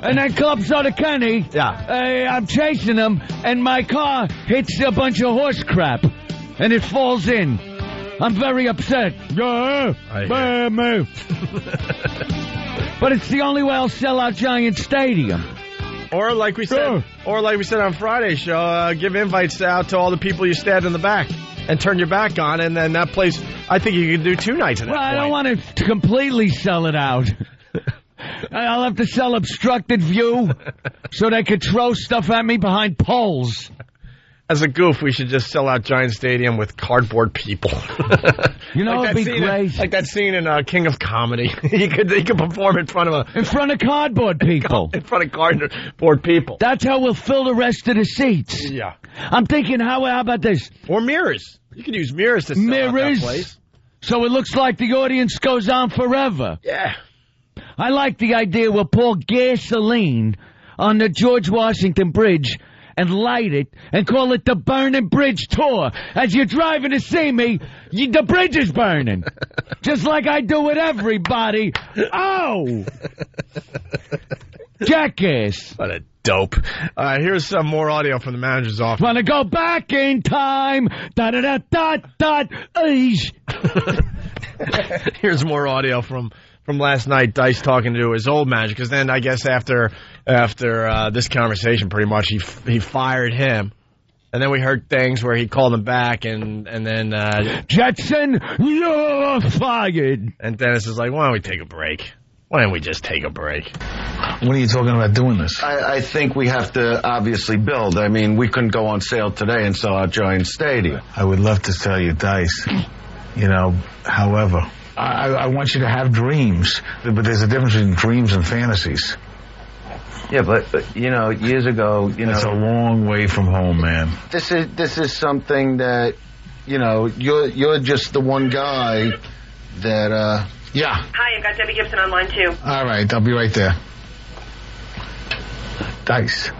And then Club Soda Kenny, I'm chasing him, and my car hits a bunch of horse crap, and it falls in. I'm very upset. Yeah, me. But it's the only way I'll sell out Giant Stadium. Or like we said, on Friday's show, give invites out to all the people you stabbed in the back and turn your back on, and then that place, I think you could do 2 nights at that point. I don't want to completely sell it out. I'll have to sell obstructed view so they could throw stuff at me behind poles. As a goof, we should just sell out Giant Stadium with cardboard people. You know, it'd be great. Like that scene in King of Comedy. he could perform in front of cardboard people. In front of cardboard people. That's how we'll fill the rest of the seats. Yeah. I'm thinking, how about this? Or mirrors. You could use mirrors to sell out that place. So it looks like the audience goes on forever. Yeah. I like the idea we'll pour gasoline on the George Washington Bridge and light it and call it the Burning Bridge Tour. As you're driving to see me, the bridge is burning. Just like I do with everybody. Oh! Jackass. What a dope. Here's some more audio from the manager's office. Wanna go back in time? Da-da-da-da-da. Here's more audio from last night, Dice talking to his old manager, because then I guess after this conversation, pretty much he fired him, and then we heard things where he called him back, and then Jetson, you're fired. And Dennis is like, why don't we take a break? Why don't we just take a break? When are you talking about doing this? I think we have to obviously build. I mean, we couldn't go on sale today and sell out Giant Stadium. I would love to sell you Dice, however. I want you to have dreams, but there's a difference between dreams and fantasies. Yeah, but years ago, it's a long way from home, man. This is something that, you're just the one guy that. Yeah. Hi, I've got Debbie Gibson on line 2. All right, I'll be right there. Dice,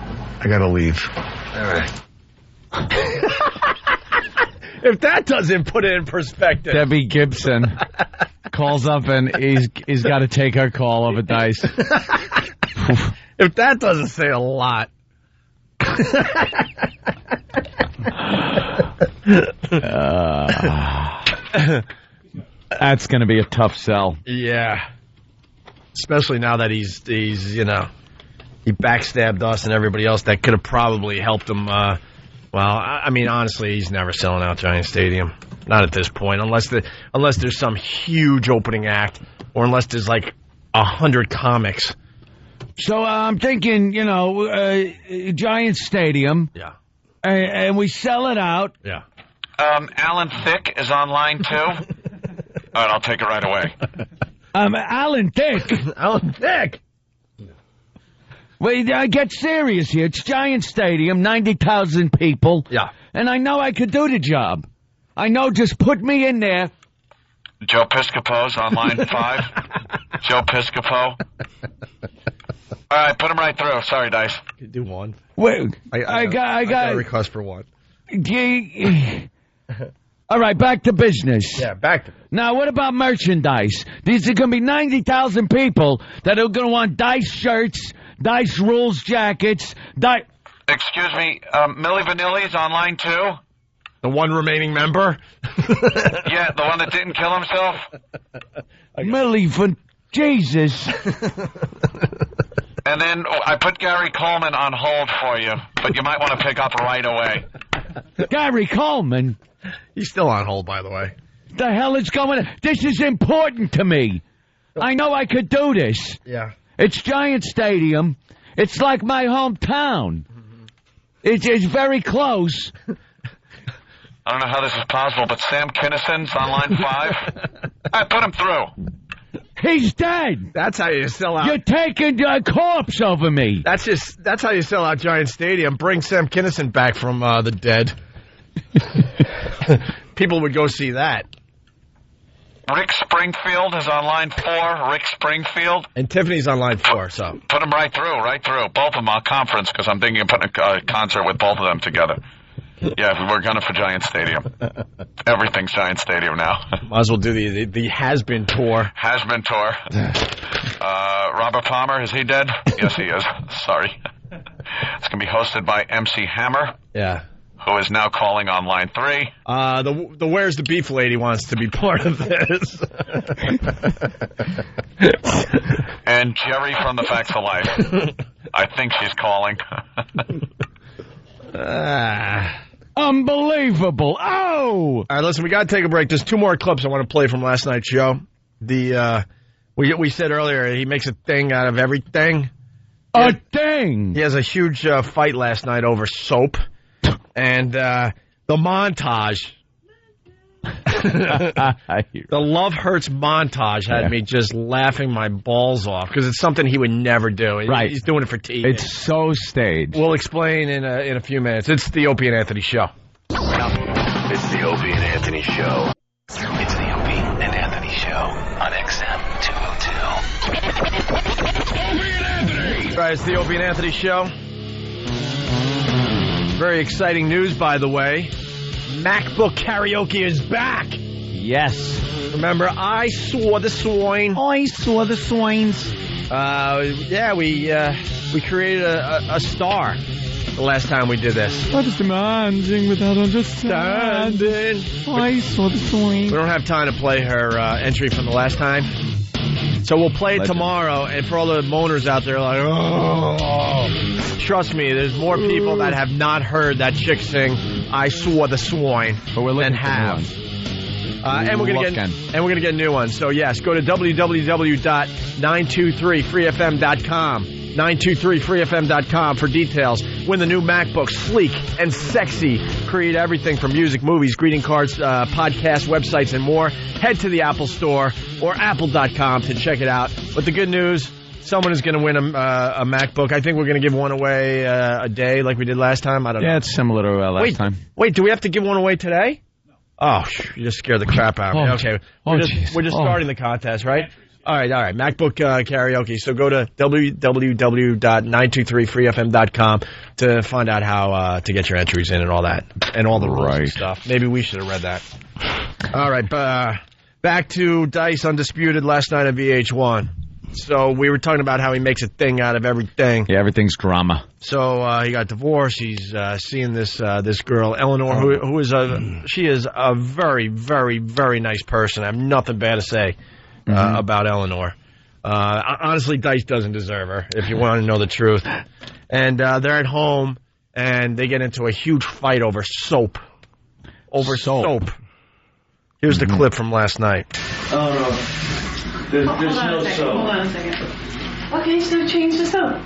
I gotta leave. All right. If that doesn't put it in perspective. Debbie Gibson calls up and he's got to take her call over Dice. If that doesn't say a lot. That's going to be a tough sell. Yeah. Especially now that he backstabbed us and everybody else that could have probably helped him. Honestly, he's never selling out Giant Stadium. Not at this point, unless there's some huge opening act, or unless there's like 100 comics. So I'm thinking, Giant Stadium. Yeah. And we sell it out. Yeah. Alan Thicke is on line 2. All right, I'll take it right away. Alan Thicke. Alan Thicke. Wait, get serious here. It's Giant Stadium, 90,000 people. Yeah. And I know I could do the job. I know, just put me in there. Joe Piscopo's on line 5. Joe Piscopo. All right, put him right through. Sorry, Dice. You do one. Wait, I got a request for one. All right, back to business. Yeah, back to business. Now, what about merchandise? These are going to be 90,000 people that are going to want Dice shirts, Dice Rules jackets, Excuse me, Milli Vanilli's on line 2? The one remaining member? Yeah, the one that didn't kill himself? Milli Jesus. And then I put Gary Coleman on hold for you, but you might want to pick up right away. Gary Coleman? He's still on hold, by the way. The hell is going on? This is important to me. I know I could do this. Yeah. It's Giant Stadium. It's like my hometown. It's very close. I don't know how this is possible, but Sam Kinnison's on line 5. I put him through. He's dead. That's how you sell out. You're taking a corpse over me. That's how you sell out Giant Stadium. Bring Sam Kinison back from the dead. People would go see that. Rick Springfield is on line 4. Rick Springfield. And Tiffany's on line 4, so. Put them right through. Both of them on conference, because I'm thinking of putting a concert with both of them together. Yeah, we're gunning for Giant Stadium. Everything's Giant Stadium now. Might as well do the Has-Been Tour. Has-Been Tour. Robert Palmer, is he dead? Yes, he is. Sorry. It's going to be hosted by MC Hammer. Yeah. who is now calling on line 3. The Where's the Beef lady wants to be part of this. And Jerry from the Facts of Life. I think she's calling. Unbelievable. Oh! All right, listen, we got to take a break. There's 2 more clips I want to play from last night's show. We said earlier he makes a thing out of everything. A thing! He has a huge fight last night over soap. And the montage. The Love Hurts montage had me just laughing my balls off because it's something he would never do. Right. He's doing it for TV. It's so staged. We'll explain in a few minutes. It's the Opie and Anthony Show. It's the Opie and Anthony Show. It's the Opie and Anthony Show on XM 202. Opie and Anthony! All right, it's the Opie and Anthony Show. Very exciting news, by the way. Macbook Karaoke is back. Yes. Remember, I saw the swine. I saw the swines. Yeah, we created a star the last time we did this. I was demanding without understanding. I saw the swine. We don't have time to play her entry from the last time. So we'll play it tomorrow, and for all the moaners out there like, oh, trust me, there's more people that have not heard that chick sing I Saw the Swine than have. And we're gonna get new ones. So yes, go to www.923freefm.com. 923freefm.com for details. Win the new MacBook, sleek and sexy. Create everything from music, movies, greeting cards, podcasts, websites, and more. Head to the Apple Store or apple.com to check it out. But the good news, someone is going to win a MacBook. I think we're going to give one away a day like we did last time. I don't know. Yeah, it's similar to last time. Wait, do we have to give one away today? Oh, you just scared the crap out of me. Okay, we're just starting the contest, right? All right. MacBook Karaoke. So go to www.923freefm.com to find out how to get your entries in and all that, and all the rules and stuff. Maybe we should have read that. All right, back to Dice Undisputed last night on VH1. So we were talking about how he makes a thing out of everything. Yeah, everything's drama. So he got divorced. He's seeing this girl, Eleanor, who is she is a very, very, very nice person. I have nothing bad to say about Eleanor. Honestly, Dice doesn't deserve her, if you want to know the truth. And they're at home, and they get into a huge fight over soap. Soap. Here's the clip from last night. Oh, no. There's no soap. Hold on a second. Okay, so change the soap.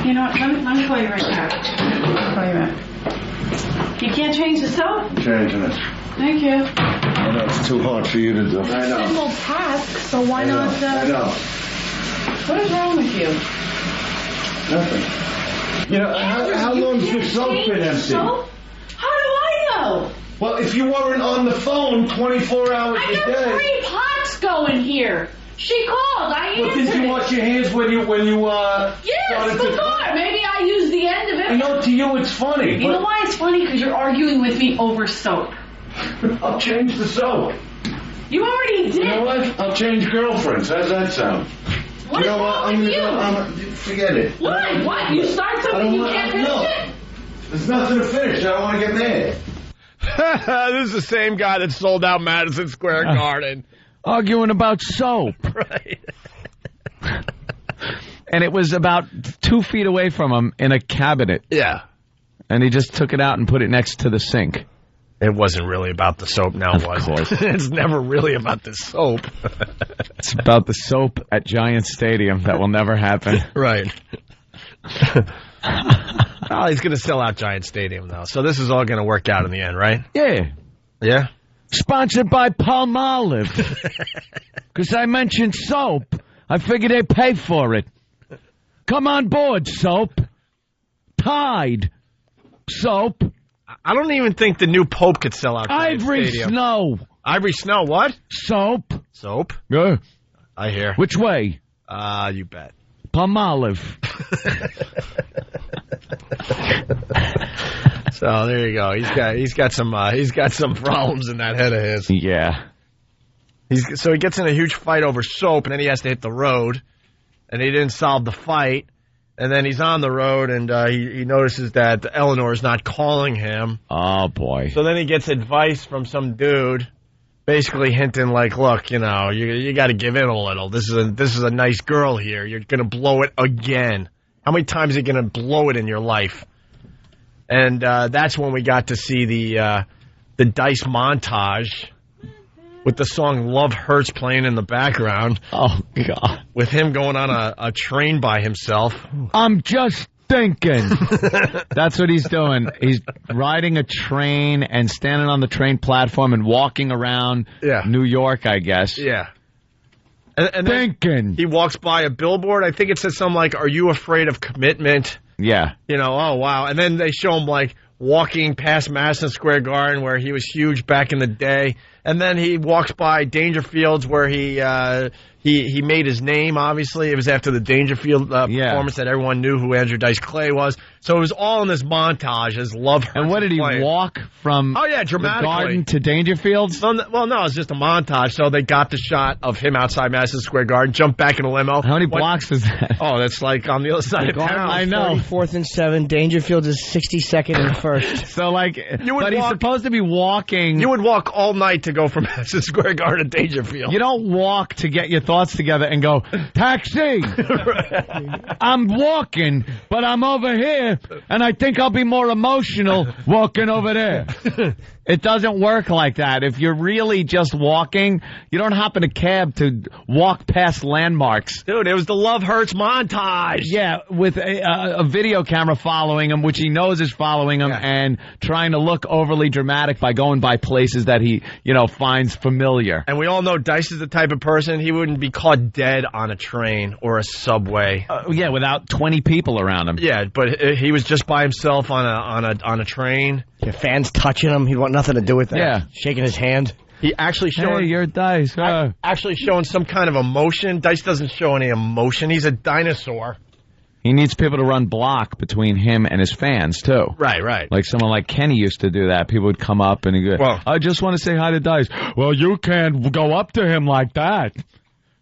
You know what? Let me call you right now. Call you back. You can't change the soap? I'm changing it. Thank you. I know it's too hard for you to do. It's a simple task, so why not? I know. What is wrong with you? Nothing. You know, how long has the soap been empty? Soap? How do I know? Well, if you weren't on the phone 24 hours a day. I got 3 pots going here. She called. I answered. Well, did you wash your hands when you Yes, before. Maybe I used the end of it. I know to you it's funny. You know why it's funny? Because you're arguing with me over soap. I'll change the soap. You already did. You know what? I'll change girlfriends. How's that sound? What's wrong with you? Forget it. What? You start something you can't finish it? There's nothing to finish. I don't want to get mad. This is the same guy that sold out Madison Square Garden. Arguing about soap. Right. And it was about 2 feet away from him in a cabinet. Yeah. And he just took it out and put it next to the sink. It wasn't really about the soap now, was it? It's never really about the soap. It's about the soap at Giant Stadium. That will never happen. Right. Oh, he's going to sell out Giant Stadium, though. So this is all going to work out in the end, right? Yeah. Yeah? Sponsored by Palmolive. Because I mentioned soap. I figured they'd pay for it. Come on board, soap. Tide. Soap. I don't even think the new Pope could sell out Giant Ivory Stadium. Snow. Ivory Snow, what? Soap. Soap? Yeah. I hear. Which way? You bet. Palmolive. So there you go. He's got some problems in that head of his. Yeah. So he gets in a huge fight over soap, and then he has to hit the road, and he didn't solve the fight. And then he's on the road, and he notices that Eleanor's not calling him. Oh, boy. So then he gets advice from some dude, basically hinting like, look, you know, you got to give in a little. This is a nice girl here. You're going to blow it again. How many times are you going to blow it in your life? And that's when we got to see the Dice montage with the song Love Hurts playing in the background. Oh, God. With him going on a train by himself. I'm just thinking. That's what he's doing. He's riding a train and standing on the train platform and walking around New York, I guess. Yeah. And then he walks by a billboard. I think it says something like, "Are you afraid of commitment?" Yeah. You know, oh, wow. And then they show him, like, walking past Madison Square Garden where he was huge back in the day. And then he walks by Dangerfields where he made his name, obviously. It was after the Dangerfield performance that everyone knew who Andrew Dice Clay was. So it was all in this montage as Love Hurts. And what did he walk from dramatically. the Garden to Dangerfields? Well, no, it's just a montage. So they got the shot of him outside Madison Square Garden, jumped back in a limo. How many blocks is that? Oh, that's like on the other side of town. I know. 34th and 7. Dangerfield is 62nd and 1st. So, like, he's supposed to be walking. You would walk all night to go from Madison Square Garden to Dangerfield. You don't walk to get your thoughts together and go, taxi! I'm walking, but I'm over here, and I think I'll be more emotional walking over there. It doesn't work like that. If you're really just walking, you don't hop in a cab to walk past landmarks. Dude, it was the Love Hurts montage. Yeah, with a video camera following him, which he knows is following him, and trying to look overly dramatic by going by places that he, finds familiar. And we all know Dice is the type of person, he wouldn't be caught dead on a train or a subway. Without 20 people around him. Yeah, but he was just by himself on a train. Your fans touching him. He want nothing to do with that. Yeah. Shaking his hand. He actually showing... Hey, you're Dice. Actually showing some kind of emotion. Dice doesn't show any emotion. He's a dinosaur. He needs people to run block between him and his fans, too. Right. Like someone like Kenny used to do that. People would come up and he'd go, I just want to say hi to Dice. Well, you can't go up to him like that.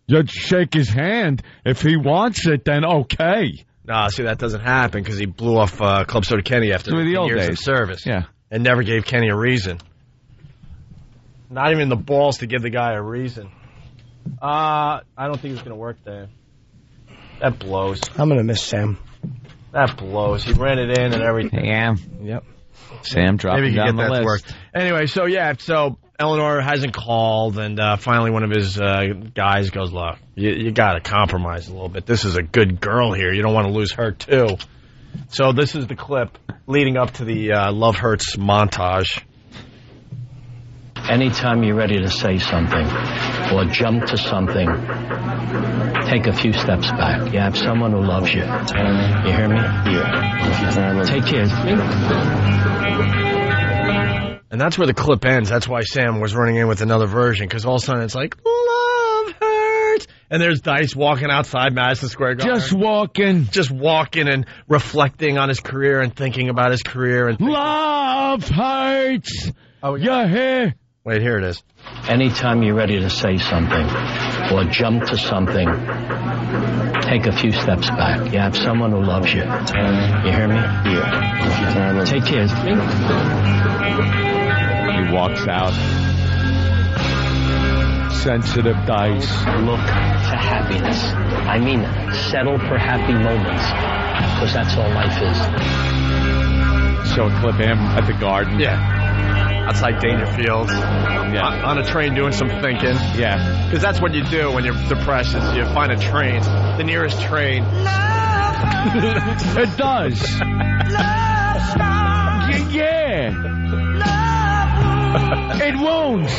You'd shake his hand. If he wants it, then okay. Nah, see, that doesn't happen because he blew off Club Soda Kenny after the old years days of service. Yeah. And never gave Kenny a reason. Not even the balls to give the guy a reason. I don't think it's going to work there. That blows. I'm going to miss Sam. That blows. He ran it in and everything. Yeah. Yep. Sam dropping down the list. Anyway, so Eleanor hasn't called, and finally one of his guys goes, look, you got to compromise a little bit. This is a good girl here. You don't want to lose her, too. So this is the clip leading up to the Love Hurts montage. Anytime you're ready to say something or jump to something, take a few steps back. You have someone who loves you. You hear me? Yeah. Take care. And that's where the clip ends. That's why Sam was running in with another version, because all of a sudden it's like, Love Hurts. And there's Dice walking outside Madison Square Garden. Just walking and reflecting on his career and thinking about his career. And Love Hurts. Oh, you're here. Wait, here it is. Anytime you're ready to say something or jump to something, take a few steps back. You have someone who loves you. You hear me? Yeah. Take care. He walks out. Sensitive Dice. Look for happiness. I mean, settle for happy moments, because that's all life is. So a clip of him at the Garden. Yeah. Outside Dangerfield. Yeah. On a train doing some thinking. Yeah. Because that's what you do when you're depressed, is you find a train, the nearest train. It does. Yeah. It wounds.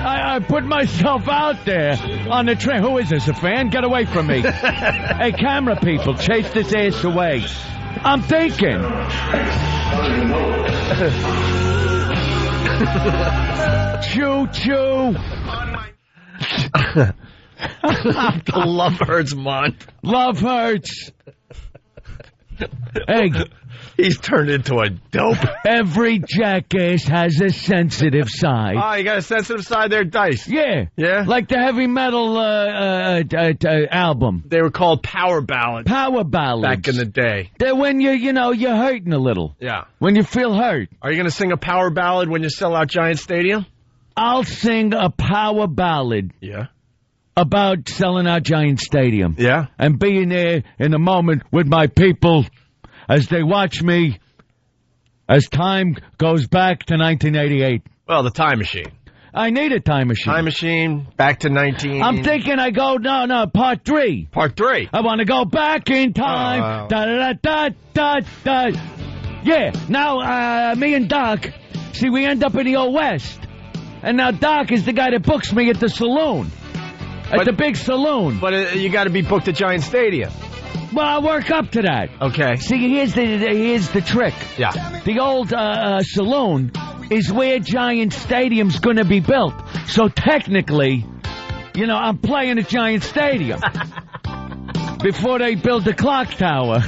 I put myself out there on the train. Who is this, a fan? Get away from me. Hey, camera people, chase this ass away. I'm thinking. Choo-choo. The Love Hurts month. Love Hurts. Hey, He's turned into a dope. Every jackass has a sensitive side. Oh, you got a sensitive side there, Dice? Yeah. Yeah? Like the heavy metal album. They were called power ballads. Power ballads. Back in the day. They're when you're hurting a little. Yeah. When you feel hurt. Are you going to sing a power ballad when you sell out Giant Stadium? I'll sing a power ballad. Yeah. About selling out Giant Stadium. Yeah. And being there in the moment with my people as they watch me as time goes back to 1988. Well, the time machine. I need a time machine. Time machine, back to 19... I'm thinking I go, no, part 3. Part 3? I want to go back in time. Oh, wow. Da-da-da-da-da-da. Yeah, now me and Doc, see, we end up in the Old West. And now Doc is the guy that books me at the saloon. At the big saloon. But you got to be booked at Giant Stadium. Well, I'll work up to that. Okay. See, here's the trick. Yeah. The old saloon is where Giant Stadium's going to be built. So technically, I'm playing at Giant Stadium before they build the clock tower.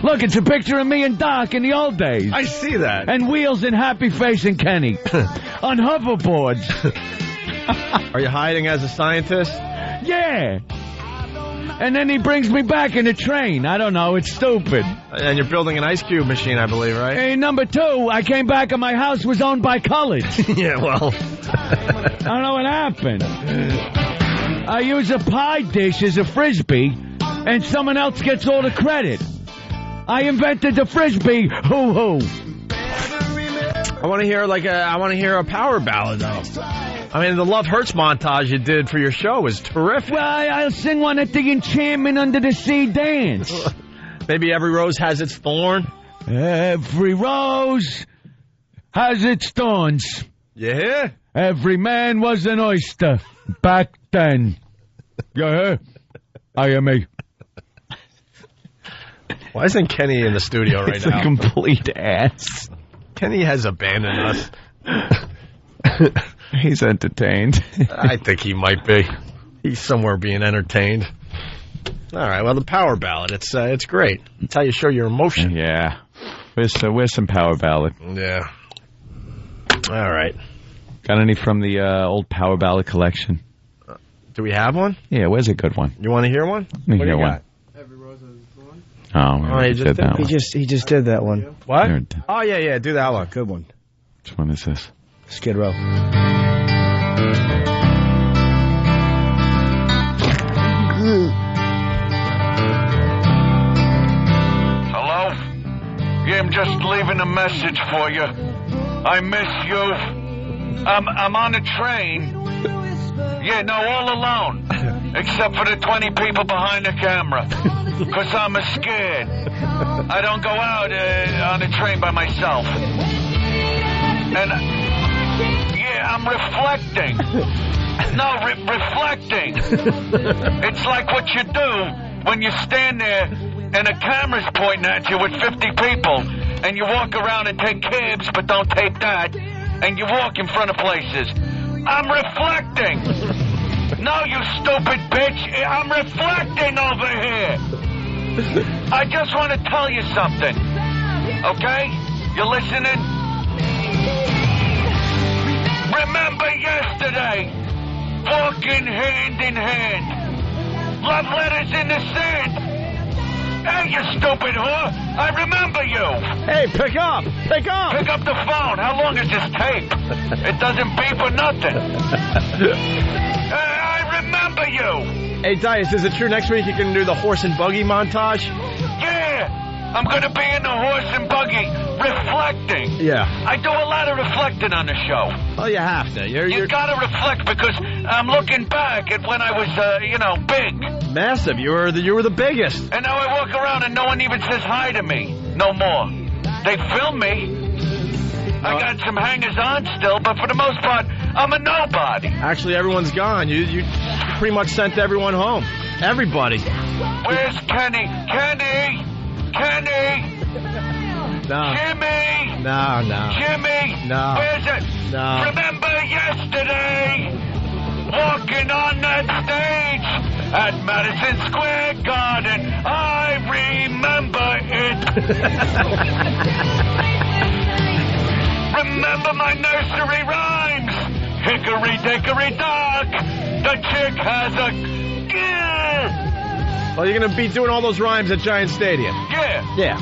Look, it's a picture of me and Doc in the old days. I see that. And Wheels and Happy Face and Kenny on hoverboards. Are you hiding as a scientist? Yeah. And then he brings me back in a train. I don't know. It's stupid. And you're building an ice cube machine, I believe, right? Hey, number 2, I came back and my house was owned by college. Yeah, well. I don't know what happened. I use a pie dish as a Frisbee, and someone else gets all the credit. I invented the Frisbee. Hoo-hoo. I want to hear a power ballad, though. I mean, the Love Hurts montage you did for your show was terrific. Well, I'll sing one at the Enchantment Under the Sea dance. Maybe Every Rose Has Its Thorn. Every rose has its thorns. Yeah? Every man was an oyster back then. Yeah? I am me. Why isn't Kenny in the studio right now? He's a complete ass. Kenny has abandoned us. He's entertained. I think he might be. He's somewhere being entertained. All right, well, the power ballad, it's great. It's how you show your emotion. Yeah. Where's some power ballad? Yeah. All right. Got any from the old power ballad collection? Do we have one? Yeah, where's a good one? You want to hear one? Let me hear one. Oh, he just did that one. He just did that one. What? Oh, yeah, do that one. Good one. Which one is this? Skid Row. Hello? Yeah, I'm just leaving a message for you. I miss you. I'm on a train. Yeah, no, all alone. Except for the 20 people behind the camera. Because I'm scared. I don't go out on a train by myself. And, yeah, I'm reflecting. No, reflecting. It's like what you do when you stand there and a camera's pointing at you with 50 people and you walk around and take cabs but don't take that and you walk in front of places. I'm reflecting. No, you stupid bitch. I'm reflecting over here. I just want to tell you something. Okay? You listening? Remember yesterday? Walking hand in hand. Love letters in the sand. Hey, you stupid whore. I remember you. Hey, pick up. Pick up the phone. How long is this tape? It doesn't beep or nothing. I remember you. Hey, Dice, is it true next week you can do the horse and buggy montage? Yeah. I'm going to be in the horse and buggy reflecting. Yeah. I do a lot of reflecting on the show. Oh, you have to. You got to reflect because I'm looking back at when I was, big. Massive. You were the biggest. And now I walk around and no one even says hi to me. No more. They film me. I got some hangers-on still, but for the most part, I'm a nobody. Actually, everyone's gone. You pretty much sent everyone home. Everybody. Where's Kenny? Kenny! No. Jimmy! No. Jimmy! No. Where's it? No. Remember yesterday? Walking on that stage at Madison Square Garden. I remember Remember my nursery rhymes. Hickory dickory dock. The chick has a... Well, you're going to be doing all those rhymes at Giant Stadium. Yeah. Yeah.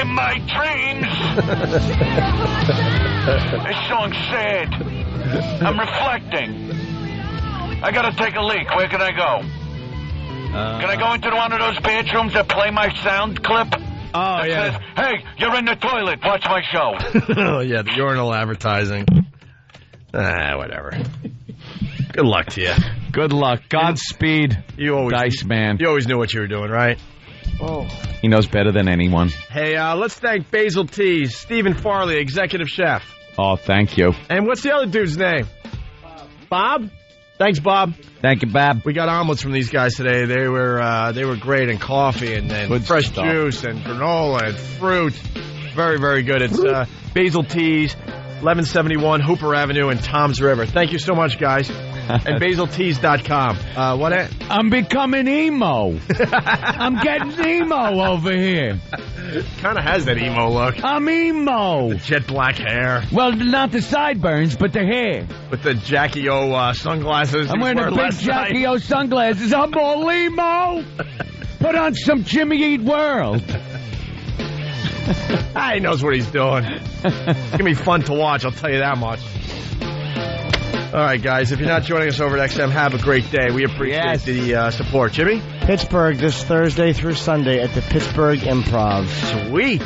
In my dreams. This song's sad. I'm reflecting. I gotta take a leak. Where can I go? Can I go into one of those bathrooms that play my sound clip? Oh, that yeah. says, hey, you're in the toilet. Watch my show. Oh, yeah, the urinal advertising. Whatever. Good luck to you. Good luck. Godspeed. You always, Dice Man. You always knew what you were doing, right? Oh. He knows better than anyone. Hey, let's thank Basil Teas, Stephen Farley, executive chef. Oh, thank you. And what's the other dude's name? Bob? Thanks, Bob. Thank you, Bob. We got omelets from these guys today. They were great, and coffee, and fresh stuff. juice, and granola, and fruit. Very, very good. It's Basil Teas, 1171 Hooper Avenue in Toms River. Thank you so much, guys. And BasilTeas.com. What? I'm becoming emo. I'm getting emo over here. Kind of has that emo look. I'm emo. The jet black hair. Well, not the sideburns, but the hair. With the Jackie O sunglasses. I'm wearing the big Jackie O sunglasses. I'm all emo. Put on some Jimmy Eat World. He knows what he's doing. It's going to be fun to watch, I'll tell you that much. All right, guys, if you're not joining us over at XM, have a great day. We appreciate the support. Jimmy? Pittsburgh this Thursday through Sunday at the Pittsburgh Improv. Sweet.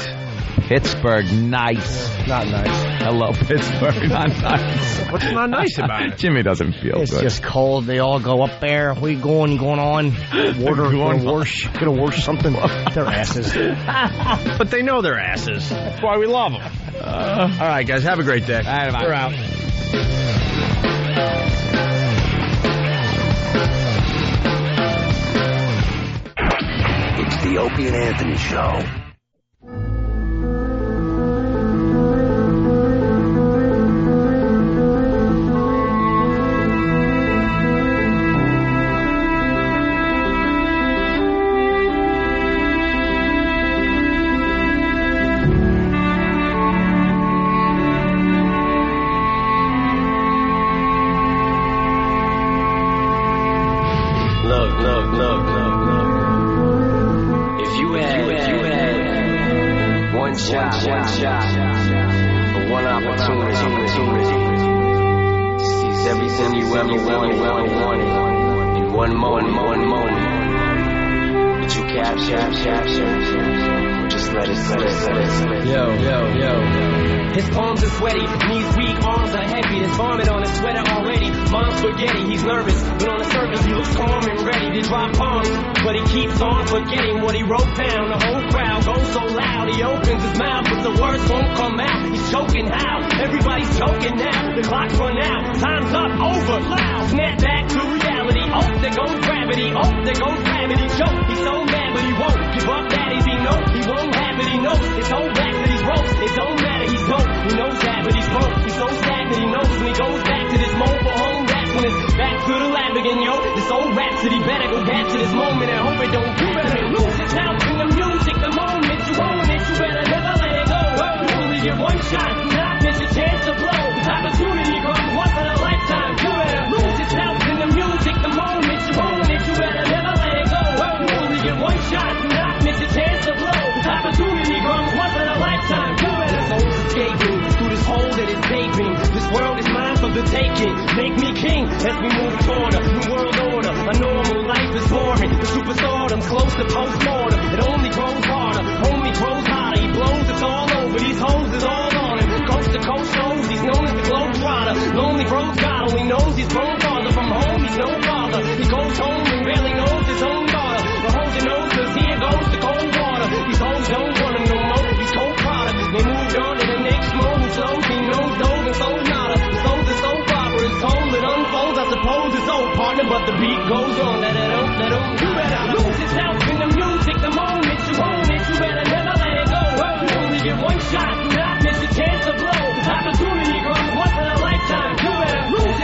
Pittsburgh, nice. Not nice. Hello, Pittsburgh, not nice. What's not nice about it? Jimmy doesn't feel It's good. just cold. They all go up there. What are you going on? Water, gonna wash something. Their asses. But they know their asses. That's why we love them. All right, guys, have a great day. We're out. It's the Opie and Anthony Show. Look. If you had one shot, or one opportunity, seize everything you ever wanted, in one moment, did you capture, just let it slip. Yo. His palms are sweaty, knees weak, arms are heavy. There's vomit on his sweater already. Mom's spaghetti, he's nervous, but on the surface he looks calm and ready to drop bombs. But he keeps on forgetting what he wrote down. The whole crowd goes so loud, he opens his mouth, but the words won't come out. He's choking how? Everybody's choking now. The clock's run out, time's up, over, loud. Snap back to reality. Oh, there goes gravity. Oh, there goes gravity. Choke. He's so mad, but he won't give up. That is, he knows he won't have it. He knows his whole back that he's broke. It don't matter, he's broke. He knows that, but he's broke. He's so stagnant, he knows when he goes back to this mobile home. That's when it's back to the lab again, yo. This old rhapsody better go back to this moment and hope it don't. You better lose yourself in the music. The moment you own it, you better never let it go. You only get one shot, do not miss a chance to blow. This opportunity comes once in a lifetime. You better lose yourself in the music. The moment you own it, you better never let it go. You only get one shot, do not miss a chance to blow. This opportunity comes once in a lifetime. You better escaping through this hole that is gaping. This world is mine for the taking. Make me king as we move toward a new world order. A normal life is boring. The superstardom's close to postmortem. It only grows harder. Only grows hotter. He blows, it's all over. These hoes is all on him. Coast to coast shows. He's known as the Globetrotter. Lonely Rose God only knows he's grown farther from home. He's no father. He goes home and barely knows his own daughter. The hoes he knows, cause here goes the cold water. These hoes don't want him no more. He's cold product. They moved on to the next mode. Who flows, he knows those and so nada. The souls are so proper. It's told it unfolds. I suppose it's old partner, but the beat goes on. Let it. You better lose yourself in the music. The moment you own it, you better never let it go. You only get one shot, do not miss a chance to blow. This opportunity comes once in a lifetime. You better lose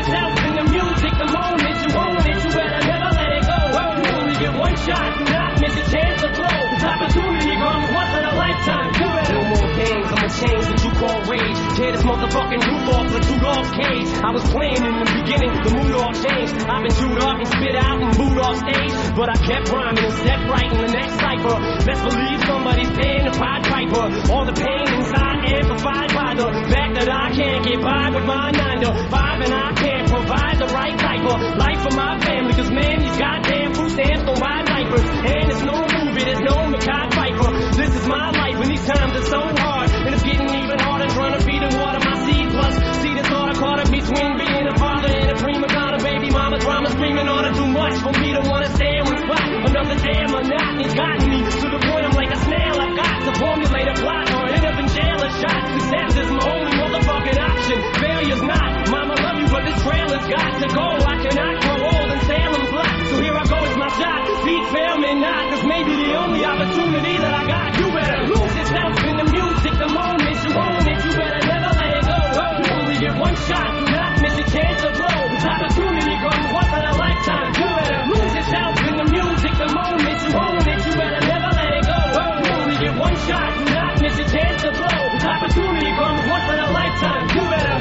shot, do not miss a chance to blow. Opportunity comes once in a lifetime. You better. No more games, I'ma change what you call rage. Tear this motherfucking roof off like Rudolph's cage. I was playing in the beginning, the mood all changed. I've been chewed up and spit out and booed off stage, but I kept rhyming and stepped right in the next cipher. Best believe somebody's paying the Pied Piper. All the pain inside amplified by the fact that I can't get by with my 9 to 5, and I can't provide the right type of life for my family. Cause man, these goddamn food stamps don't buy diapers, and it's no movie, there's no Mackay Piper. This is my life, and these times are so hard, and it's getting even harder trying to feed and water my seed. Plus, see this order caught up between being a father and a prima donna. Baby mama drama screaming on her too much for me to wanna stay in one spot. Another damn monotony's gotten me to the point I'm like a snail. I've got to formulate a plot or end up in jail or shot. Success is my only motherfucking option. Failure's not. Mama love you, but this trail has got to go. I cannot grow old in Salem's lot. So here I go, it's my shot. Beat fail me not. This may be the only opportunity that I got. You better lose yourself in the music. The moment you own it, you better never let it go. You only get one shot. Do not miss a chance to blow. Opportunity comes once in a lifetime. You better lose yourself in the music. The moment you own it, you better never let it go. You only get one shot. Do not miss a chance to blow. Opportunity comes once in a lifetime. You better.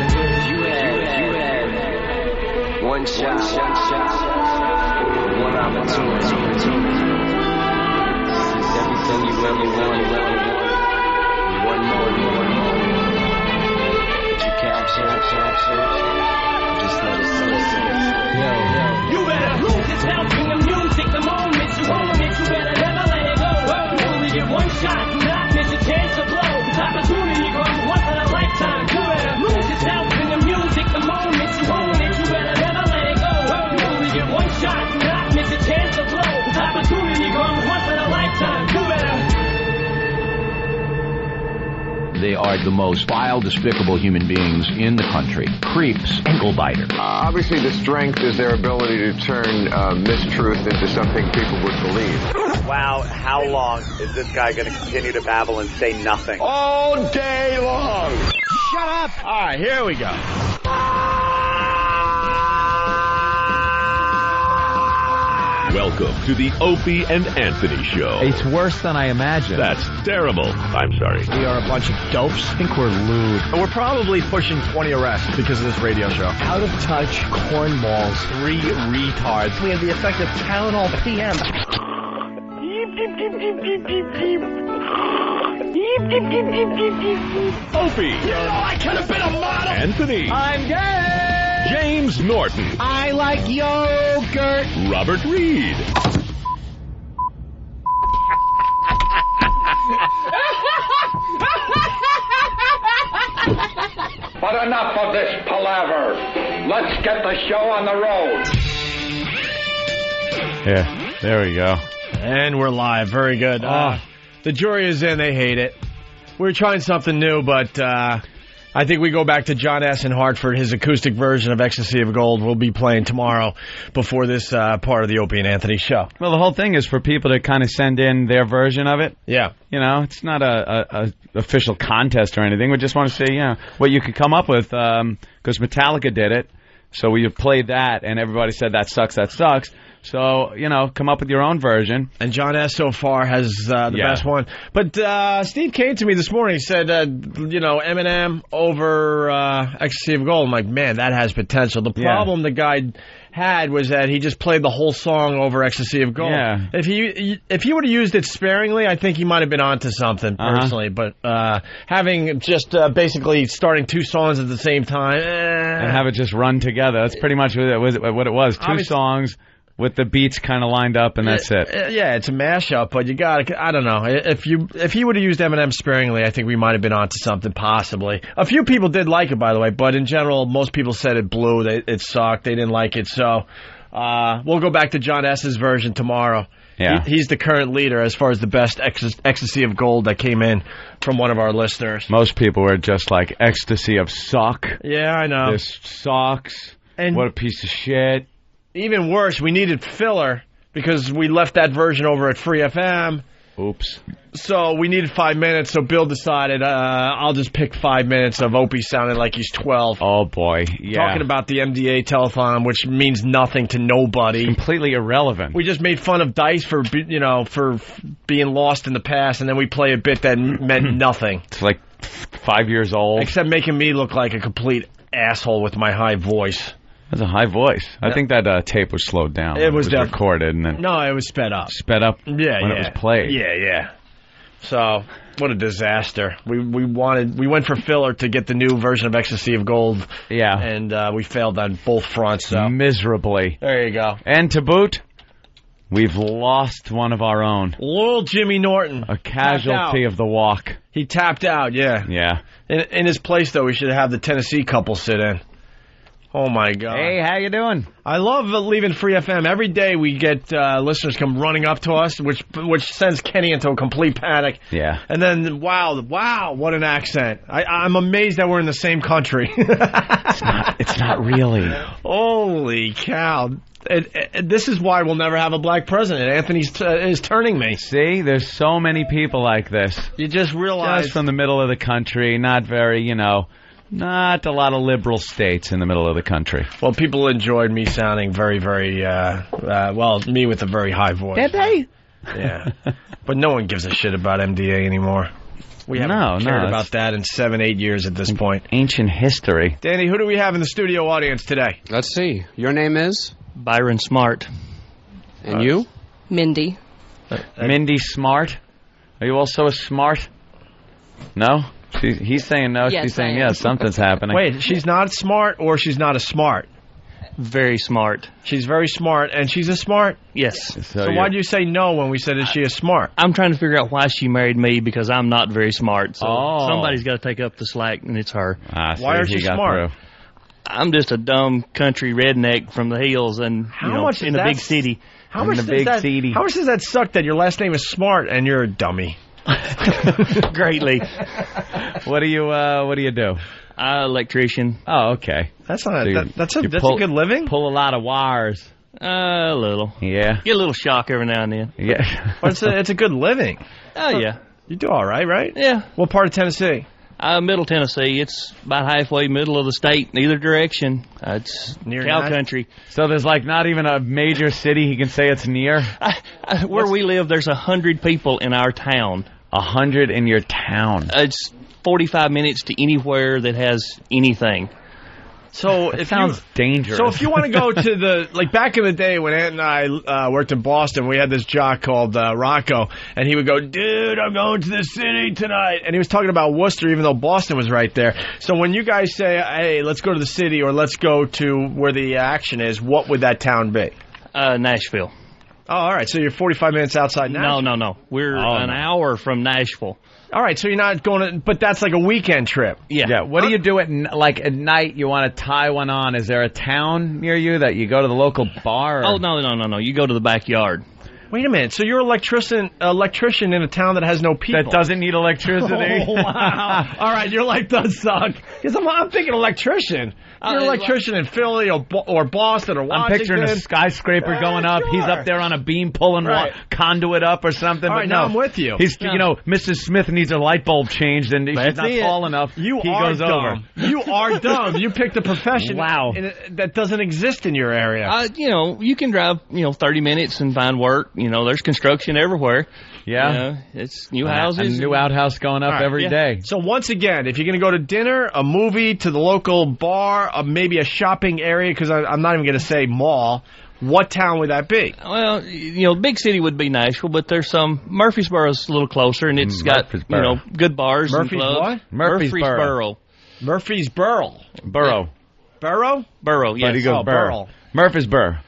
You had one shot, one opportunity. It's everything you really wanted. One more. Did you capture? Just let it sit. You better lose yourself in the music. The moment you own it, you better never let it go. You only get one shot. Do not miss a chance to blow. Opportunity comes once in a lifetime. You better lose yourself in the music. The moment you own it, you better never let it go. You only get one shot. Do not miss a chance to blow. Opportunity comes once in a lifetime. You better. They are the most vile, despicable human beings in the country. Creeps, ankle-biter. Obviously, the strength is their ability to turn mistruth into something people would believe. Wow, how long is this guy going to continue to babble and say nothing? All day long. Shut up! All right, here we go. Welcome to the Opie and Anthony Show. It's worse than I imagined. That's terrible. I'm sorry. We are a bunch of dopes. I think we're lewd. And we're probably pushing 20 arrests because of this radio show. Out of touch cornballs. 3 retards. We have the effect of Tylenol PM. Opie. You know I could have been a model. Anthony. I'm gay. James Norton. I like yogurt. Robert Reed. But enough of this palaver. Let's get the show on the road. Yeah, there we go. And we're live. Very good. The jury is in. They hate it. We're trying something new, but I think we go back to John S. in Hartford. His acoustic version of Ecstasy of Gold will be playing tomorrow before this part of the Opie and Anthony show. Well, the whole thing is for people to kind of send in their version of it. Yeah. You know, it's not a official contest or anything. We just want to see, what you could come up with, because Metallica did it. So we played that, and everybody said, that sucks. So, come up with your own version. And John S. so far has the best one. But Steve came to me this morning. He said, Eminem over Ecstasy of Gold. I'm like, man, that has potential. The problem the guy had was that he just played the whole song over Ecstasy of Gold. Yeah. If he would have used it sparingly, I think he might have been onto something personally. But having just basically starting 2 songs at the same time. And have it just run together. That's pretty much what it was. 2 songs with the beats kind of lined up, and that's it. Yeah, it's a mashup, but you got to, I don't know. If he would have used Eminem sparingly, I think we might have been onto something, possibly. A few people did like it, by the way, but in general, most people said it blew. It sucked. They didn't like it. So we'll go back to John S.'s version tomorrow. Yeah. He's the current leader as far as the best Ecstasy of Gold that came in from one of our listeners. Most people were just like, Ecstasy of Suck. Yeah, I know. This sucks. And what a piece of shit. Even worse, we needed filler because we left that version over at Free FM. Oops. So we needed 5 minutes, so Bill decided I'll just pick 5 minutes of Opie sounding like he's 12. Oh, boy. Yeah. Talking about the MDA telethon, which means nothing to nobody. Completely irrelevant. We just made fun of Dice for being lost in the past, and then we play a bit that meant nothing. It's like 5 years old. Except making me look like a complete asshole with my high voice. That's a high voice. I think that tape was slowed down. It was recorded. And then no, it was sped up. Sped up when it was played. Yeah. So, what a disaster. We went for filler to get the new version of Ecstasy of Gold. Yeah. And we failed on both fronts. So. Miserably. There you go. And to boot, we've lost one of our own. Little Jimmy Norton. A casualty of the walk. He tapped out, yeah. Yeah. In his place, though, we should have the Tennessee couple sit in. Oh, my God. Hey, how you doing? I love leaving Free FM. Every day we get listeners come running up to us, which sends Kenny into a complete panic. Yeah. And then, wow, what an accent. I'm amazed that we're in the same country. It's not really. Holy cow. This is why we'll never have a black president. Anthony is turning me. See, there's so many people like this. You just realize. Just from the middle of the country, not very, not a lot of liberal states in the middle of the country. Well, people enjoyed me sounding very, very, me with a very high voice. Did they? Yeah. But no one gives a shit about MDA anymore. We haven't cared about that in 7-8 years at this point. Ancient history. Danny, who do we have in the studio audience today? Let's see. Your name is? Byron Smart. And you? Mindy. Mindy Smart? Are you also a smart? No? He's saying no, yes, she's saying yes. Something's happening. Wait, she's not smart or she's not a smart? Very smart. She's very smart, and she's a smart? Yes. So why'd you say no when we said, is she a smart? I'm trying to figure out why she married me, because I'm not very smart. So somebody's got to take up the slack, and it's her. Why aren't you smart? I'm just a dumb country redneck from the hills and in a big city. How much does that suck that your last name is Smart and you're a dummy? Greatly. What do you do? Electrician. Oh, okay. That's not that's a good living. Pull a lot of wires. A little. Yeah. Get a little shock every now and then. Yeah. But it's a good living. Oh yeah. You do all right? Yeah. What part of Tennessee? Middle Tennessee. It's about halfway middle of the state in either direction. It's near cow country. So there's not even a major city he can say it's near? Where we live, there's 100 people in our town. 100 in your town? It's 45 minutes to anywhere that has anything. So it sounds dangerous. So if you want to go to the, back in the day when Ant and I worked in Boston, we had this jock called Rocco, and he would go, dude, I'm going to the city tonight. And he was talking about Worcester, even though Boston was right there. So when you guys say, hey, let's go to the city or let's go to where the action is, what would that town be? Nashville. Oh, all right. So you're 45 minutes outside Nashville? No. We're an hour from Nashville. All right, so you're not going to, but that's like a weekend trip. Yeah. What do you do at night? You want to tie one on? Is there a town near you that you go to the local bar? Oh, no. You go to the backyard. Wait a minute. So you're an electrician in a town that has no people. That doesn't need electricity? Oh, wow. All right, your life does suck. Because I'm thinking electrician. You're an electrician in Philly or Boston or Washington. I'm picturing a skyscraper going up. Sure. He's up there on a beam pulling conduit up or something. All right, now I'm with you. He's, Mrs. Smith needs a light bulb changed and she's not tall enough. He goes dumb. over. You are dumb. You picked a profession that doesn't exist in your area. You can drive, 30 minutes and find work. There's construction everywhere. Yeah. It's new houses. A new outhouse going up every day. So once again, if you're going to go to dinner, a movie, to the local bar, maybe a shopping area, because I'm not even going to say mall, what town would that be? Well, big city would be Nashville, but there's Murfreesboro's a little closer, and it's got, good bars and clubs. What? Murfreesboro. Murfreesboro. Borough. Borough? Borough, yes. But he goes Burr. Murfreesboro.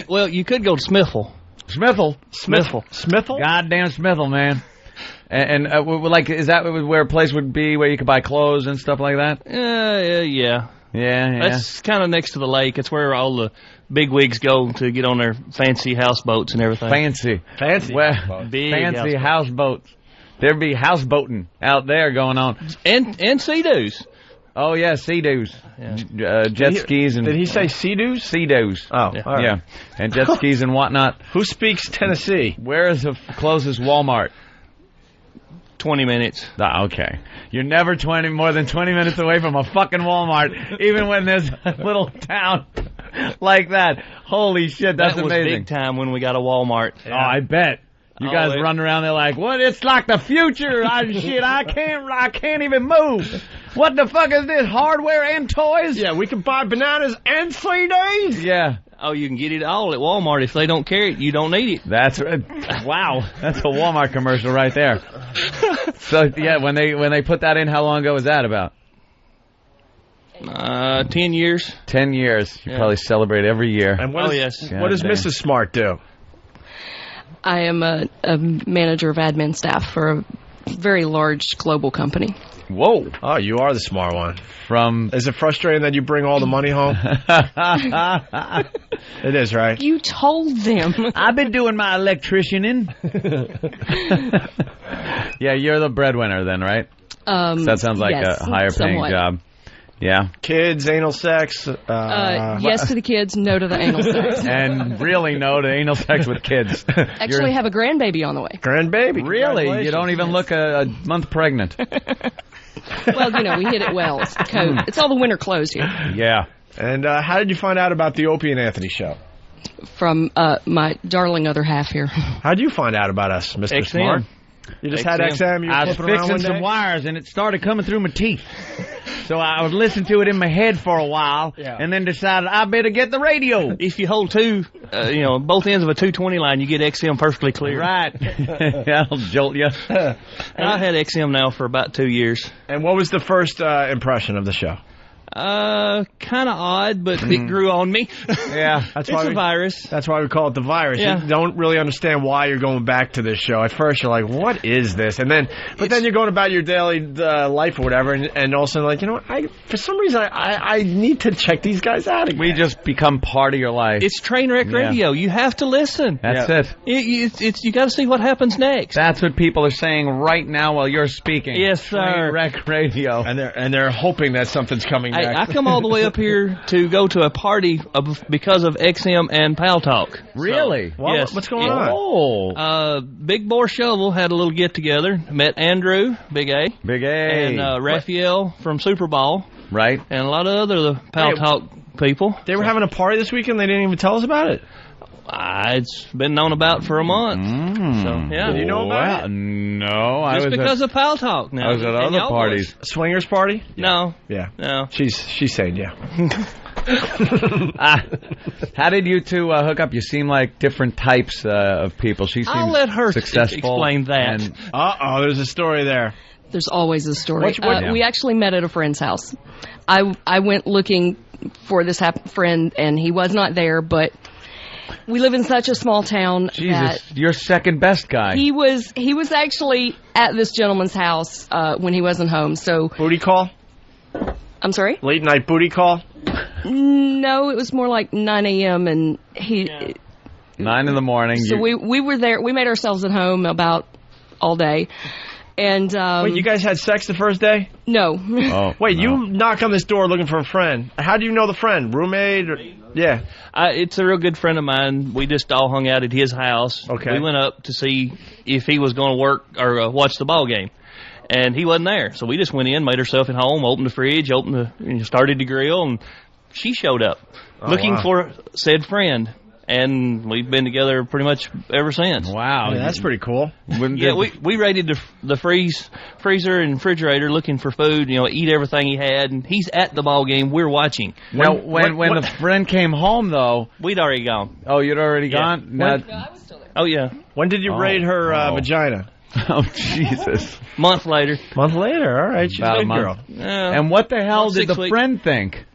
Well, you could go to Smithville. Smithville. Goddamn Smithville, man. And is that where a place would be where you could buy clothes and stuff like that? Yeah. That's kind of next to the lake. It's where all the big wigs go to get on their fancy houseboats and everything. Fancy Big houseboats. There'd be houseboating out there going on. And Sea-Doos. Oh, yeah, Sea-Doos. Jet skis and... Did he say Sea-Doos? Sea-Doos. Oh, all right. Yeah. And jet skis and whatnot. Who speaks Tennessee? Where is the closest Walmart? 20 minutes. Okay. You're never more than 20 minutes away from a fucking Walmart, even when there's a little town like that. Holy shit, that's that was amazing. Big time when we got a Walmart. Oh, I bet. You guys run around there like, what? It's like the future. I can't even move. What the fuck is this? Hardware and toys? Yeah, we can buy bananas and CDs. Yeah. Oh, you can get it all at Walmart. If they don't carry it, you don't need it. That's wow. That's a Walmart commercial right there. So yeah, when they put that in, how long ago was that about? 10 years. 10 years. You probably celebrate every year. And what does Mrs. Smart do? I am a manager of admin staff for a very large global company. Whoa. Oh, you are the smart one. From... Is it frustrating that you bring all the money home? It is, right? You told them. I've been doing my electricianing. Yeah, you're the breadwinner then, right? So that sounds like a higher paying job. Yeah. Kids, anal sex. Yes to the kids, no to the anal sex. And really no to anal sex with kids. Actually have a grandbaby on the way. Grandbaby? Really? You don't even look a month pregnant. Well, we hit it well. It's the code. It's all the winter clothes here. Yeah. And how did you find out about the Opie and Anthony show? From my darling other half here. How did you find out about us, Mr. XM. Smart? You just had XM. I was fixing some wires, and it started coming through my teeth. So I would listen to it in my head for a while, and then decided I better get the radio. If you hold both ends of a 220 line, you get XM perfectly clear. Right. That'll jolt you. I've had XM now for about 2 years. And what was the first impression of the show? Kind of odd, but it grew on me. Yeah. It's a virus. That's why we call it the virus. Yeah. You don't really understand why you're going back to this show. At first, you're like, what is this? And then, then you're going about your daily life or whatever, and all of a sudden, like, for some reason, I need to check these guys out again. We just become part of your life. It's train wreck radio. You have to listen. That's it. You got to see what happens next. That's what people are saying right now while you're speaking. Yes, sir. Train wreck radio. And they're hoping that something's coming next. I come all the way up here to go to a party because of XM and Pal Talk. Really? So, yes. What's going on? Oh. Big Boar Shovel had a little get-together. Met Andrew, Big A. Big A. And Raphael from Super Bowl. Right. And a lot of other Pal Talk people. They were having a party this weekend. They didn't even tell us about it. It's been known about for a month. So, yeah. Did you know about it? No. Just because of Pal Talk now. I was at other parties. Swingers party? No. Yeah. No. She's saying yeah. How did you two hook up? You seem like different types of people. She seems I'll let her successful. Explain that. There's a story there. There's always a story. We actually met at a friend's house. I went looking for this friend, and he was not there, but we live in such a small town. Jesus, that you're second best guy. He was actually at this gentleman's house when he wasn't home. So booty call? I'm sorry? Late night booty call? No, it was more like 9 a.m. and 9 in the morning. So we were there. We made ourselves at home about all day. And wait, you guys had sex the first day? No. Oh, wait, you knock on this door looking for a friend. How do you know the friend? Roommate? Yeah. It's a real good friend of mine. We just all hung out at his house. Okay. We went up to see if he was going to work or watch the ball game. And he wasn't there. So we just went in, made ourselves at home, opened the fridge, started the grill, and she showed up looking for said friend. And we've been together pretty much ever since. Wow. Yeah, that's pretty cool. Yeah, we raided the freezer and refrigerator looking for food, eat everything he had, and he's at the ball game. We're watching. Now, when the friend came home, though... We'd already gone. Oh, you'd already gone? I was still there. Oh, yeah. When did you raid her vagina? Oh, Jesus. Month later. Month later, all right. She's a good girl. And what the hell did the friend think?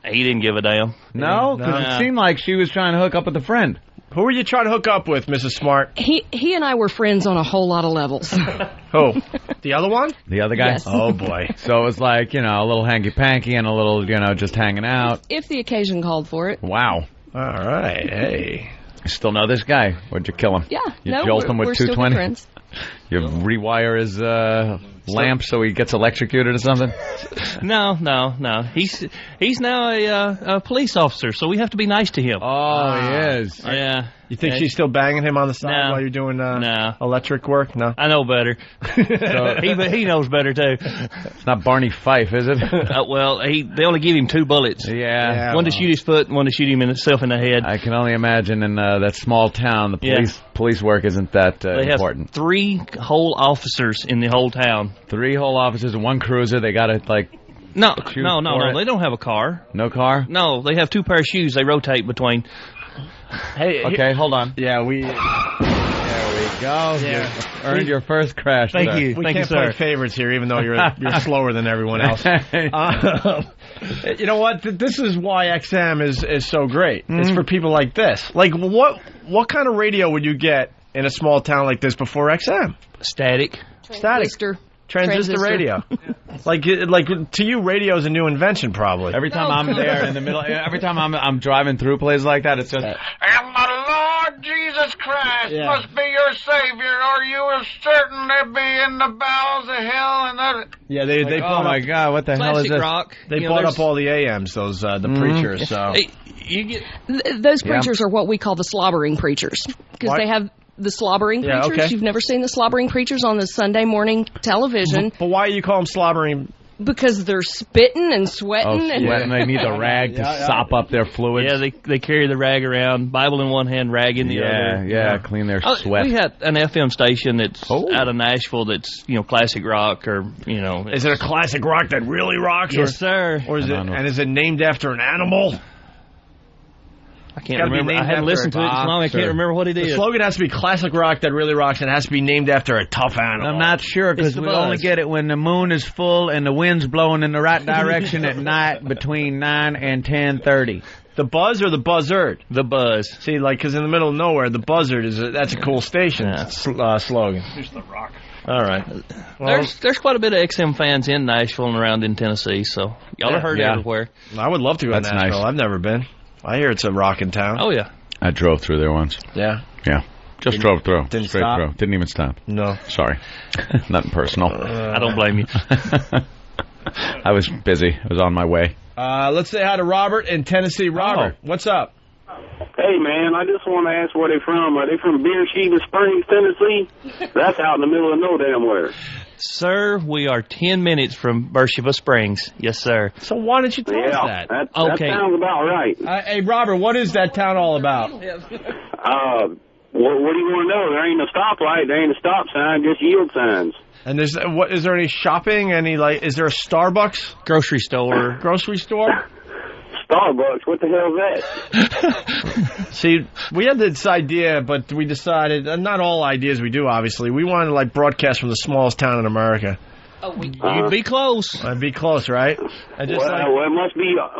He didn't give a damn. No? Because it seemed like she was trying to hook up with a friend. Who were you trying to hook up with, Mrs. Smart? He and I were friends on a whole lot of levels. Who? The other one? The other guy? Yes. Oh, boy. So it was like, a little hanky-panky and a little, just hanging out. If the occasion called for it. Wow. All right. Hey. You still know this guy? Where'd you kill him? Yeah. You jolt him with we're 220? still good friends. You rewire his lamp so he gets electrocuted or something? No. He's now a police officer, so we have to be nice to him. Oh, he is. Yeah. You think she's still banging him on the side while you're doing electric work? No. I know better. He knows better, too. It's not Barney Fife, is it? Well, they only give him 2 bullets. Yeah. One to shoot his foot and one to shoot himself in the head. I can only imagine in that small town, the police work isn't that important. Have 3 whole officers in the whole town. 3 whole officers and 1 cruiser. They got to, No. They don't have a car. No car? No, they have 2 pair of shoes they rotate between. Hey, okay, hold on. Yeah, there we go. Yeah. You earned your first crash. Thank sir. you. We can't play favorites here, even though you're slower than everyone else. You know what? This is why XM is so great. It's for people like this. Like, what kind of radio would you get in a small town like this before XM? Static. Transistor radio. Like to you, radio is a new invention, probably. Every time I'm there in the middle, every time I'm driving through places like that, it's just. And my Lord Jesus Christ must be your Savior, or you will certainly be in the bowels of hell. And that. Yeah, they oh my God, what the hell is this? Rock. They bought up all the AMs, those the preachers. So those preachers are what we call the slobbering preachers because they have. The slobbering preachers. Okay. You've never seen the slobbering preachers on the Sunday morning television. But why do you call them slobbering? Because they're spitting and sweating. And they need the rag to sop up their fluids. Yeah, they carry the rag around, Bible in one hand, rag in the other. Yeah, clean their sweat. We had an FM station that's out of Nashville that's, classic rock or, Is it a classic rock that really rocks? Yes, sir. Or is it named after an animal? I can't remember. I hadn't listened to it so long. I can't remember what it is. The slogan has to be classic rock that really rocks, and it has to be named after a tough animal. I'm not sure because we only get it when the moon is full and the wind's blowing in the right direction at night between 9 and 10:30. The Buzz or the Buzzard? The Buzz. See, because in the middle of nowhere, the Buzzard that's a cool station slogan. Just the rock. All right. Well, there's quite a bit of XM fans in Nashville and around in Tennessee, so y'all are heard everywhere. I would love to go to Nashville. Nice. I've never been. I hear it's a rockin' town. Oh, yeah. I drove through there once. Yeah? Yeah. Just drove through. Didn't straight stop? through. Didn't even stop. No. Sorry. Nothing personal. I don't blame you. I was busy. I was on my way. Let's say hi to Robert in Tennessee. Robert, what's up? Hey, man, I just want to ask where they from. Are they from Beersheba Springs, Tennessee? That's out in the middle of no damn where. Sir, we are 10 minutes from Beersheba Springs. Yes, sir. So why didn't you tell us that? That sounds about right. Hey, Robert, what is that town all about? What do you want to know? There ain't a stoplight. There ain't a stop sign, just yield signs. And is there any shopping? Is there a Starbucks? Grocery store. Grocery store? Starbucks, what the hell is that? See, we had this idea, but we decided, not all ideas we do, obviously. We wanted to, broadcast from the smallest town in America. You'd be close. I'd be close, right? It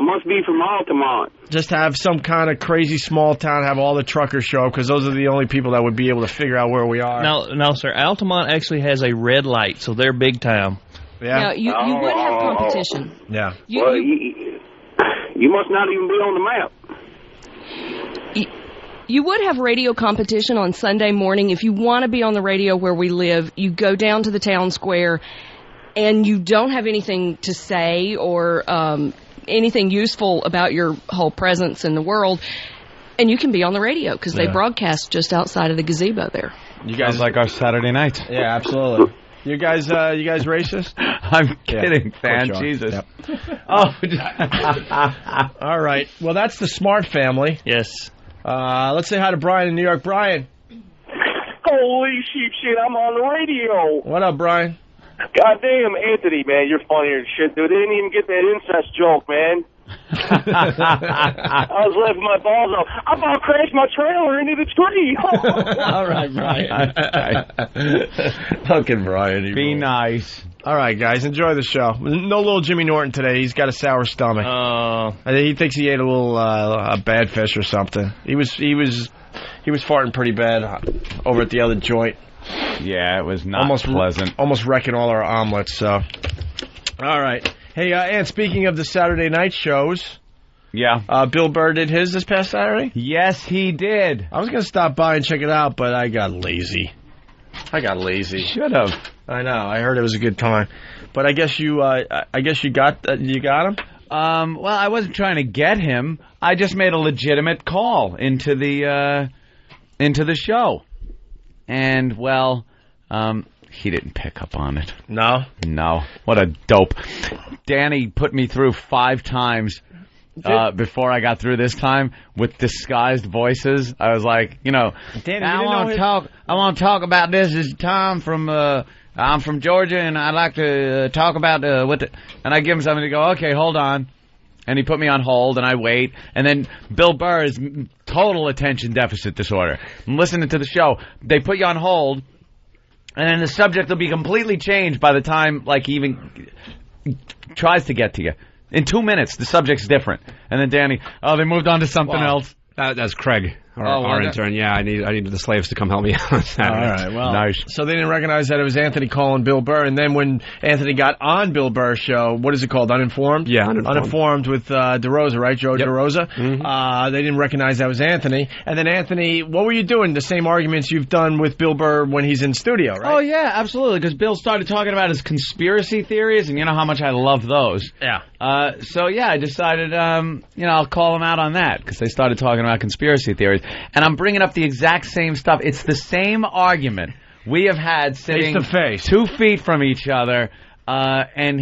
must be from Altamont. Just have some kind of crazy small town, have all the truckers show up, because those are the only people that would be able to figure out where we are. No, sir. Altamont actually has a red light, so they're big time. Yeah. Now, you would have competition. Yeah. You must not even be on the map. You would have radio competition on Sunday morning. If you want to be on the radio where we live, you go down to the town square and you don't have anything to say or anything useful about your whole presence in the world, and you can be on the radio because they broadcast just outside of the gazebo there. You guys like our Saturday night? Yeah, absolutely. You guys racist? I'm kidding, fan. Jesus. Yep. All right. Well, that's the Smart family. Yes. Let's say hi to Brian in New York. Brian. Holy sheep shit, I'm on the radio. What up, Brian? Goddamn, Anthony, man, you're funnier than shit, dude. They didn't even get that incest joke, man. I was laughing my balls off. I about crashed my trailer into the tree. All right, Brian. Fucking Brian. Be nice. All right, guys, enjoy the show. No little Jimmy Norton today. He's got a sour stomach. He thinks he ate a little a bad fish or something. He was farting pretty bad over at the other joint. Yeah, it was not pleasant. Almost wrecking all our omelets. So, all right. Hey, and speaking of the Saturday night shows, Bill Burr did his this past Saturday? Yes, he did. I was going to stop by and check it out, but I got lazy. I got lazy. Should have. I know. I heard it was a good time, but I guess you got him. Well, I wasn't trying to get him. I just made a legitimate call into the show, and well, he didn't pick up on it. No. What a dope. Danny put me through 5 times. Before I got through this time with disguised voices. I was like, Danny, I want to talk about this. This is Tom from I'm from Georgia, and I'd like to talk about and I give him something to go, okay, hold on. And he put me on hold, and I wait. And then Bill Burr is total attention deficit disorder. I'm listening to the show. They put you on hold, and then the subject will be completely changed by the time he even tries to get to you. In 2 minutes, the subject's different. And then Danny, they moved on to something else. That's Craig, our intern. Yeah, I needed the slaves to come help me out on Saturday. All right, well, nice. So they didn't recognize that it was Anthony calling Bill Burr. And then when Anthony got on Bill Burr's show, what is it called? Uninformed? Yeah, Uninformed with DeRosa, right? Joe DeRosa. Mm-hmm. They didn't recognize that was Anthony. And then Anthony, what were you doing? The same arguments you've done with Bill Burr when he's in studio, right? Oh, yeah, absolutely. Because Bill started talking about his conspiracy theories, and you know how much I love those. Yeah. So, yeah, I decided, I'll call him out on that, because they started talking about conspiracy theories. And I'm bringing up the exact same stuff. It's the same argument we have had sitting face to face, 2 feet from each other, and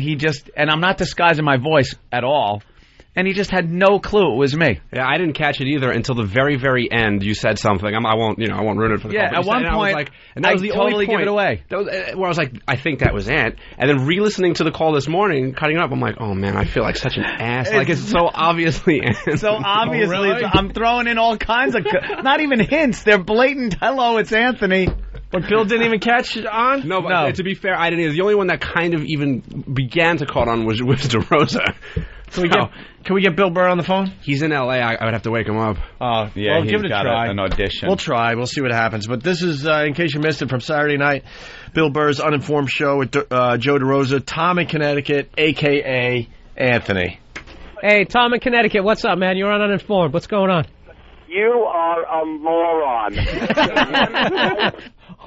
I'm not disguising my voice at all. And he just had no clue it was me. Yeah, I didn't catch it either until the very, very end. You said something. I won't ruin it for the call. Yeah, at one point, that was the totally only point. Give it away. That was, where I was like, I think that was Ant. And then re-listening to the call this morning, cutting it up, I'm like, oh man, I feel like such an ass. It's so obviously Ant. So obviously, really? I'm throwing in all kinds of, not even hints. They're blatant. Hello, it's Anthony. But Bill didn't even catch it on? No, but to be fair, I didn't either. The only one that kind of even began to caught on was DeRosa. Can we get Bill Burr on the phone? He's in L.A. I would have to wake him up. Yeah, well, give it a try. An audition. We'll try. We'll see what happens. But this is, in case you missed it, from Saturday night, Bill Burr's Uninformed show with Joe DeRosa, Tom in Connecticut, a.k.a. Anthony. Hey, Tom in Connecticut, what's up, man? You're on Uninformed. What's going on? You are a moron.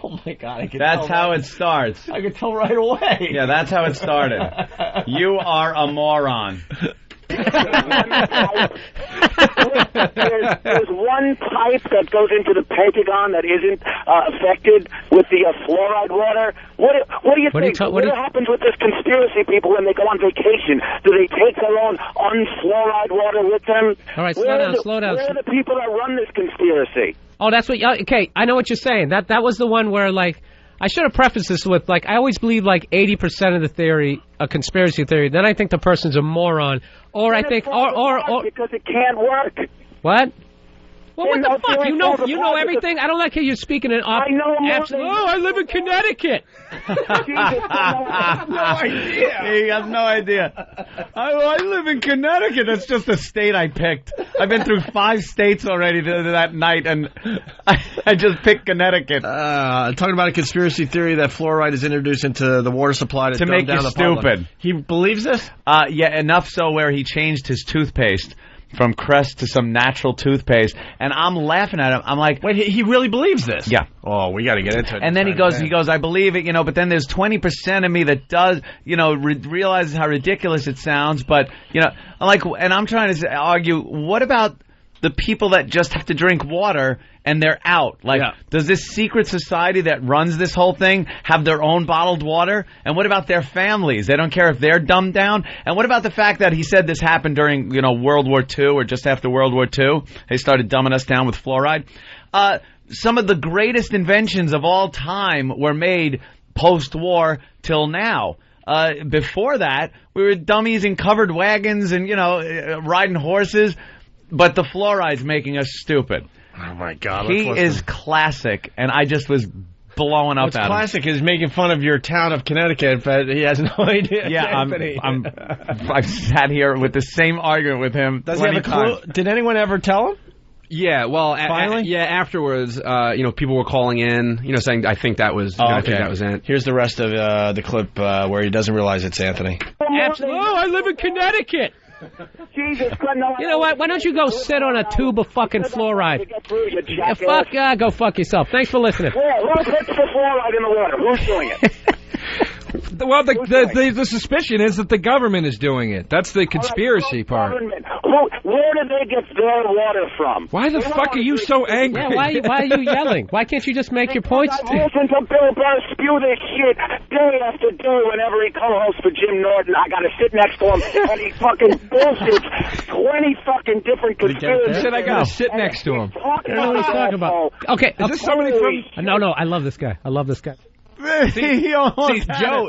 Oh, my God. That's how it starts. I could tell right away. Yeah, that's how it started. You are a moron. There's one pipe that goes into the Pentagon that isn't affected with the fluoride water. What do you think? What happens with this conspiracy people when they go on vacation? Do they take their own unfluoride water with them? All right, slow down. Where are the people that run this conspiracy? Oh, that's what. Okay, I know what you're saying. That was the one where I should have prefaced this with I always believe 80% of the theory, a conspiracy theory. Then I think the person's a moron, or I think or because it can't work. What? Well, what the fuck? You know everything. I don't like how you're speaking in. I know more than Oh, I live in Connecticut. No idea. He has no idea. I live in Connecticut. That's just a state I picked. I've been through 5 states already that night, and I just picked Connecticut. Talking about a conspiracy theory that fluoride is introduced into the water supply to make you stupid. He believes this? Yeah, enough so where he changed his toothpaste from Crest to some natural toothpaste, and I'm laughing at him. I'm like, wait, he really believes this? Yeah. Oh, we got to get into it. And then he goes, I believe it, but then there's 20% of me that does, realizes how ridiculous it sounds, but, and I'm trying to argue, what about the people that just have to drink water and they're out? Does this secret society that runs this whole thing have their own bottled water? And what about their families? They don't care if they're dumbed down? And what about the fact that he said this happened during, World War II or just after World War II? They started dumbing us down with fluoride. Some of the greatest inventions of all time were made post-war till now. Before that, we were dummies in covered wagons and, riding horses. But the fluoride's making us stupid. Oh, my God. He is classic, and I just was blowing up at him. What's classic is making fun of your town of Connecticut, but he has no idea. Yeah, I've sat here with the same argument with him. Does he have a clue? Did anyone ever tell him? Yeah, well, finally, afterwards, people were calling in, saying, "I think that was, I think that was it." Here's the rest of the clip where he doesn't realize it's Anthony. Oh, I live in Connecticut. Jesus Christ, no. You know what? Why don't you go sit on a tube of fucking fluoride? Yeah, go fuck yourself. Thanks for listening. Who puts the fluoride in the water? Who's doing it? Well, the suspicion is that the government is doing it. That's the conspiracy part. Where do they get their water from? Why the fuck are you so angry? Yeah, why are you yelling? Why can't you just make your points? I listen to Bill Burr spew this shit day after day whenever he co-hosts for Jim Norton. I gotta sit next to him and he fucking bullshits 20 fucking different conspiracies. He said I gotta sit next to him. I don't know what he's talking about. Okay. Is this somebody from... No, I love this guy.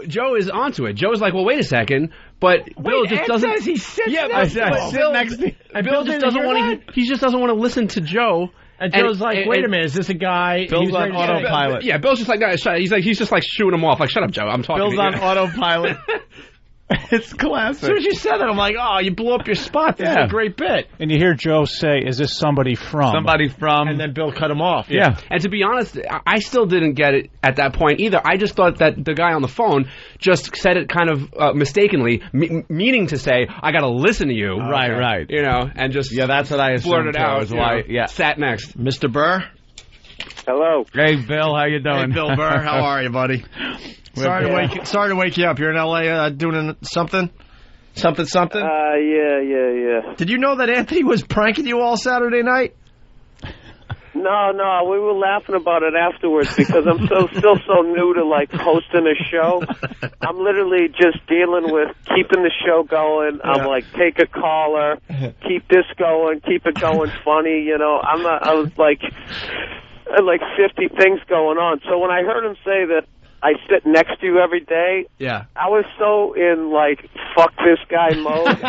Joe is onto it. Joe's like, well, wait a second, but Bill just doesn't. Says he sits next to him. Bill just doesn't want to. He just doesn't want to listen to Joe. And Joe's like, wait a minute, is this a guy? Bill's on autopilot. Yeah, Bill's just like, no, he's just like shooing him off. Like, shut up, Joe. I'm talking. Bill's on autopilot. It's classic. As soon as you said that, I'm like, oh, you blew up your spot. This is a great bit. And you hear Joe say, is this somebody from? Somebody from. And then Bill cut him off. Yeah. And to be honest, I still didn't get it at that point either. I just thought that the guy on the phone just said it kind of mistakenly, meaning to say, I got to listen to you. Right. You know, and just. Yeah, that's what I assumed. Blurted out. Why, sat next. Mr. Burr? Hello. Hey, Bill, how you doing? Hey, Bill Burr, how are you, buddy? Sorry to wake you up. You're in L.A. Doing something? Something? Yeah. Did you know that Anthony was pranking you all Saturday night? No, we were laughing about it afterwards because I'm still so new to like hosting a show. I'm literally just dealing with keeping the show going. I'm like, take a caller, keep this going, keep it going funny, you know. I was like, I had like 50 things going on. So when I heard him say that I sit next to you every day, I was so in like fuck this guy mode.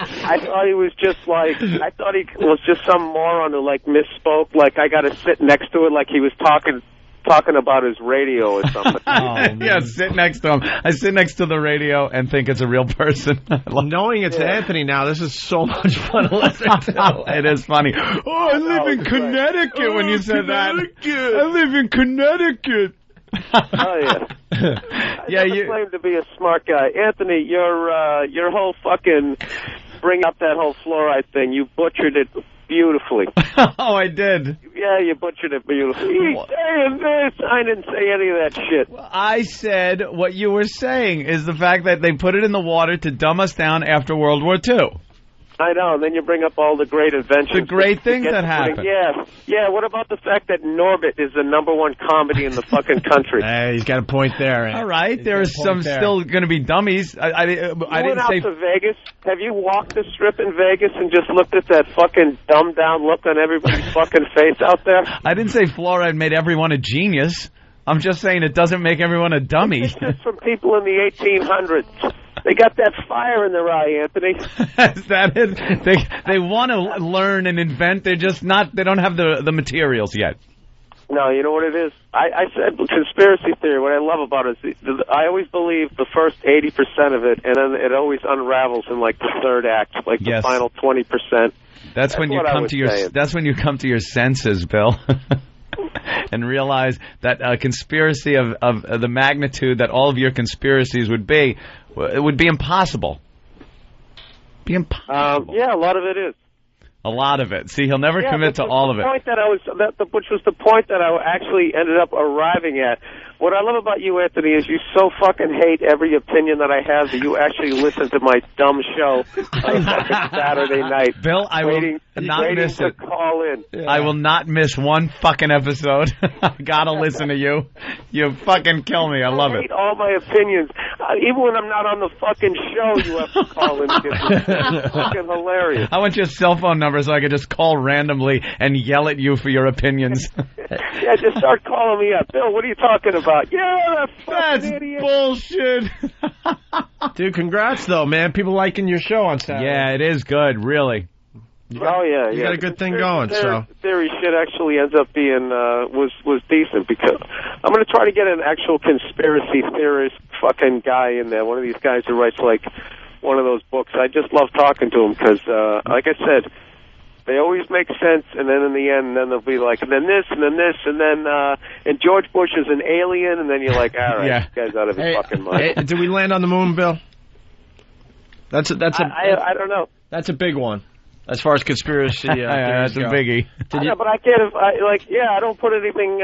I thought he was just like, I thought he was just some moron who like misspoke. Like I got to sit next to it, like he was talking about his radio or something. Sit next to him. I sit next to the radio and think it's a real person. Knowing it's Anthony now, this is so much fun to listen to. It is funny. Oh, I live in Connecticut when you said that. I live in Connecticut. I never claimed to be a smart guy. Anthony, your whole fucking bring up that whole fluoride thing, you butchered it beautifully. Oh, I did. Yeah, you butchered it beautifully. He's saying this. I didn't say any of that shit. I said what you were saying is the fact that they put it in the water to dumb us down after World War II. I know, and then you bring up all the great inventions. The great things that happen. Yeah, what about the fact that Norbit is the #1 comedy in the fucking country? Hey, he's got a point there. Eh? All right, there are some still going to be dummies. I didn't say... to Vegas? Have you walked the strip in Vegas and just looked at that fucking dumbed-down look on everybody's fucking face out there? I didn't say fluoride made everyone a genius. I'm just saying it doesn't make everyone a dummy. It's just from people in the 1800s. They got that fire in their eye, Anthony. Is that it? They want to learn and invent. They're just not. They don't have the materials yet. No, you know what it is? I said conspiracy theory. What I love about it is I always believe the first 80% of it, and then it always unravels in like the third act, like the final 20%. That's when you come to your. Saying. That's when you come to your senses, Bill. And realize that a conspiracy of the magnitude that all of your conspiracies would be, it would be impossible. Be impossible. Yeah, a lot of it is. A lot of it. See, he'll never commit to all of it. Which was the point that I actually ended up arriving at. What I love about you, Anthony, is you so fucking hate every opinion that I have that you actually listen to my dumb show on Saturday night. Bill, I will not miss it. Call in. Yeah. I will not miss one fucking episode. I gotta listen to you. You fucking kill me. I love it. I hate all my opinions. Even when I'm not on the fucking show, you have to call in. It's fucking hilarious. I want your cell phone number so I can just call randomly and yell at you for your opinions. Yeah, just start calling me up. Bill, what are you talking about? Yeah, that's idiot. Bullshit. Dude, congrats, though, man. People liking your show on Saturday. Yeah, it is good, really. You got a good thing going. Theory shit actually ends up being was decent because I'm going to try to get an actual conspiracy theorist fucking guy in there. One of these guys who writes like one of those books. I just love talking to him because, like I said, they always make sense, and then in the end, then they'll be like, and then this, and then this, and then and George Bush is an alien, and then you're like, all right, this guy's out of his fucking mind. Hey, did we land on the moon, Bill? I don't know. That's a big one. As far as conspiracy, that's a biggie. I know, but I can't. I don't put anything.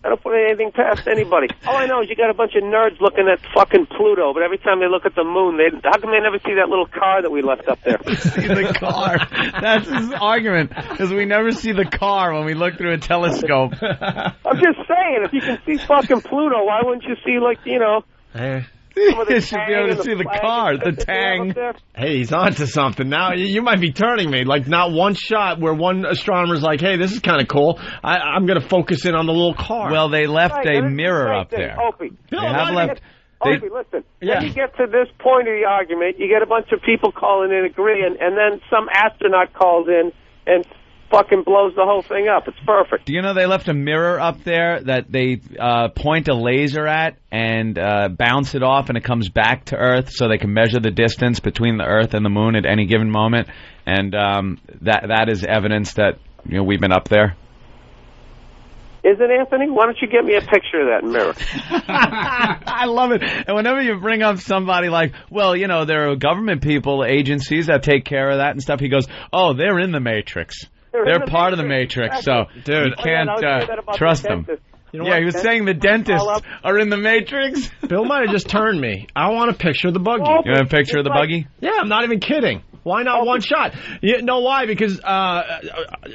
I don't put anything past anybody. All I know is you got a bunch of nerds looking at fucking Pluto, but every time they look at the moon, how come they never see that little car that we left up there? See the car. That's his argument, because we never see the car when we look through a telescope. I'm just saying, if you can see fucking Pluto, why wouldn't you see, You should be able to see the car, the tang. Hey, he's on to something now. You might be turning me. Like, not one shot where one astronomer's like, hey, this is kind of cool. I'm going to focus in on the little car. Well, they left a mirror up there. Opie. They have left... Opie, listen. When you get to this point of the argument, you get a bunch of people calling in agreeing, and then some astronaut calls in and fucking blows the whole thing up. It's perfect. Do you know they left a mirror up there that they point a laser at and bounce it off, and it comes back to Earth so they can measure the distance between the Earth and the Moon at any given moment, and that is evidence that we've been up there. Is it, Anthony? Why don't you get me a picture of that mirror? I love it. And whenever you bring up somebody like, well, there are government people, agencies that take care of that and stuff, he goes, oh, they're in the Matrix. They're part of the Matrix, so you can't trust them. He was saying the dentists are in the Matrix. Bill might have just turned me. I want a picture of the buggy. You want a picture of the buggy? Yeah, I'm not even kidding. Why not one shot? You know why? Because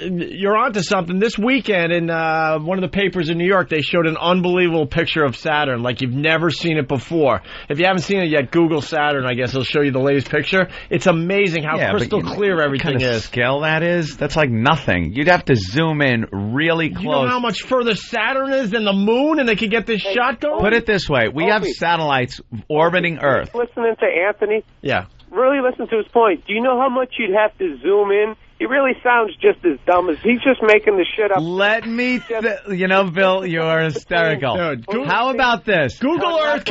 you're onto something. This weekend in one of the papers in New York, they showed an unbelievable picture of Saturn, like you've never seen it before. If you haven't seen it yet, Google Saturn, I guess it'll show you the latest picture. It's amazing how crystal clear everything is. What kind of scale that is? That's like nothing. You'd have to zoom in really close. You know how much further Saturn is than the moon, and they could get this shot going? Put it this way. We have satellites orbiting Earth. Listening to Anthony? Yeah. Really listen to his point. Do you know how much you'd have to zoom in? He really sounds just as dumb as he's just making the shit up. Let me, Bill, you're hysterical. Dude, how about this? Google Earth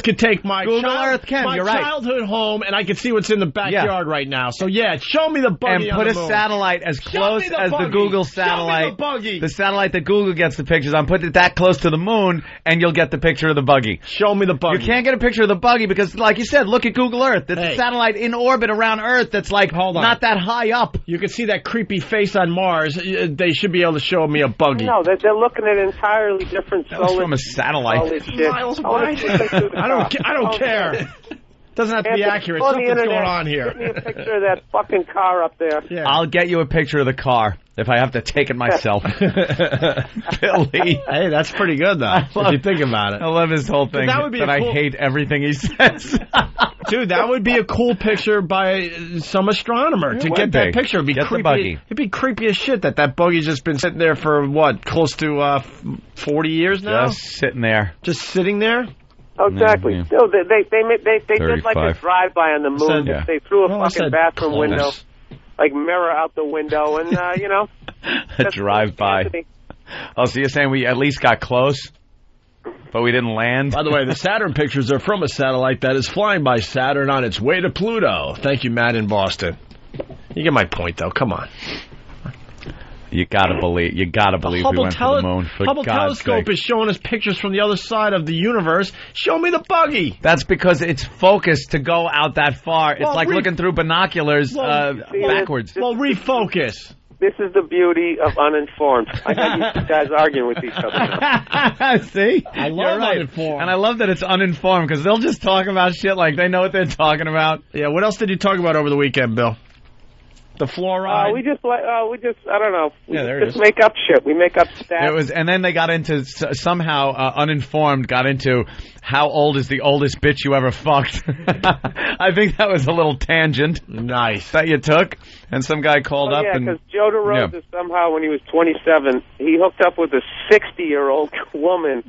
could take my childhood home, and I can see what's in the backyard right now. So show me the buggy and put on the a moon. satellite as close as the Google satellite. Show me the buggy. The satellite that Google gets the pictures on. Put it that close to the moon, and you'll get the picture of the buggy. Show me the buggy. You can't get a picture of the buggy because, like you said, look at Google Earth. It's a satellite in orbit around Earth that's not that high up. You can see that creepy face on Mars. They should be able to show me a buggy. No, they're looking at entirely different That was from a satellite. I don't care. Doesn't have to be accurate. Something's going on here. Get me a picture of that fucking car up there. Yeah. I'll get you a picture of the car if I have to take it myself. Billy. Hey, that's pretty good, though, if you think about it. I love his whole thing. That would be I hate everything he says. Dude, that would be a cool picture by some astronomer to get that picture. It'd be creepy. The buggy. It'd be creepy as shit that buggy's just been sitting there for, close to 40 years now? Just sitting there. Just sitting there? Oh, exactly. Yeah. No, they did like a drive-by on the moon. Yeah. They threw a fucking bathroom window, mirror out the window, and, a drive-by. Oh, so you're saying we at least got close, but we didn't land? By the way, the Saturn pictures are from a satellite that is flying by Saturn on its way to Pluto. Thank you, Matt in Boston. You get my point, though. Come on. You gotta believe we went to the moon. For Hubble God's telescope sake. is showing us pictures from the other side of the universe. Show me the buggy. That's because it's focused to go out that far. It's like looking through binoculars backwards. Well, refocus. This is the beauty of uninformed. I got you guys arguing with each other now. See? I love uninformed. And I love that it's uninformed because they'll just talk about shit like they know what they're talking about. Yeah, what else did you talk about over the weekend, Bill? The fluoride? We just, I don't know. We just make up shit. We make up stats. And then they got into, somehow, uninformed, got into how old is the oldest bitch you ever fucked. I think that was a little tangent. Nice. That you took. And some guy called up and... Yeah, because Joe DeRosa, somehow, when he was 27, he hooked up with a 60-year-old woman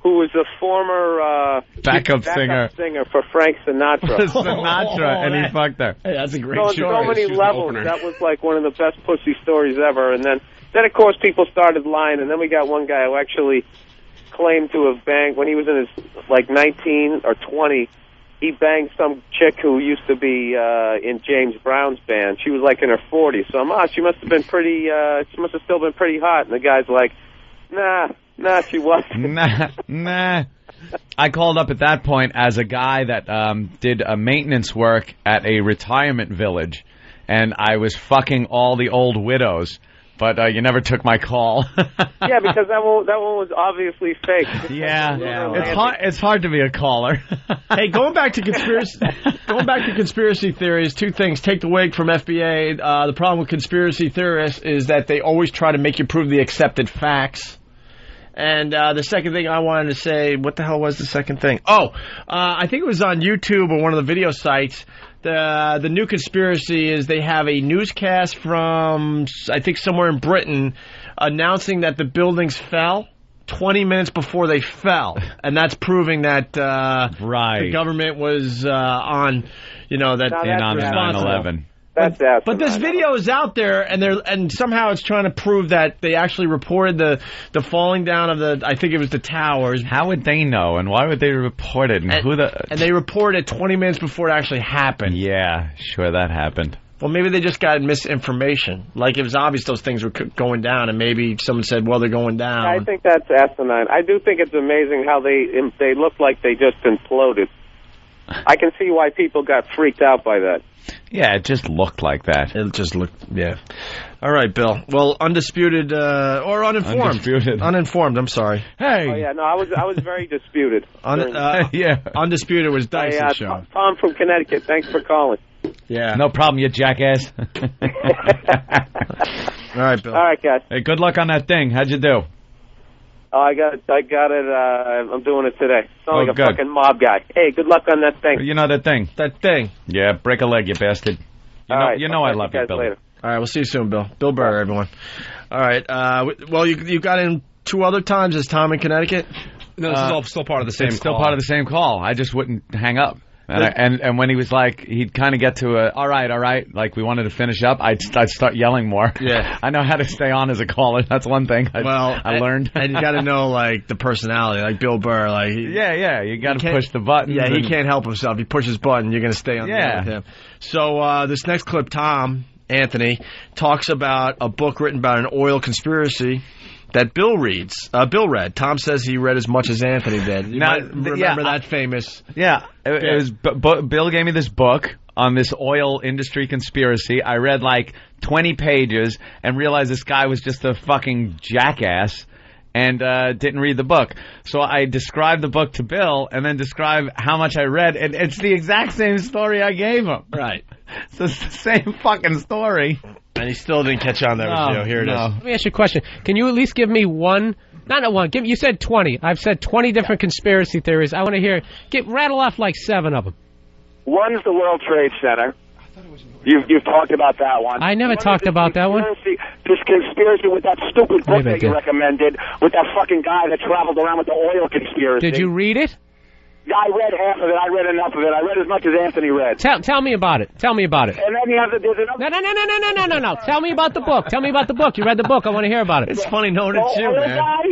who was a former backup singer for Frank Sinatra. And he fucked her. Hey, that's a great story. On so many levels, that was like one of the best pussy stories ever. And then of course, people started lying. And then we got one guy who actually claimed to have banged, when he was in his, 19 or 20, he banged some chick who used to be in James Brown's band. She was, in her 40s. So she must have been pretty, she must have still been pretty hot. And the guy's like, Nah, she wasn't. Nah. I called up at that point as a guy that did maintenance work at a retirement village, and I was fucking all the old widows. But you never took my call. Yeah, because that one was obviously fake. Yeah. It's hard to be a caller. Hey, going back to conspiracy theories, two things. Take the wig from FBA. The problem with conspiracy theorists is that they always try to make you prove the accepted facts. And the second thing I wanted to say, what the hell was the second thing? I think it was on YouTube or one of the video sites. The new conspiracy is they have a newscast from, I think, somewhere in Britain announcing that the buildings fell 20 minutes before they fell. And that's proving that the government was on, on the 9/11. But this video is out there, and somehow it's trying to prove that they actually reported the falling down of I think it was the towers. How would they know, and why would they report it? And they reported it 20 minutes before it actually happened. Yeah, sure, that happened. Well, maybe they just got misinformation. Like, it was obvious those things were going down, and maybe someone said, well, they're going down. I think that's asinine. I do think it's amazing how they look like they just imploded. I can see why people got freaked out by that. Yeah, it just looked like that. It just looked, yeah. All right, Bill. Well, undisputed or uninformed. Uninformed, I'm sorry. Hey. Oh, yeah, no, I was very disputed. Undisputed was Dyson's show. Tom from Connecticut, thanks for calling. Yeah. No problem, you jackass. All right, Bill. All right, guys. Hey, good luck on that thing. How'd you do? Oh, I got it. I'm doing it today. Sound like a good. fucking mob guy. Hey, good luck on that thing. You know that thing? That thing. Yeah, break a leg, you bastard. You know I love you, Bill. Later. All right, we'll see you soon, Bill. Bill Burr, everyone. All right. Well, you got in 2 other times as Tom in Connecticut? No, this is all still part of the same call. Still part of the same call. I just wouldn't hang up. And when he was like, he'd kind of get to all right, like we wanted to finish up, I'd start yelling more. Yeah. I know how to stay on as a caller. That's one thing I learned. And you got to know, like, the personality, like Bill Burr. Like, yeah, you got to push the button. Yeah, he can't help himself. He pushes button, you're going to stay on the air with him. So this next clip, Anthony, talks about a book written about an oil conspiracy that Bill read. Tom says he read as much as Anthony did. You might remember that famous. Yeah, it was. Bill gave me this book on this oil industry conspiracy. I read like 20 pages and realized this guy was just a fucking jackass and didn't read the book. So I described the book to Bill and then described how much I read. And it's the exact same story I gave him. Right. So it's the same fucking story. And he still didn't catch on there. Here it is. Let me ask you a question. Can you at least give me one? Not one. You said 20. I've said 20 different conspiracy theories. I want to hear. Rattle off like 7 of them. One's the World Trade Center. You've talked about that one. I never talked about that one. This conspiracy with that stupid book that you recommended, with that fucking guy that traveled around with the oil conspiracy. Did you read it? I read half of it. I read enough of it. I read as much as Anthony read. Tell me about it. Tell me about it. And then you have there's another. No. Tell me about the book. Tell me about the book. You read the book. I want to hear about it. It's funny knowing it's you, man. Guy,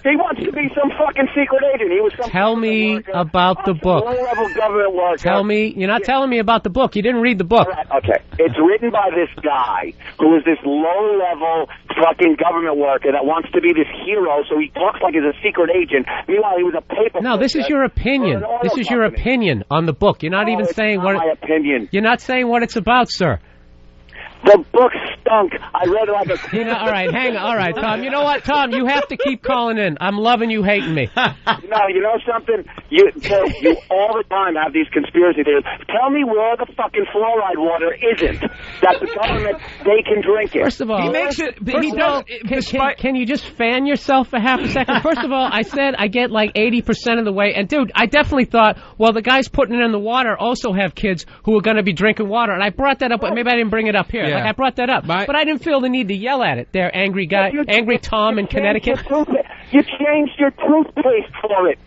he wants to be some fucking secret agent. He was some. Tell me about the book. Low-level government worker. Tell me. You're not telling me about the book. You didn't read the book. Right, okay. It's written by this guy who is this low-level fucking government worker that wants to be this hero, so he talks like he's a secret agent. Meanwhile, he was a paper. No, this is your opinion. This is your opinion on the book. You're not even saying what. My opinion. You're not saying what it's about, sir. The book stunk. I read it like a... all right, hang on. All right, Tom. You know what, Tom? You have to keep calling in. I'm loving you hating me. No, you know something? You all the time have these conspiracy theories. Tell me where the fucking fluoride water isn't. That the government, they can drink it. First of all... He makes it... Can you just fan yourself for half a second? First of all, I said I get like 80% of the way. And, dude, I definitely thought, well, the guys putting it in the water also have kids who are going to be drinking water. And I brought that up, but maybe I didn't bring it up here. Yeah. Like, I brought that up. But I didn't feel the need to yell at it. There, angry guy, angry Tom in Connecticut. You changed your toothpaste for it.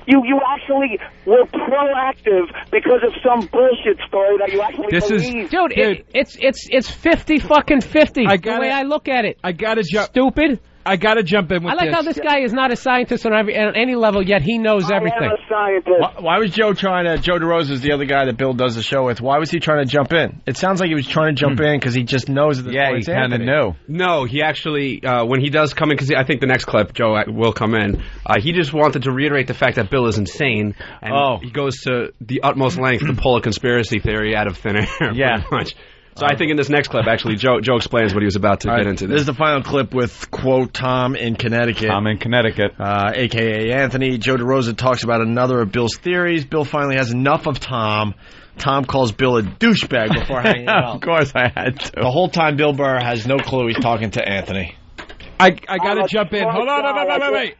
You actually were proactive because of some bullshit story that you actually believed. Dude, it's 50 fucking 50. The way I look at it. I gotta jump. Stupid. I got to jump in with I like how this guy is not a scientist on any level, yet he knows everything. I am a scientist. Why was Joe Joe DeRosa's the other guy that Bill does the show with? Why was he trying to jump in? It sounds like he was trying to jump in because he just knows that. Yeah, he kind of knew. No, he actually, when he does come in, because I think the next clip, Joe will come in, he just wanted to reiterate the fact that Bill is insane, and he goes to the utmost length to pull a conspiracy theory out of thin air. Yeah. Pretty much. So I think in this next clip, actually, Joe explains what he was about to get into. This is the final clip with, quote, Tom in Connecticut. Tom in Connecticut. A.K.A. Anthony. Joe DeRosa talks about another of Bill's theories. Bill finally has enough of Tom. Tom calls Bill a douchebag before hanging out. Of course I had to. The whole time Bill Burr has no clue he's talking to Anthony. I got to jump in. Hold on, wait.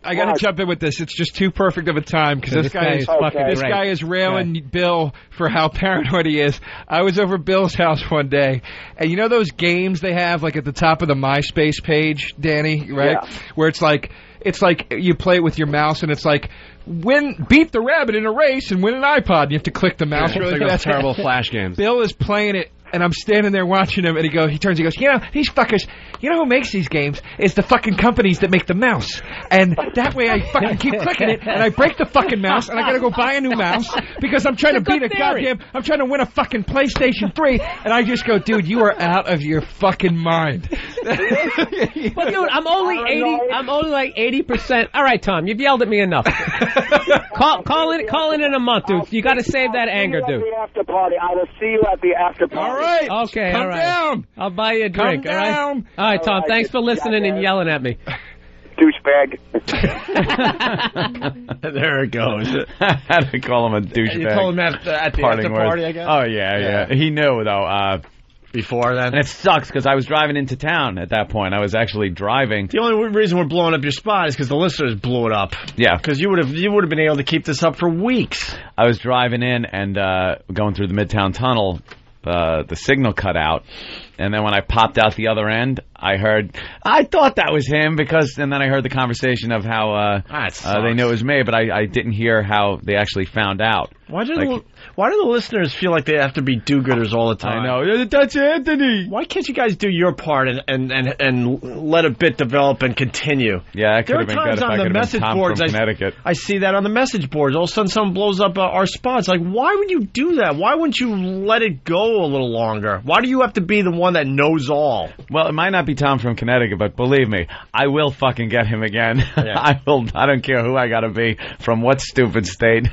I got to jump in with this. It's just too perfect of a time because this guy is railing Bill for how paranoid he is. I was over Bill's house one day, and you know those games they have like at the top of the MySpace page, Danny, right? Yeah. Where it's like you play it with your mouse, and it's like beat the rabbit in a race and win an iPod. You have to click the mouse. Yeah, really those terrible flash games. Bill is playing it. And I'm standing there watching him, and he turns, he goes, you know, these fuckers, you know who makes these games? It's the fucking companies that make the mouse. And that way I fucking keep clicking it, and I break the fucking mouse, and I gotta go buy a new mouse, because I'm trying to beat I'm trying to win a fucking PlayStation 3, and I just go, dude, you are out of your fucking mind. Well, dude, I'm only like 80%. All right, Tom, you've yelled at me enough. Call in a month, dude. You gotta save that anger, dude. After party. I will see you at the after party. All right. Okay, Come all right. down. I'll buy you a drink. Come down. All right, Tom, thanks for listening and yelling at me. Douchebag. There it goes. I had to call him a douchebag. You told him at the after party, I guess? Oh, yeah. He knew, though. Before then? And it sucks, because I was driving into town at that point. I was actually driving. The only reason we're blowing up your spot is because the listeners blew it up. Yeah. Because you would have been able to keep this up for weeks. I was driving in and going through the Midtown Tunnel. The signal cut out, and then when I popped out the other end, I thought that was him, and then I heard the conversation of how they knew it was me, but I didn't hear how they actually found out. Why do the listeners feel like they have to be do-gooders all the time? I know. That's Anthony. Why can't you guys do your part and let a bit develop and continue? Yeah, that could have been good if I could have been Tom from Connecticut. I see that on the message boards. All of a sudden, someone blows up our spots. Like, why would you do that? Why wouldn't you let it go a little longer? Why do you have to be the one that knows all? Well, it might not be Tom from Connecticut, but believe me, I will fucking get him again. Yeah. I don't care who I gotta be, from what stupid state.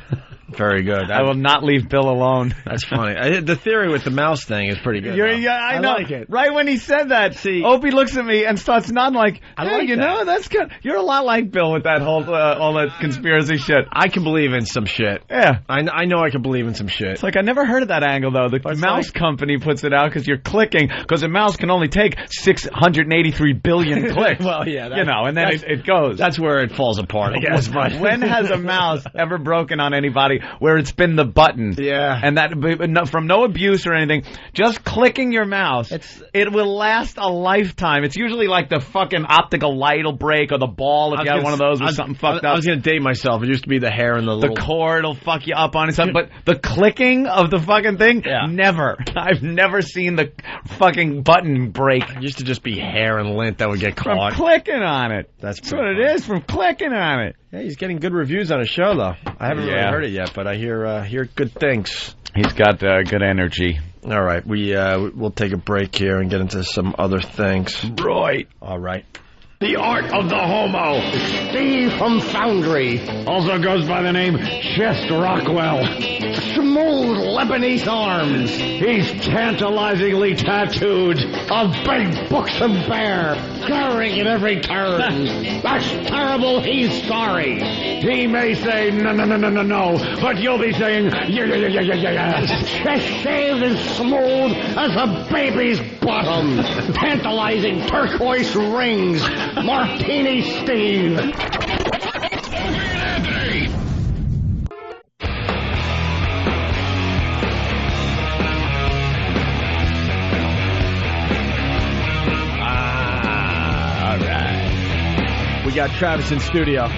Very good. I will not leave Bill alone. That's funny. The theory with the mouse thing is pretty good. I know. Like it. Right when he said that, Opie looks at me and starts nodding like, know, that's good. You're a lot like Bill with that whole all that conspiracy shit. I can believe in some shit. Yeah. I know I can believe in some shit. It's like I never heard of that angle, though. The mouse company puts it out because you're clicking, because a mouse can only take 683 billion clicks. Well, yeah. And then it goes. That's where it falls apart, I guess. But when has a mouse ever broken on anybody where it's been the button? Yeah. And that from no abuse or anything, just clicking your mouse, it will last a lifetime. It's usually like the fucking optical light will break, or the ball, if you have one of those with something fucked up. I was going to date myself. It used to be the hair and the cord will fuck you up on it. But the clicking of the fucking thing, never. I've never seen the fucking button break. It used to just be hair and lint that would get caught. From clicking on it. That's what it is, from clicking on it. Yeah, he's getting good reviews on his show, though. I haven't really heard it yet, but I hear good things. He's got good energy. All right, we'll take a break here and get into some other things. Right. All right. The Art of the Homo. Steve from Foundry. Also goes by the name Chest Rockwell. Smooth Lebanese arms. He's tantalizingly tattooed. A big buxom bear. Glaring at every turn. That's terrible, he's sorry. He may say no, but you'll be saying yeah. Chest shaved and smooth as a baby's bottom. Tantalizing turquoise rings. Martini Steve. All right. We got Travis in studio.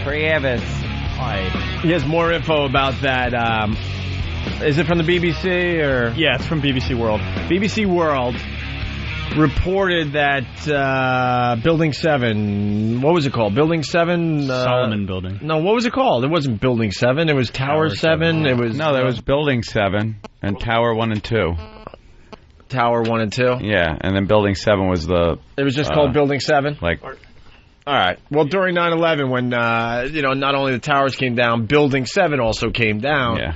Travis. Hi. He has more info about that. Is it from the BBC or? Yeah, it's from BBC World. BBC World. reported that Building 7, what was it called? Building 7? Solomon Building. No, what was it called? It wasn't Building 7. It was Tower 7. It was No, there was Building 7 and Tower 1 and 2. Tower 1 and 2? Yeah, and then Building 7 was the... It was just called Building 7? Like... All right. Well, during 9/11, when not only the towers came down, Building 7 also came down. Yeah.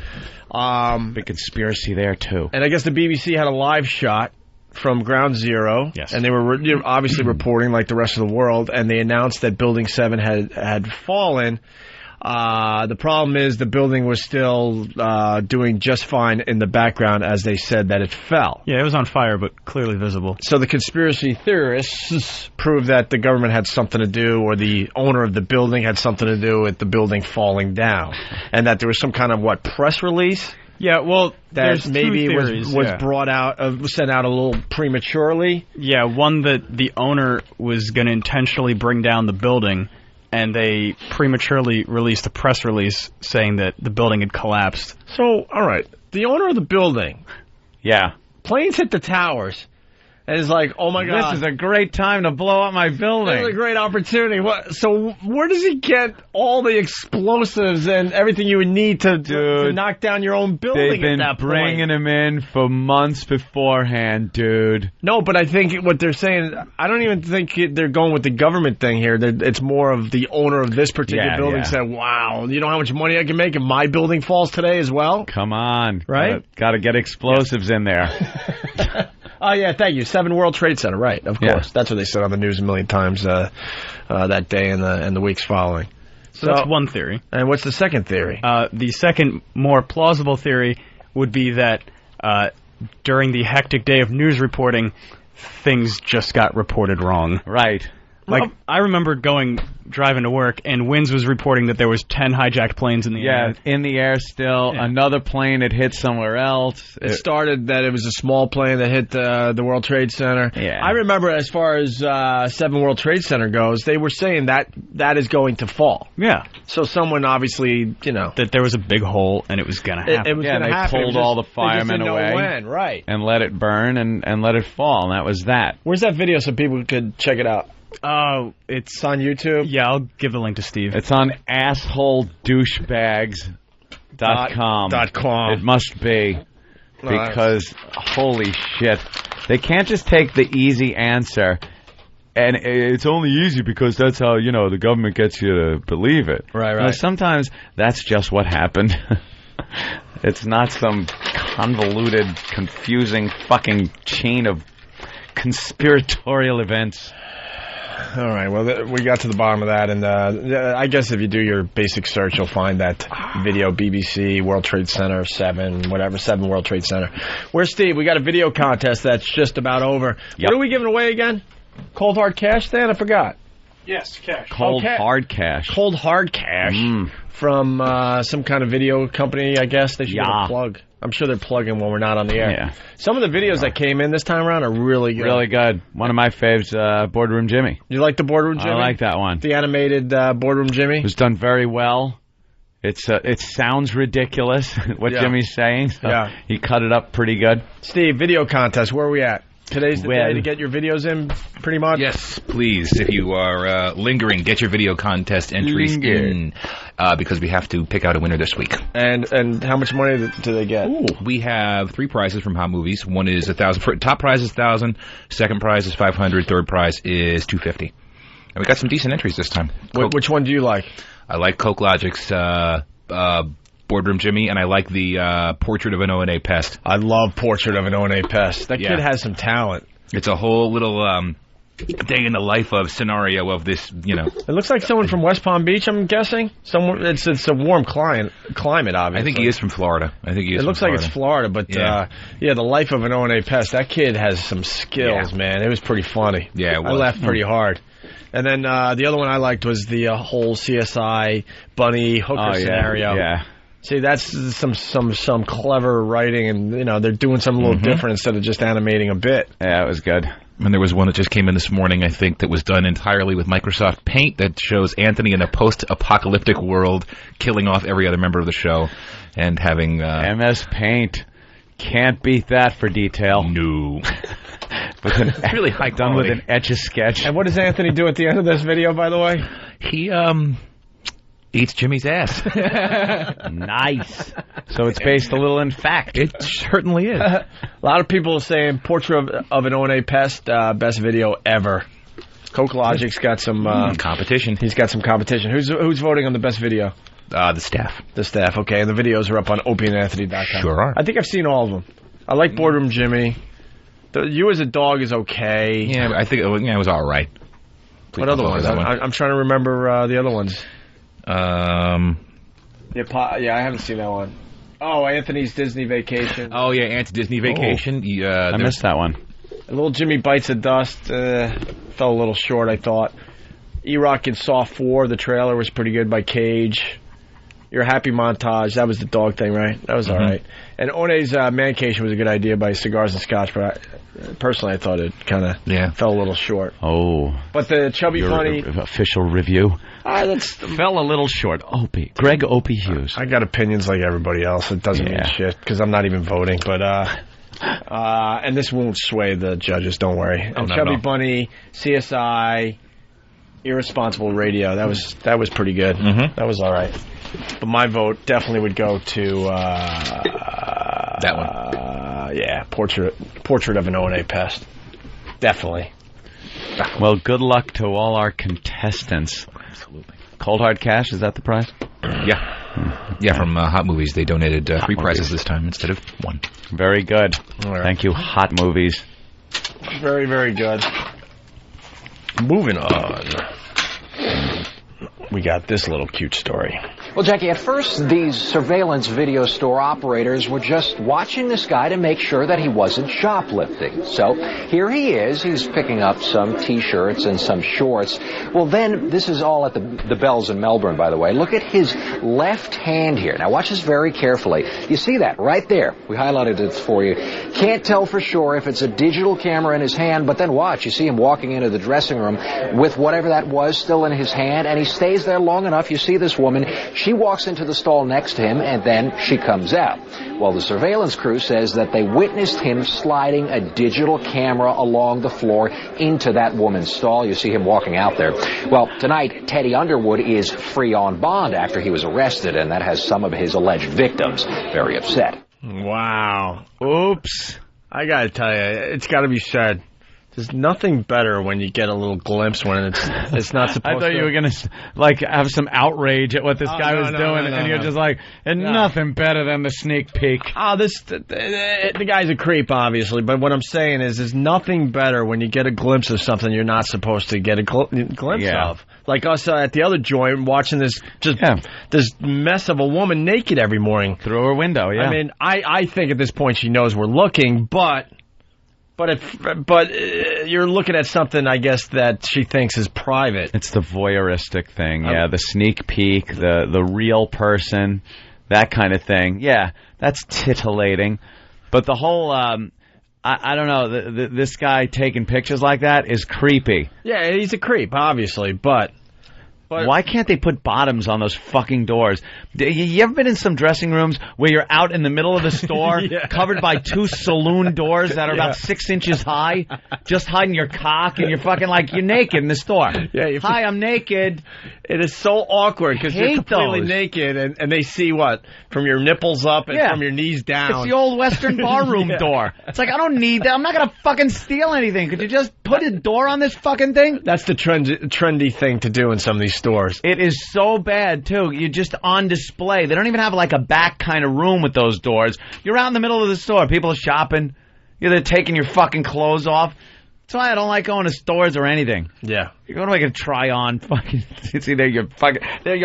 Big conspiracy there too. And I guess the BBC had a live shot from Ground Zero. Yes. And they were obviously reporting like the rest of the world, and they announced that Building 7 had fallen. The problem is the building was still doing just fine in the background as they said that it fell. Yeah, it was on fire, but clearly visible. So the conspiracy theorists proved that the government had something to do, or the owner of the building had something to do with the building falling down, and that there was some kind of press release. Yeah, well, that maybe theories, was brought out, sent out a little prematurely. Yeah, one that the owner was going to intentionally bring down the building, and they prematurely released a press release saying that the building had collapsed. So, all right, the owner of the building, planes hit the towers, and is like, oh my God, this is a great time to blow up my building. This is a great opportunity. So where does he get all the explosives and everything you would need to knock down your own building? They've been at that bringing point? them in for months beforehand, dude. No, but I think what they're saying, I don't even think they're going with the government thing here. It's more of the owner of this particular building said, wow, you know how much money I can make if my building falls today as well? Come on. Right? Got to get explosives in there. Oh, yeah, thank you. 7 World Trade Center, right, of course. That's what they said on the news a million times that day and the weeks following. So that's one theory. And what's the second theory? The second, more plausible theory would be that during the hectic day of news reporting, things just got reported wrong. Right. Like, I remember driving to work, and Winds was reporting that there was 10 hijacked planes in the air. Yeah, in the air still. Yeah. Another plane had hit somewhere else. It started that it was a small plane that hit the World Trade Center. Yeah. I remember as far as 7 World Trade Center goes, they were saying that is going to fall. Yeah. So someone obviously, that there was a big hole, and it was going to happen. It was going to happen. They pulled all the firemen away. away. When, right. And let it burn and let it fall, and that was that. Where's that video so people could check it out? It's on YouTube? Yeah, I'll give the link to Steve. It's on assholedouchebags.com. It must be. Because, holy shit. They can't just take the easy answer. And it's only easy because that's how, the government gets you to believe it. Right. Sometimes that's just what happened. It's not some convoluted, confusing fucking chain of conspiratorial events. All right, well, we got to the bottom of that, and I guess if you do your basic search, you'll find that video, BBC, World Trade Center, 7 World Trade Center. Where's Steve? We got a video contest that's just about over. Yep. What are we giving away again? Cold hard cash, Dan? I forgot. Yes, cash. Cold hard cash. Cold hard cash from some kind of video company, I guess. They should give a plug. I'm sure they're plugging when we're not on the air. Yeah. Some of the videos that came in this time around are really good. Really good. One of my faves, Boardroom Jimmy. You like the Boardroom Jimmy? I like that one. The animated Boardroom Jimmy? It was done very well. It sounds ridiculous, what Jimmy's saying. So he cut it up pretty good. Steve, video contest, where are we at? Today's the day to get your videos in, pretty much? Yes, please. If you are lingering, get your video contest entries in, because we have to pick out a winner this week. And how much money do they get? Ooh, we have 3 prizes from Hot Movies. One is $1,000. Top prize is $1,000. Second prize is $500. Third prize is $250. And we got some decent entries this time. Which one do you like? I like Coke Logic's Boardroom Jimmy, and I like the Portrait of an O&A Pest. I love Portrait of an O&A Pest. That kid has some talent. It's a whole little day in the life of scenario of this, It looks like someone from West Palm Beach, I'm guessing. It's a warm climate, obviously. I think he is from Florida. It looks like it's Florida, but the life of an O&A Pest. That kid has some skills, man. It was pretty funny. Yeah, it was. I laughed pretty hard. And then the other one I liked was the whole CSI bunny hooker scenario. Yeah. See, that's some clever writing, and they're doing something a little different instead of just animating a bit. Yeah, it was good. And there was one that just came in this morning, I think, that was done entirely with Microsoft Paint that shows Anthony in a post-apocalyptic world killing off every other member of the show and having... MS Paint. Can't beat that for detail. No. It's really high done quality. with an Etch-a-Sketch. And what does Anthony do at the end of this video, by the way? He eats Jimmy's ass. Nice. So it's based a little in fact. It certainly is. A lot of people are saying Portrait of an One Pest, best video ever. Coke Logic's got some competition. He's got some competition. Who's voting on the best video? The staff. The staff, okay. And the videos are up on opieandanthony.com. Sure are. I think I've seen all of them. I like Boardroom Jimmy. You as a dog is okay. Yeah, I think it was all right. What other ones? I'm trying to remember the other ones. Yeah, I haven't seen that one. Oh, Anthony's Disney Vacation. Oh, yeah, Aunt's Disney Vacation. Oh. I missed that one. A little Jimmy Bites of Dust. Fell a little short, I thought. E-Rock in Saw 4. The trailer was pretty good by Cage. Your Happy Montage. That was the dog thing, right? That was all right. And One's Mancation was a good idea by Cigars and Scotch, but personally I thought it kind of fell a little short. Oh. But the Chubby Funny... official review. Fell a little short. Opie. Greg Opie Hughes. I got opinions like everybody else. It doesn't mean shit, because I'm not even voting, but... and this won't sway the judges, don't worry. And Chubby Bunny, CSI, Irresponsible Radio, that was pretty good. That was all right. But my vote definitely would go to that one. Portrait of an O&A Pest. Definitely. Well, good luck to all our contestants. Absolutely. Cold Hard Cash, is that the prize? Yeah. Yeah, from Hot Movies. They donated 3 prizes this time instead of 1. Very good. Right. Thank you, Hot Movies. Very, very good. Moving on. We got this little cute story. Well, Jackie, at first, these surveillance video store operators were just watching this guy to make sure that he wasn't shoplifting. So here he is. He's picking up some T-shirts and some shorts. Well, then, this is all at the Bells in Melbourne, by the way. Look at his left hand here. Now, watch this very carefully. You see that right there? We highlighted it for you. Can't tell for sure if it's a digital camera in his hand, but then watch. You see him walking into the dressing room with whatever that was still in his hand, and he stays there long enough. You see this woman. She walks into the stall next to him, and then she comes out. Well, the surveillance crew says that they witnessed him sliding a digital camera along the floor into that woman's stall. You see him walking out there. Well, tonight, Teddy Underwood is free on bond after he was arrested, and that has some of his alleged victims very upset. Wow. Oops. I gotta tell you, it's gotta be said. There's nothing better when you get a little glimpse when it's not supposed to. I thought you were going to, have some outrage at what this guy was doing, and you're just like, nothing better than the sneak peek. The guy's a creep, obviously, but what I'm saying is there's nothing better when you get a glimpse of something you're not supposed to get a glimpse of. Like us at the other joint watching this this mess of a woman naked every morning. Through her window, I mean, I think at this point she knows we're looking, but you're looking at something, I guess, that she thinks is private. It's the voyeuristic thing, the sneak peek, the real person, that kind of thing. Yeah, that's titillating. But the whole, I don't know, this guy taking pictures like that is creepy. Yeah, he's a creep, obviously, but why can't they put bottoms on those fucking doors? You ever been in some dressing rooms where you're out in the middle of the store, covered by 2 saloon doors that are about 6 inches high, just hiding your cock, and you're fucking you're naked in the store. Yeah, hi, I'm naked. It is so awkward because you're completely naked, and they see what? From your nipples up and from your knees down. It's the old Western barroom door. It's like, I don't need that. I'm not going to fucking steal anything. Could you just put a door on this fucking thing? That's the trendy thing to do in some of these stores. It is so bad, too. You're just on display. They don't even have a back kind of room with those doors. You're out in the middle of the store. People are shopping. You're taking your fucking clothes off. That's why I don't like going to stores or anything. Yeah. You're going to a try-on fucking... See, there you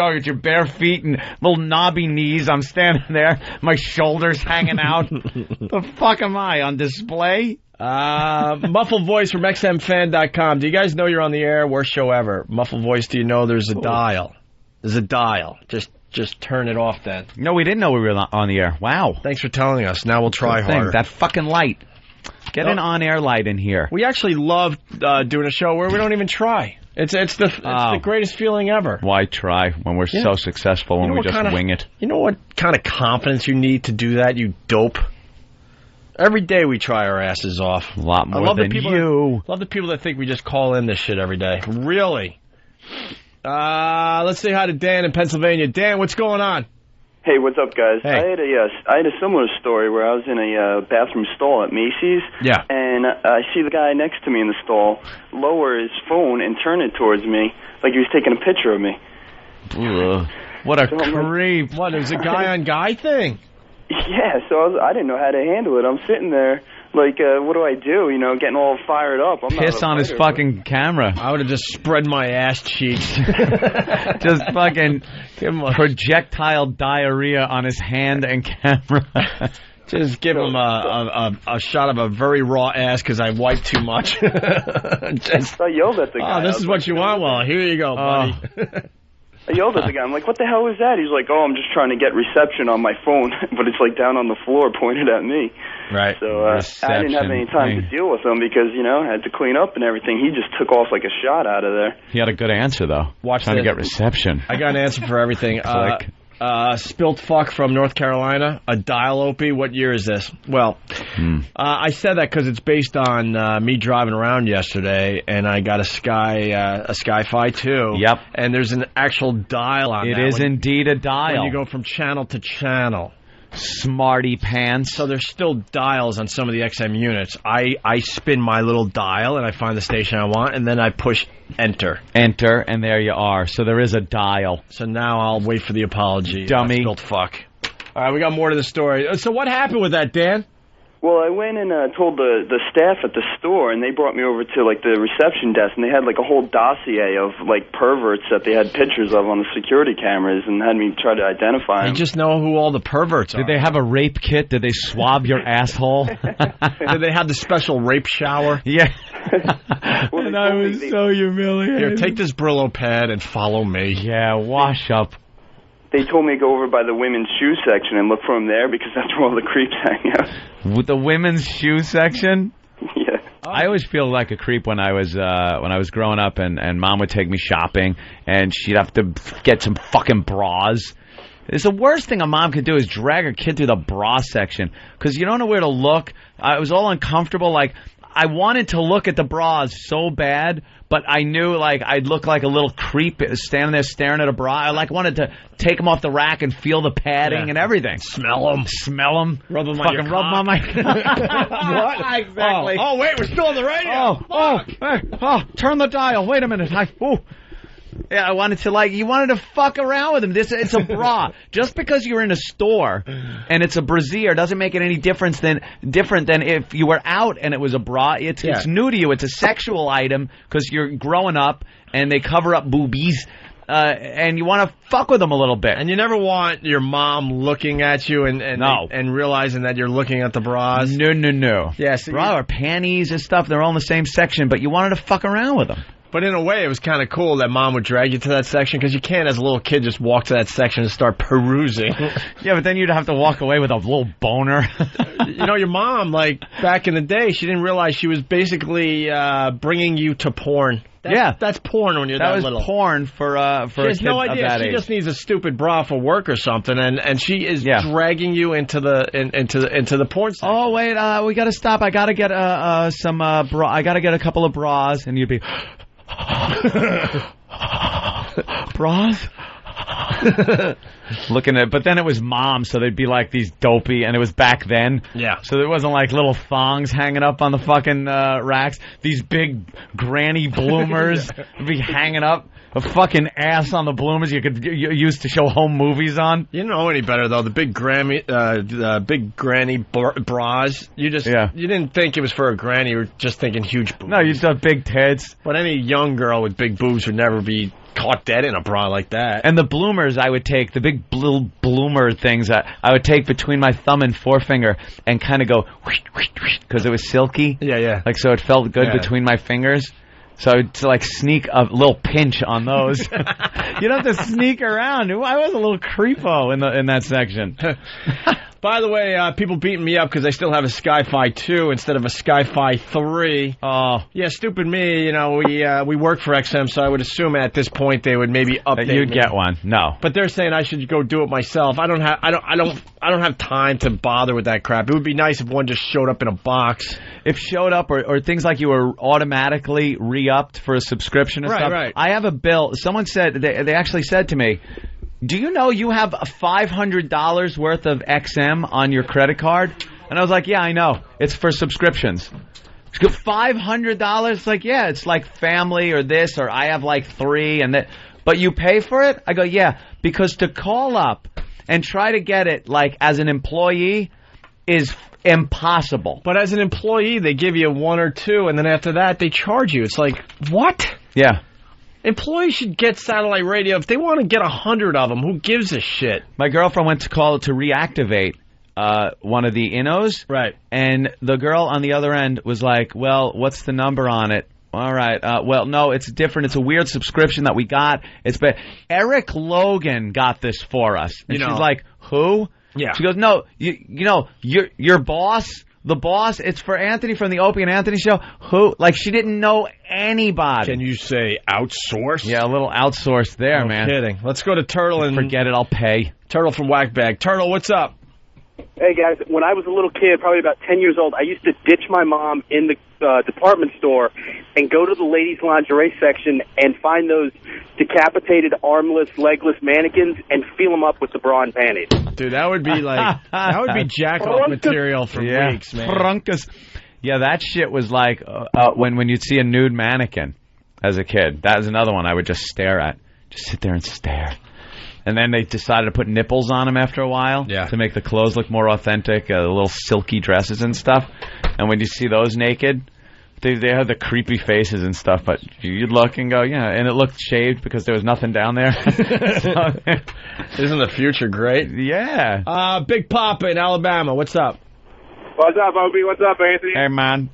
are with your bare feet and little knobby knees. I'm standing there, my shoulders hanging out. The fuck am I, on display? Muffled voice from xmfan.com. Do you guys know you're on the air? Worst show ever. Muffled voice, do you know there's a dial? There's a dial. Just turn it off then. No, we didn't know we were on the air. Wow. Thanks for telling us. Now we'll try harder. That fucking light. Get an on-air light in here. We actually love doing a show where we don't even try. It's the greatest feeling ever. Why try when we're so successful when we just wing it? You know what kind of confidence you need to do that, you dope? Every day we try our asses off. A lot more than you. Love the people that think we just call in this shit every day. Really? Let's say hi to Dan in Pennsylvania. Dan, what's going on? Hey, what's up, guys? Hey. I had a similar story where I was in a bathroom stall at Macy's. Yeah. And I see the guy next to me in the stall lower his phone and turn it towards me like he was taking a picture of me. Ugh. What a creep. What, it was a guy-on-guy thing? Yeah, so I didn't know how to handle it. I'm sitting there like, what do I do? You know, getting all fired up. I'm Piss not on his fucking camera. I would have just spread my ass cheeks. Just fucking projectile diarrhia on his hand and camera. Just give him a shot of a very raw ass because I wiped too much. I yelled at the guy. Oh, this is what you want? Well, here you go, buddy. I yelled at the guy. I'm like, what the hell was that? He's like, oh, I'm just trying to get reception on my phone. But it's like down on the floor pointed at me. Right. So I didn't have any time to deal with him because, you know, I had to clean up and everything. He just took off like a shot out of there. He had a good answer, though. Trying to get reception. I got an answer for everything. Spilt fuck from North Carolina, a dial Opie. What year is this? Well, I said that because it's based on me driving around yesterday, and I got a Sky-Fi 2. Yep. And there's an actual dial on that. It is indeed a dial. When you go from channel to channel. Smarty pants. So there's still dials on some of the XM units. I spin my little dial, and I find the station I want, and then I push enter. Enter, and there you are. So there is a dial. So now I'll wait for the apology. Dummy. Spilt fuck. All right, we got more to the story. So what happened with that, Dan? Well, I went and told the staff at the store, and they brought me over to, like, the reception desk, and they had, like, a whole dossier of, like, perverts that they had pictures of on the security cameras and had me try to identify them. You just know who all the perverts are. Did they have a rape kit? Did they swab your asshole? Did they have the special rape shower? Yeah. Well, and I was so humiliated. Here, take this Brillo pad and follow me. Yeah, wash up. They told me to go over by the women's shoe section and look for them there because that's where all the creeps hang out. With the women's shoe section? Yeah. I always feel like a creep when I was growing up and Mom would take me shopping and she'd have to get some fucking bras. It's the worst thing a mom could do is drag her kid through the bra section because you don't know where to look. I was all uncomfortable. Like, I wanted to look at the bras so bad, but I knew, like, I'd look like a little creep standing there staring at a bra. I, like, wanted to take them off the rack and feel the padding and everything. Smell them. Rub them on your rub them on my... What? Exactly. Oh, wait, we're still on the radio. Turn the dial. Wait a minute. Yeah, I wanted to, like, you wanted to fuck around with him. It's a bra. Just because you're in a store and it's a brassiere doesn't make it any different than if you were out and it was a bra. It's new to you. It's a sexual item because you're growing up and they cover up boobies. And you want to fuck with them a little bit. And you never want your mom looking at you and realizing that you're looking at the bras. No. Yes. Bra or panties and stuff, they're all in the same section, but you wanted to fuck around with them. But in a way, it was kind of cool that Mom would drag you to that section because you can't, as a little kid, just walk to that section and start perusing. Yeah, but then you'd have to walk away with a little boner. You know, your mom, like, back in the day, she didn't realize she was basically bringing you to porn. That's porn when you're that little. That was porn for a kid has no idea. Of that she age. Just needs a stupid bra for work or something, and she is dragging you into the porn section. Oh wait, we got to stop. I got to get some bra. I got to get a couple of bras, and you'd be bras. Looking at, but then it was Mom, so they'd be like these dopey, and it was back then. Yeah. So there wasn't like little thongs hanging up on the fucking racks. These big granny bloomers would be hanging up. A fucking ass on the bloomers you used to show home movies on. You don't know any better though. The big granny bras. You didn't think it was for a granny. You were just thinking huge boobs. No, you just have big tits. But any young girl with big boobs would never be caught dead in a bra like that. And the bloomers I would take, the big little bloomer things, I would take between my thumb and forefinger and kind of go because it was silky. Yeah. Like, so it felt good between my fingers. So I'd like sneak a little pinch on those. You don't have to sneak around. I was a little creepo in that section. By the way, people beating me up because I still have a Sky-Fi 2 instead of a Sky-Fi 3. Oh. Yeah, stupid me. You know, we work for XM, so I would assume at this point they would maybe update You'd me. get one. No. But they're saying I should go do it myself. I don't have time to bother with that crap. It would be nice if one just showed up in a box. If showed up or things like you were automatically re-upped for a subscription or stuff. Right. I have a bill. Someone said, they actually said to me, do you know you have $500 worth of XM on your credit card? And I was like, yeah, I know. It's for subscriptions. $500? It's like, yeah, it's like family or this, or I have like 3 and that. But you pay for it? I go, yeah, because to call up and try to get it like as an employee is impossible. But as an employee, they give you 1 or 2, and then after that, they charge you. It's like, what? Yeah. Employees should get satellite radio. If they want to get 100 of them, who gives a shit? My girlfriend went to call to reactivate one of the Innos. Right. And the girl on the other end was like, well, what's the number on it? All right. Well, no, it's different. It's a weird subscription that we got. Eric Logan got this for us. And she's like, who? Yeah. She goes, no, you know, your boss, the boss, it's for Anthony from the Opie and Anthony show. Who? Like, she didn't know anybody. Can you say outsource? Yeah, a little outsourced there, man. No kidding. Let's go to Turtle and... Forget it, I'll pay. Turtle from Whackbag. Turtle, what's up? Hey, guys. When I was a little kid, probably about 10 years old, I used to ditch my mom in the department store and go to the ladies' lingerie section and find those decapitated, armless, legless mannequins and feel them up with the bra and panties. Dude, that would be like... that would be jack-off material for weeks, man. Frunkus. Yeah, that shit was like when you'd see a nude mannequin as a kid. That was another one I would just stare at. Just sit there and stare. And then they decided to put nipples on them after a while to make the clothes look more authentic, little silky dresses and stuff. And when you see those naked, they have the creepy faces and stuff, but you'd look and go, yeah, and it looked shaved because there was nothing down there. Isn't the future great? Yeah. Big Papa in Alabama, what's up? What's up, Opie? What's up, Anthony? Hey, man.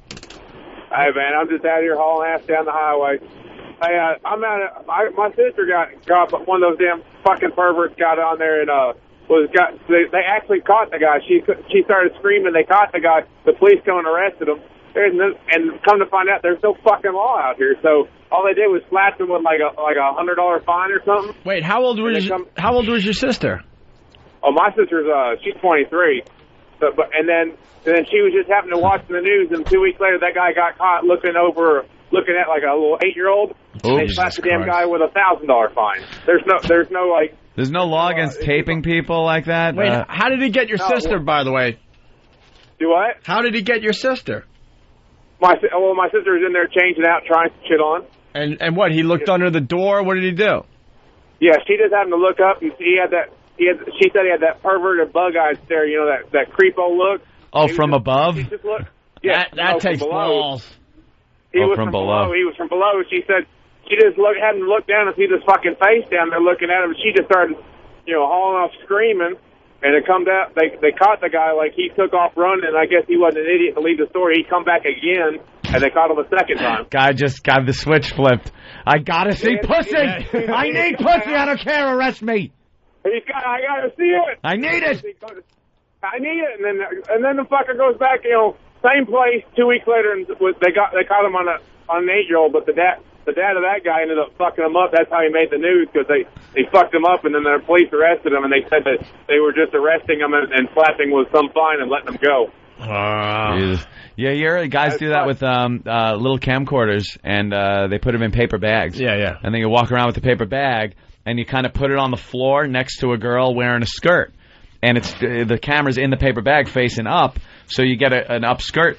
Hey, man, I'm just out here hauling ass down the highway. Hey, my sister got one of those damn fucking perverts got on there and they actually caught the guy. She started screaming. They caught the guy. The police come and arrested him. And come to find out, there's no fucking law out here. So all they did was slap him with like a $100 fine or something. Wait, how old was your sister? Oh, my sister's she's 23. So, and then she was just happening to watch the news, and 2 weeks later, that guy got caught looking at like a little 8-year-old. And they slapped the damn guy with a $1,000 fine. There's no law against taping people like that. Wait, how did he get your sister? By the way, do what? How did he get your sister? My sister was in there changing out, trying some shit on. And what? He looked under the door. What did he do? Yeah, she just happened to look up and see she said he had that perverted bug eye stare. You know that creepo look. Oh, from above. Yeah, that takes balls. He was from below. He was from below. She said she just had him look down and see this fucking face down there looking at him. And she just started, hauling off screaming. And it comes out, they caught the guy like he took off running. And I guess he wasn't an idiot to leave the store. He come back again, and they caught him a second time. Guy just got the switch flipped. I gotta see pussy. I need pussy. I don't care. Arrest me. I gotta see it. I need it. I need it. And then the fucker goes back, same place 2 weeks later, and they caught him on an 8-year-old, but the dad of that guy ended up fucking him up. That's how he made the news, because they fucked him up, and then the police arrested him, and they said that they were just arresting him and slapping with some fine and letting him go. Yeah, guys do that with little camcorders, and they put them in paper bags. Yeah. And then you walk around with the paper bag, and you kind of put it on the floor next to a girl wearing a skirt. And the camera's in the paper bag facing up, so you get an upskirt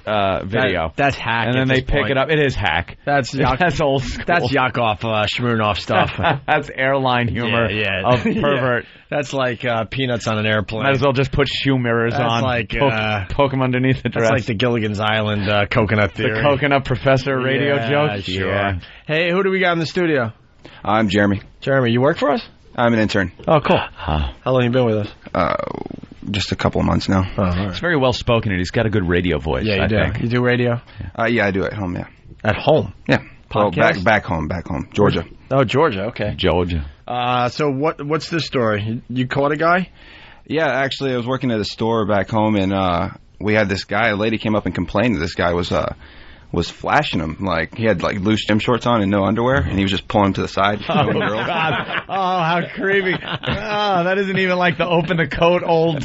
video. That's hack. And then they pick it up. It is hack. That's old school. That's Yakov Shmurnoff stuff. That's airline humor of Pervert. That's like peanuts on an airplane. Might as well just put shoe mirrors on. Like poke them underneath the dress. That's like the Gilligan's Island coconut theory. The coconut professor radio joke. Sure. Yeah. Hey, who do we got in the studio? I'm Jeremy. Jeremy, you work for us? I'm an intern. Oh, cool. How long have you been with us? Just a couple of months now. Oh, right. He's very well spoken, and he's got a good radio voice. Yeah, you do. I think. You do radio? Yeah, I do at home. Yeah. At home? Yeah. Podcast? Well, back home, Georgia. Oh, Georgia. Okay. Georgia. So what's this story? You caught a guy? Yeah, actually, I was working at a store back home, and we had this guy. A lady came up and complained that this guy was flashing him. Like, he had like loose gym shorts on and no underwear, and he was just pulling him to the side. Oh, God. Oh, how creepy. Oh, that isn't even like the open the coat old,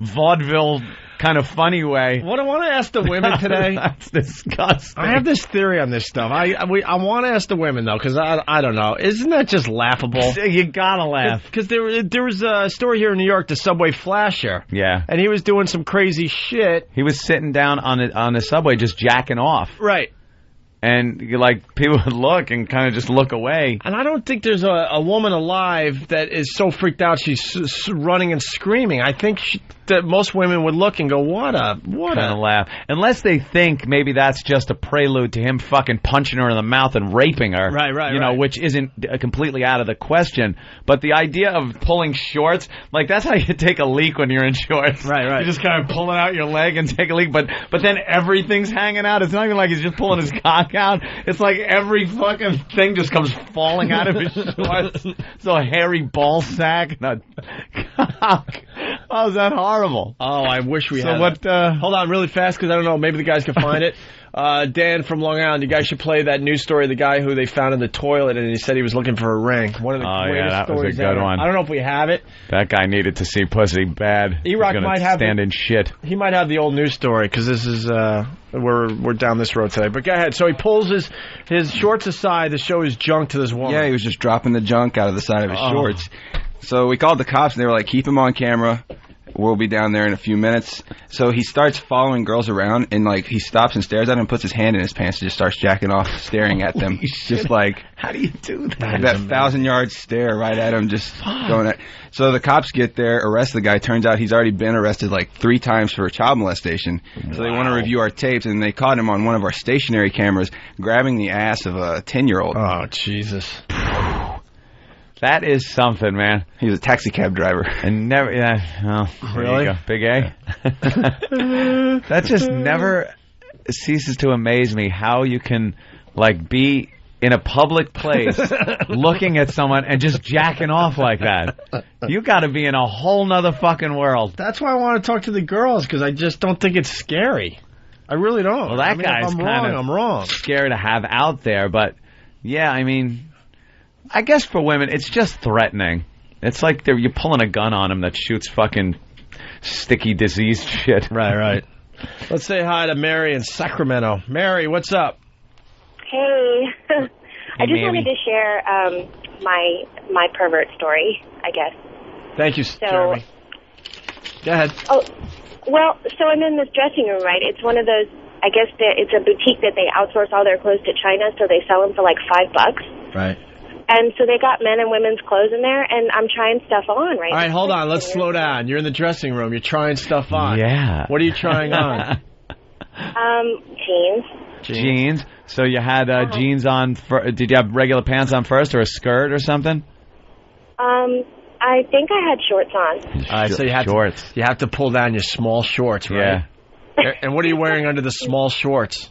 vaudeville kind of funny way. What I want to ask the women today. That's disgusting. I have this theory on this stuff. I want to ask the women, though, because I don't know. Isn't that just laughable? You gotta laugh. Because there was a story here in New York, the subway flasher. Yeah. And he was doing some crazy shit. He was sitting down on a subway just jacking off. Right. And, people would look and kind of just look away. And I don't think there's a woman alive that is so freaked out she's running and screaming. I think that most women would look and go, what a... laugh. Unless they think maybe that's just a prelude to him fucking punching her in the mouth and raping her. Right. Which isn't completely out of the question. But the idea of pulling shorts, that's how you take a leak when you're in shorts. Right. You're just kind of pulling out your leg and take a leak. But then everything's hanging out. It's not even like he's just pulling his cock out. It's like every fucking thing just comes falling out of his shorts. So a hairy ball sack. No. Oh, is that horrible? Oh, I wish we so had what? Hold on really fast, because I don't know. Maybe the guys can find it. Dan from Long Island, you guys should play that news story of the guy who they found in the toilet, and he said he was looking for a ring. One of the greatest that stories was a good ever. one. I don't know if we have it. That guy needed to see pussy bad. E-Rock might have stand in shit. He might have the old news story, because this is we're down this road today. But go ahead. So he pulls his shorts aside to show his junk to this woman. Yeah, he was just dropping the junk out of the side of his shorts. So we called the cops, and they were like, keep him on camera. We'll be down there in a few minutes. So he starts following girls around, and he stops and stares at them and puts his hand in his pants and just starts jacking off, staring at them. Just like, how do you do that? That 1,000-yard stare right at him, just going at. So the cops get there, arrest the guy. Turns out he's already been arrested 3 times for child molestation. So they want to review our tapes, and they caught him on one of our stationary cameras grabbing the ass of a 10-year-old. Oh, Jesus. That is something, man. He was a taxi cab driver. And never, really? Big A. That just never ceases to amaze me how you can, be in a public place looking at someone and just jacking off like that. You got to be in a whole nother fucking world. That's why I want to talk to the girls, because I just don't think it's scary. I really don't. Well, that guy's I'm wrong. Scary to have out there, but yeah, I guess for women, it's just threatening. It's like you're pulling a gun on them that shoots fucking sticky, diseased shit. Right. Let's say hi to Mary in Sacramento. Mary, what's up? Hey. I just wanted to share my pervert story, I guess. Thank you, Jeremy. Go ahead. Oh, well, so I'm in this dressing room, right? It's one of those, I guess it's a boutique that they outsource all their clothes to China, so they sell them for $5. Right. And so they got men and women's clothes in there, and I'm trying stuff on, right? All right, hold on. Let's slow down. You're in the dressing room. You're trying stuff on. Yeah. What are you trying on? Jeans. So you had jeans on. Did you have regular pants on first, or a skirt or something? I think I had shorts on. All right, so you have to pull down your small shorts, right? Yeah. And what are you wearing under the small shorts?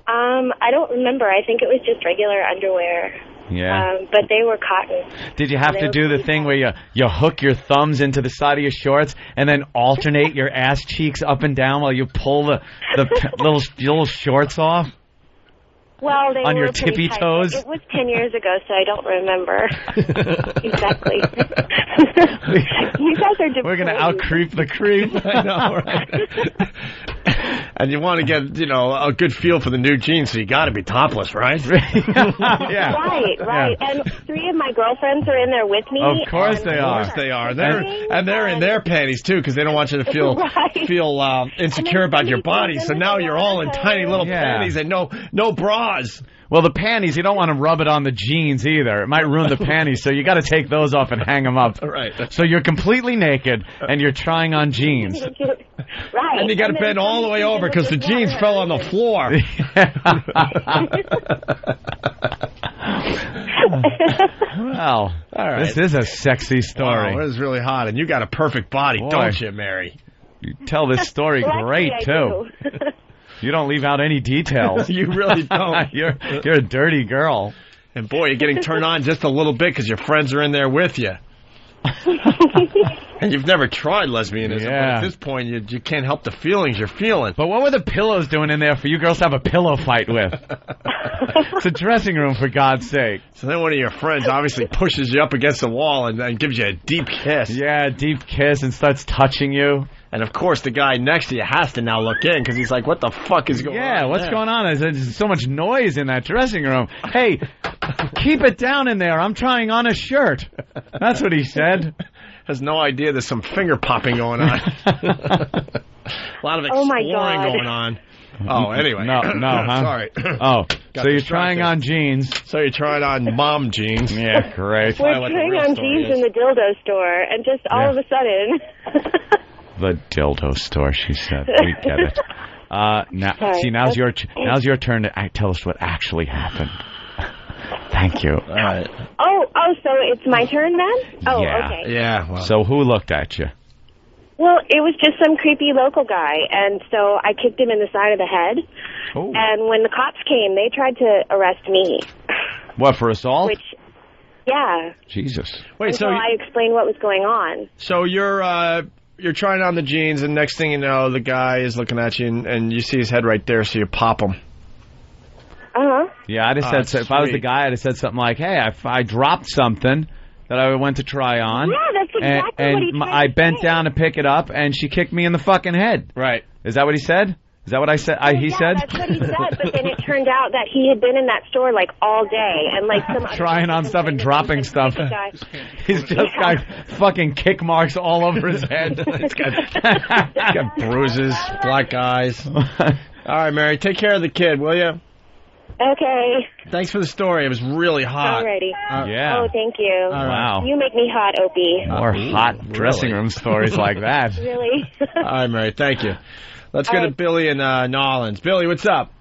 I don't remember. I think it was just regular underwear. Yeah. But they were cotton. Did you have to do the thing where you hook your thumbs into the side of your shorts and then alternate your ass cheeks up and down while you pull the little shorts off? Well, they on were your tippy tight. toes. It was 10 years ago, so I don't remember exactly. You guys are depraved. We're going to out-creep the creep. I know, right? And you want to get, a good feel for the new jeans, so you got to be topless, right? Yeah. Right. Yeah. And 3 of my girlfriends are in there with me. Of course they are. Of course they are. They're in their panties, too, because they don't want you to feel insecure about your body. So now you're all in tiny little panties and no bras. Well, the panties, you don't want to rub it on the jeans either. It might ruin the panties, so you got to take those off and hang them up. Right. So you're completely naked, and you're trying on jeans. Right. And you got to bend all the way over because the jeans fell on the floor. Well, all right. This is a sexy story. Wow, it is really hot, and you got a perfect body, don't you, Mary? You tell this story great, too. You don't leave out any details. You really don't. You're a dirty girl. And boy, you're getting turned on just a little bit because your friends are in there with you. And you've never tried lesbianism, but at this point, you can't help the feelings you're feeling. But what were the pillows doing in there for you girls to have a pillow fight with? It's a dressing room, for God's sake. So then one of your friends obviously pushes you up against the wall and gives you a deep kiss. Yeah, a deep kiss, and starts touching you. And, of course, the guy next to you has to now look in because he's like, what the fuck is going on? Yeah, what's going on? There's so much noise in that dressing room. Hey, keep it down in there. I'm trying on a shirt. That's what he said. Has no idea there's some finger popping going on. A lot of exploring going on. Oh, anyway. No, huh? Sorry. Oh, so you're trying on jeans. So you're trying on mom jeans. Yeah, great. We're trying on jeans in the dildo store, and just all of a sudden... The dildo store, she said. We get it. Now's your turn to tell us what actually happened. Thank you. All right. Oh, so it's my turn then? Oh, yeah. okay. Yeah. Well. So who looked at you? Well, it was just some creepy local guy, and so I kicked him in the side of the head. Oh. And when the cops came, they tried to arrest me. What, for assault? Yeah. Jesus. Wait, so I explained what was going on. So you're trying on the jeans, and next thing you know, the guy is looking at you, and you see his head right there, so you pop him. Uh-huh. Yeah, I'd have said, if I was the guy, I'd have said something like, hey, I dropped something that I went to try on. Yeah, that's exactly what he tried I to bent say. down to pick it up, and she kicked me in the fucking head. Right. Is that what he said? Is that what I said? He said? That's what he said, but then it turned out that he had been in that store, like, all day, and, like, some trying on stuff and dropping stuff. He's just got fucking kick marks all over his head. He's got bruises, black eyes. All right, Mary, take care of the kid, will you? Okay. Thanks for the story. It was really hot. Alrighty. Yeah. Oh, thank you. Wow. You make me hot, Opie. More hot dressing room stories like that. Really? All right, Mary, thank you. Let's go to Billy in Nolans. Billy, what's up?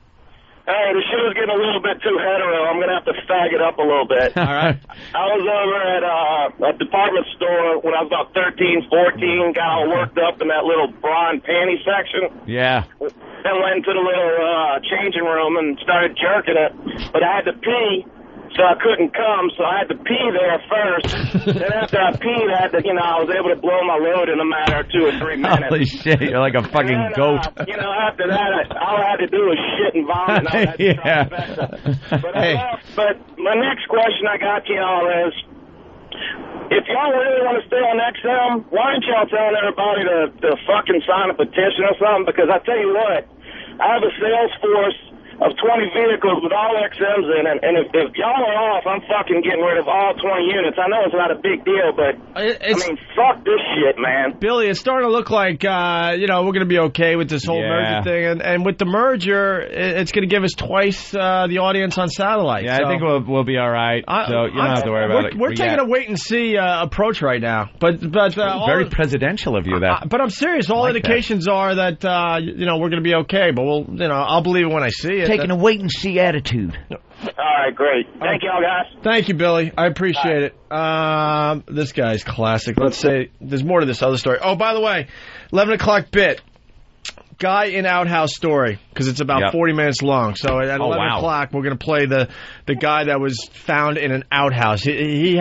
Hey, the show's getting a little bit too hetero. I'm going to have to fag it up a little bit. All right. I was over at a department store when I was about 13, 14, got all worked up in that little bra and panty section. Yeah. Then went into the little changing room and started jerking it. But I had to pee, so I couldn't come, so I had to pee there first. Then after I peed, I was able to blow my load in a matter of 2 or 3 minutes. Holy shit, you're like a fucking goat. After that, all I had to do was shit and vomit. And I had to try to fix it. But my next question I got to y'all is, if y'all really want to stay on XM, why aren't y'all telling everybody to fucking sign a petition or something? Because I tell you what, I have a sales force of 20 vehicles with all XMs in it, and if y'all are off, I'm fucking getting rid of all 20 units. I know it's not a big deal, but, fuck this shit, man. Billy, it's starting to look like, we're going to be okay with this whole merger thing, and with the merger, it's going to give us twice the audience on satellite. Yeah, so. I think we'll be all right, so you don't have to worry about it. We're taking a wait-and-see approach right now, but very presidential of you, that. But I'm serious. All indications are that, we're going to be okay, but I'll believe it when I see it. Taking a wait-and-see attitude. All right, great. Thank y'all, guys. Thank you, Billy. I appreciate it. This guy's classic. Let's say there's more to this other story. Oh, by the way, 11 o'clock bit. Guy in outhouse story, because it's about 40 minutes long. So at 11 o'clock, we're going to play the guy that was found in an outhouse. He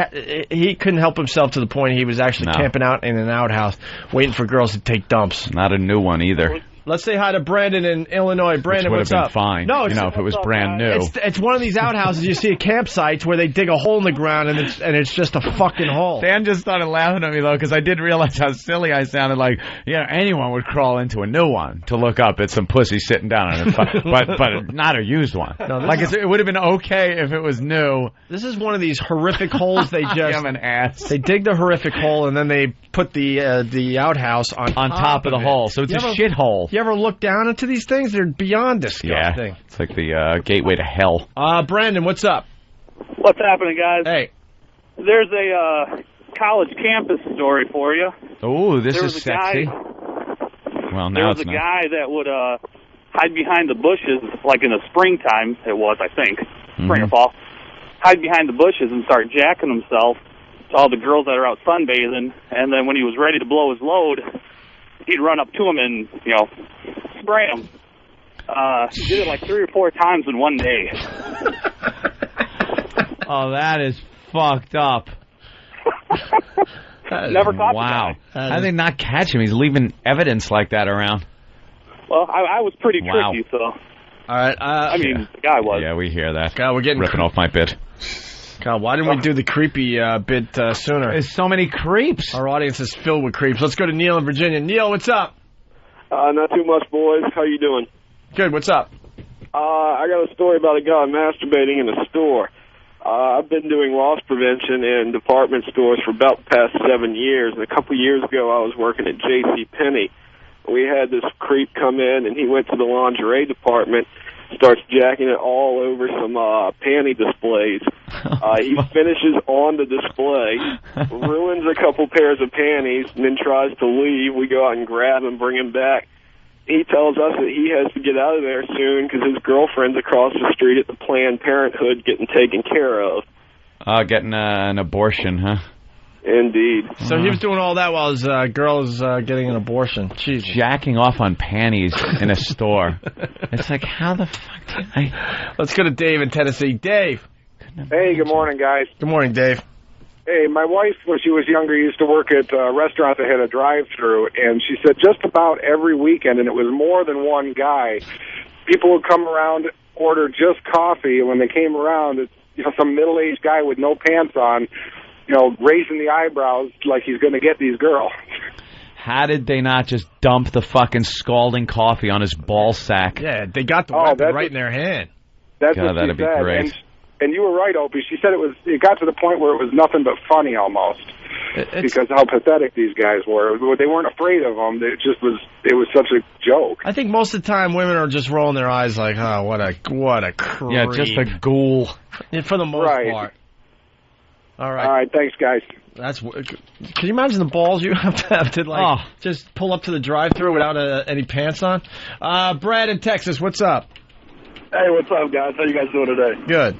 couldn't help himself to the point he was actually camping out in an outhouse, waiting for girls to take dumps. Not a new one either. Let's say hi to Brandon in Illinois. Brandon, what's up? Which would have been fine, No, if it was brand new. It's one of these outhouses you see at campsites where they dig a hole in the ground and it's just a fucking hole. Dan just started laughing at me, though, because I did realize how silly I sounded. Like, anyone would crawl into a new one to look up at some pussy sitting down on it, but not a used one. No, it would have been okay if it was new. This is one of these horrific holes they just... I'm an ass. They dig the horrific hole and then they put the outhouse on top of the hole. So it's a shithole. You ever look down into these things? They're beyond disgusting. Yeah, it's like the gateway to hell. Brandon, what's up? What's happening, guys? Hey. There's a college campus story for you. Oh, this is sexy. Well, now it's not. There was a guy that would hide behind the bushes, like in the springtime, it was, I think, spring or fall, hide behind the bushes and start jacking himself to all the girls that are out sunbathing, and then when he was ready to blow his load, he'd run up to him and, spray him. He did it like 3 or 4 times in one day. Oh, that is fucked up. Never caught Wow. the guy. How did they not catch him? He's leaving evidence like that around. Well, I was pretty tricky, so. All right. I mean, the guy was. Yeah, we hear that. God, we're getting ripping off my bit. God, why didn't we do the creepy bit sooner? There's so many creeps. Our audience is filled with creeps. Let's go to Neil in Virginia. Neil, what's up? Not too much, boys. How you doing? Good. What's up? I got a story about a guy masturbating in a store. I've been doing loss prevention in department stores for about the past 7 years. And a couple years ago, I was working at JCPenney. We had this creep come in, and he went to the lingerie department, starts jacking it all over some panty displays. He finishes on the display, ruins a couple pairs of panties, and then tries to leave. We go out and grab him, bring him back. He tells us that he has to get out of there soon because his girlfriend's across the street at the Planned Parenthood getting taken care of. Getting an abortion, huh? Indeed. So he was doing all that while his girl is getting an abortion. Jesus. Jacking off on panties in a store. It's like, how the fuck did I... Let's go to Dave in Tennessee. Dave. Hey, good morning, guys. Good morning, Dave. Hey, my wife, when she was younger, used to work at a restaurant that had a drive-thru, and she said just about every weekend, and it was more than one guy, people would come around, order just coffee, and when they came around, it's some middle-aged guy with no pants on, raising the eyebrows like he's going to get these girls. How did they not just dump the fucking scalding coffee on his ball sack? Yeah, they got the weapon right in their hand. That's God, what that'd she be said. great. And you were right, Opie. She said it got to the point where it was nothing but funny almost, because of how pathetic these guys were. They weren't afraid of them. It was such a joke. I think most of the time women are just rolling their eyes like, oh, what a creep. Yeah, just a ghoul. For the most part. All right. All right, thanks, guys. Can you imagine the balls you have to just pull up to the drive-thru without any pants on? Brad in Texas, what's up? Hey, what's up, guys? How you guys doing today? Good.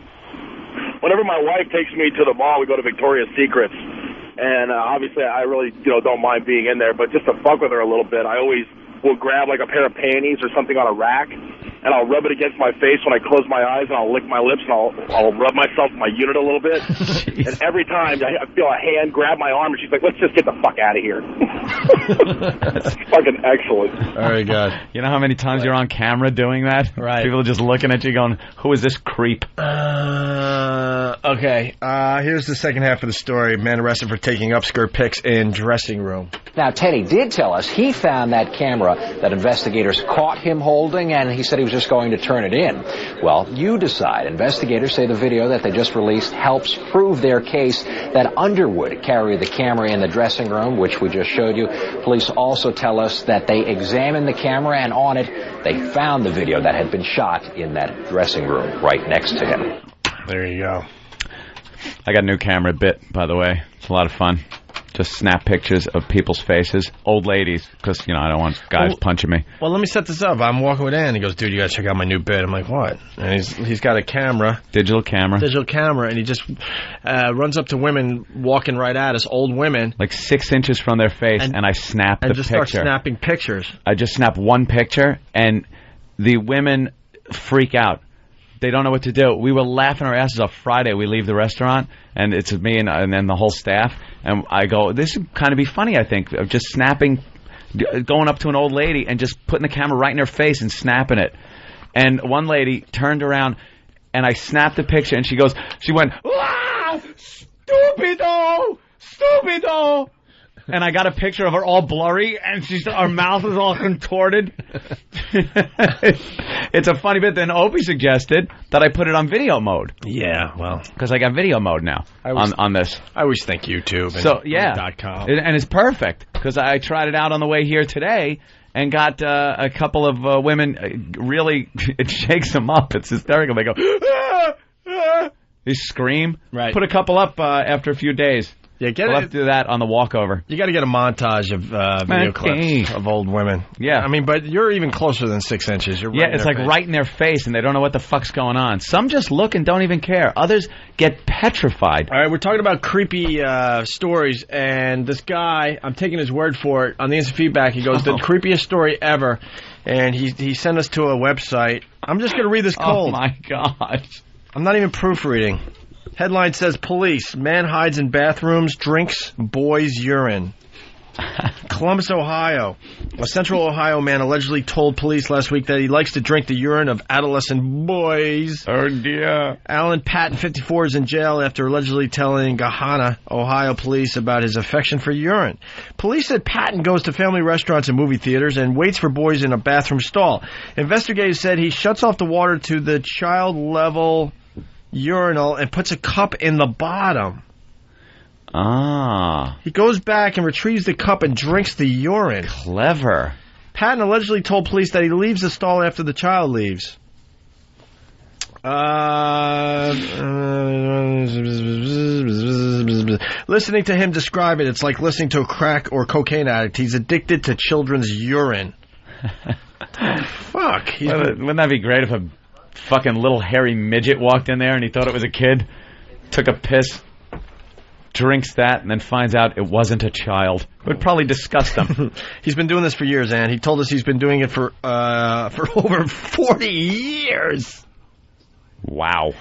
Whenever my wife takes me to the mall, we go to Victoria's Secrets, and obviously I really don't mind being in there, but just to fuck with her a little bit, I always will grab like a pair of panties or something on a rack, and I'll rub it against my face when I close my eyes, and I'll lick my lips, and I'll rub myself in my unit a little bit. And every time I feel a hand grab my arm, and she's like, let's just get the fuck out of here. That's fucking excellent. Very good. You know how many times you're on camera doing that? Right. People are just looking at you going, who is this creep? Okay. Here's the second half of the story. Man arrested for taking upskirt pics in dressing room. Now, Teddy did tell us he found that camera that investigators caught him holding, and he said he was just going to turn it in. Well, you decide. Investigators say the video that they just released helps prove their case that Underwood carried the camera in the dressing room, which we just showed you. Police also tell us that they examined the camera, and on it, they found the video that had been shot in that dressing room right next to him. There you go. I got a new camera bit, by the way. It's a lot of fun. Just snap pictures of people's faces, old ladies, because, I don't want guys punching me. Well, let me set this up. I'm walking with Ann. He goes, dude, you got to check out my new bit. I'm like, what? And he's got a camera. Digital camera, and he just runs up to women walking right at us, old women. Like 6 inches from their face, and I snap the picture. And just start snapping pictures. I just snap one picture, and the women freak out. They don't know what to do. We were laughing our asses off Friday. We leave the restaurant, and it's me and then the whole staff. And I go, this would kind of be funny, I think, of just snapping, going up to an old lady and just putting the camera right in her face and snapping it. And one lady turned around, and I snapped the picture, and she went, ah, stupido, stupido. And I got a picture of her all blurry, and her mouth is all contorted. It's a funny bit. Then Opie suggested that I put it on video mode. Yeah, well, because I got video mode now on this. I always think YouTube. So yeah, .com. And it's perfect because I tried it out on the way here today and got a couple of women. Really, it shakes them up. It's hysterical. They go, ah, ah. They scream. Right. Put a couple up after a few days. Yeah, we'll have to do that on the walkover. You got to get a montage of video clips of old women. Yeah. I mean, but you're even closer than 6 inches. You're right it's like right in their face, and they don't know what the fuck's going on. Some just look and don't even care. Others get petrified. All right, we're talking about creepy stories, and this guy, I'm taking his word for it, on the instant feedback, he goes, the creepiest story ever, and he sent us to a website. I'm just going to read this cold. Oh, my gosh. I'm not even proofreading. Headline says, police. Man hides in bathrooms, drinks boy's urine. Columbus, Ohio. A Central Ohio man allegedly told police last week that he likes to drink the urine of adolescent boys. Oh, dear. Alan Patton, 54, is in jail after allegedly telling Gahanna, Ohio police about his affection for urine. Police said Patton goes to family restaurants and movie theaters and waits for boys in a bathroom stall. Investigators said he shuts off the water to the child-level urinal and puts a cup in the bottom. Ah. He goes back and retrieves the cup and drinks the urine. Clever. Patton allegedly told police that he leaves the stall after the child leaves. Listening to him describe it, it's like listening to a crack or cocaine addict. He's addicted to children's urine. Fuck. Wouldn't that be great if a fucking little hairy midget walked in there and he thought it was a kid, took a piss, drinks that, and then finds out it wasn't a child? It would probably disgust him. He's been doing this for years, Ann. He told us he's been doing it for over 40 years. Wow.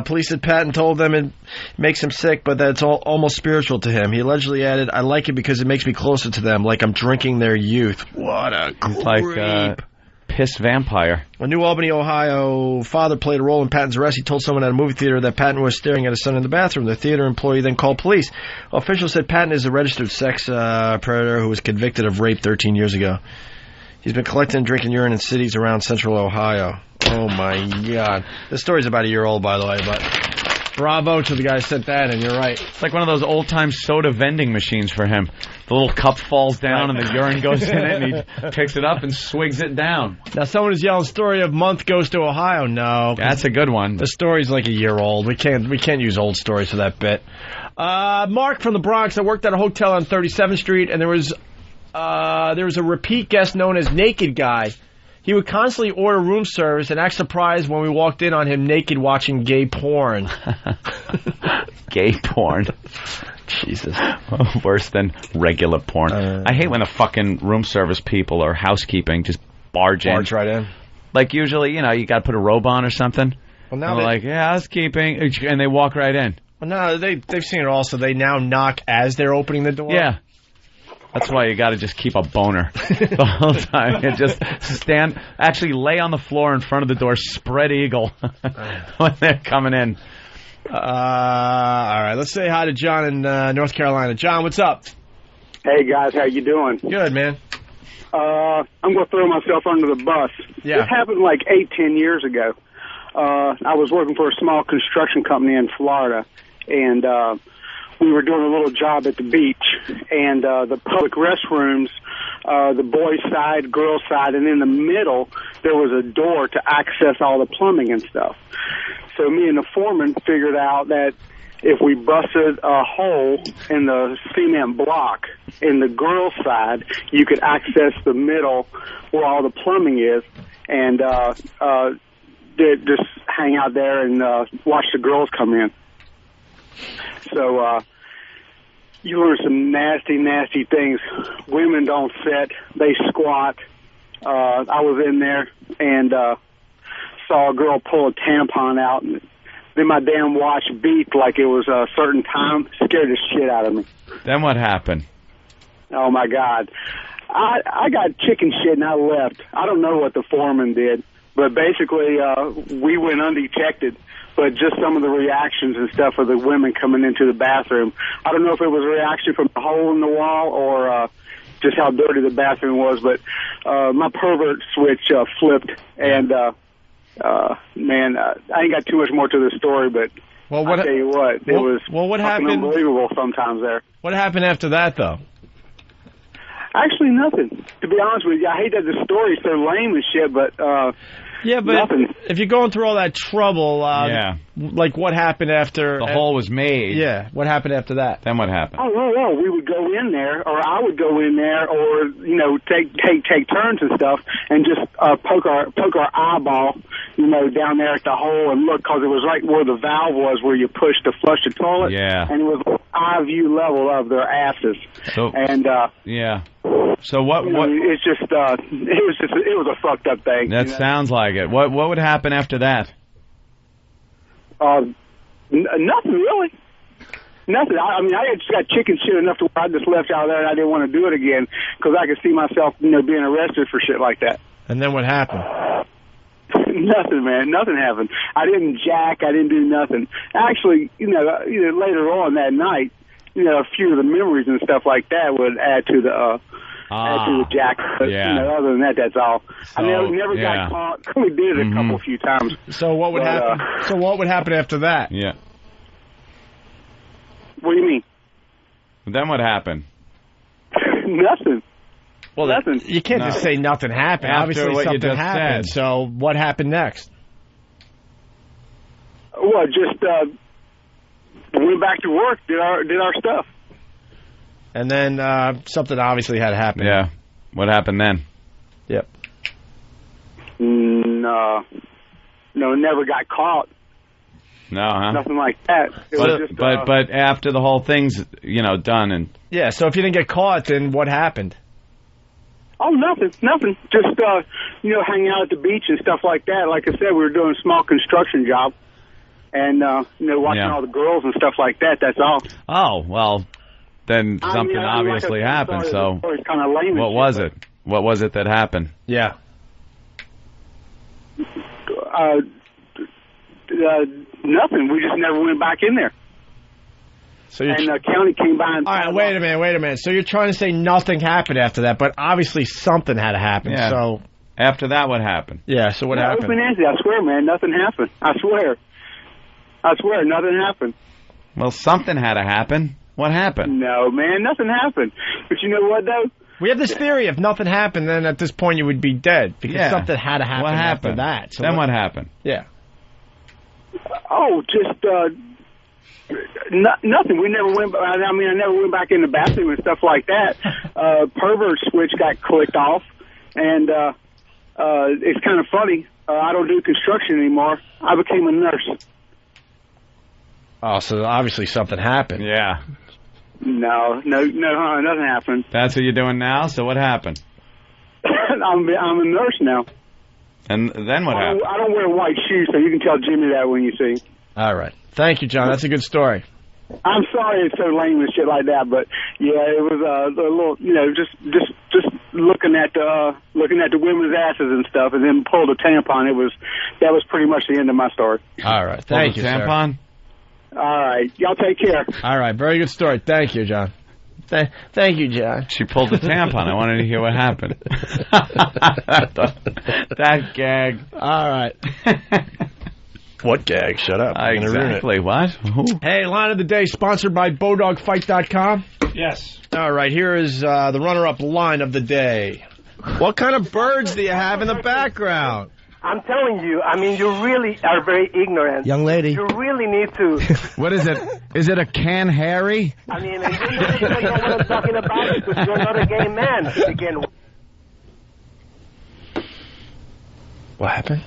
Police said Patton told them it makes him sick, but that it's almost spiritual to him. He allegedly added, I like it because it makes me closer to them, like I'm drinking their youth. What a creep. Like piss vampire. A New Albany, Ohio father played a role in Patton's arrest. He told someone at a movie theater that Patton was staring at his son in the bathroom. The theater employee then called police. Officials said Patton is a registered sex predator who was convicted of rape 13 years ago. He's been collecting and drinking urine in cities around central Ohio. Oh, my God. This story's about a year old, by the way, but bravo to the guy who sent that, and you're right. It's like one of those old-time soda vending machines for him. The little cup falls down and the urine goes in it, and he picks it up and swigs it down. Now, someone is yelling, story of month goes to Ohio. No. That's a good one. The story's like a year old. We can't use old stories for that bit. Mark from the Bronx. I worked at a hotel on 37th Street, and there was a repeat guest known as Naked Guy. He would constantly order room service and act surprised when we walked in on him naked watching gay porn. Gay porn. Jesus. Worse than regular porn. I hate when the fucking room service people or housekeeping just barge right in. Like usually, you got to put a robe on or something. Well, now they're like, yeah, housekeeping, and they walk right in. Well, no, they've seen it all, so they now knock as they're opening the door. Yeah. That's why you got to just keep a boner the whole time. And just actually lay on the floor in front of the door, spread eagle when they're coming in. All right, let's say hi to John in North Carolina. John, what's up? Hey, guys, how you doing? Good, man. I'm going to throw myself under the bus. Yeah. This happened like 8-10 years ago. I was working for a small construction company in Florida, and we were doing a little job at the beach, and the public restrooms, the boys' side, girls' side, and in the middle, there was a door to access all the plumbing and stuff. So me and the foreman figured out that if we busted a hole in the cement block in the girls' side, you could access the middle where all the plumbing is, and just hang out there and watch the girls come in. So you learn some nasty, nasty things. Women don't sit, they squat. I was in there and saw a girl pull a tampon out, and then my damn watch beeped like it was a certain time. Scared the shit out of me. Then what happened? Oh, my God. I got chicken shit and I left. I don't know what the foreman did, but basically we went undetected. But just some of the reactions and stuff of the women coming into the bathroom. I don't know if it was a reaction from the hole in the wall or just how dirty the bathroom was, but my pervert switch flipped, and man, I ain't got too much more to the story, but I'll tell you what, it was what happened? Unbelievable sometimes there. What happened after that, though? Actually, nothing. To be honest with you, I hate that the story's so lame and shit, but yeah, but nothing. If you're going through all that trouble, like what happened after the hole was made? Yeah, what happened after that? Then what happened? Oh, we would go in there, or I would go in there, or take turns and stuff, and just poke our eyeball, down there at the hole and look, because it was right where the valve was, where you push to flush the toilet. Yeah. And it was eye view level of their asses. So and yeah. So what? It's just it was a fucked up thing. That sounds like it. What would happen after that? Nothing really. Nothing. I mean, I just got chicken shit enough to where I just left out there and I didn't want to do it again because I could see myself, being arrested for shit like that. And then what happened? Nothing, man. Nothing happened. I didn't jack. I didn't do nothing. Actually, later on that night, a few of the memories and stuff like that would add to the jack. But, other than that, that's all. I never got caught. We did it a few times. So what would happen? So what would happen after that? Yeah. What do you mean? Then what happened? Nothing. Well, nothing. You can't just say nothing happened. After Obviously, what you something just happened. said. So what happened next? Well, just went back to work, did our stuff. And then something obviously had happened. Yeah. What happened then? Yep. No, never got caught. No, huh? Nothing like that. It was just, but after the whole thing's done and yeah. So if you didn't get caught, then what happened? Oh, nothing. Just hanging out at the beach and stuff like that. Like I said, we were doing a small construction job, and watching all the girls and stuff like that. That's all. Oh well, then something obviously happened. So kind of lame. What was it? What was it that happened? Yeah. Nothing. We just never went back in there. So and the county came by and... All right, wait a minute. So you're trying to say nothing happened after that, but obviously something had to happen. Yeah. So after that, what happened? Yeah, so what happened? Nancy, I swear, man, nothing happened. I swear, nothing happened. Well, something had to happen. What happened? No, man, nothing happened. But you know what, though? We have this theory if nothing happened, then at this point you would be dead because something had to happen after that. So then what happened? Yeah. Oh, just nothing. We never went. I never went back in the bathroom and stuff like that. Pervert switch got clicked off, and it's kind of funny. I don't do construction anymore. I became a nurse. Oh, so obviously something happened. Yeah. No, nothing happened. That's what you're doing now? So what happened? I'm a nurse now. And then what happened? I don't wear white shoes, so you can tell Jimmy that when you see. All right. Thank you, John. That's a good story. I'm sorry it's so lame and shit like that, but yeah, it was a little, just looking at the women's asses and stuff, and then pulled a tampon. That was pretty much the end of my story. All right. Thank you, tampon. Sir. All right. Y'all take care. All right. Very good story. Thank you, John. Thank you, John. She pulled the tampon. I wanted to hear what happened. That gag. All right. What gag? Shut up. Exactly. What? Hey, line of the day sponsored by BowDogFight.com. Yes. All right. Here is the runner-up line of the day. What kind of birds do you have in the background? I'm telling you, you really are very ignorant. Young lady. You really need to... What is it? Is it a can Harry? you know what I'm talking about because you're not a gay man to begin with. What happened?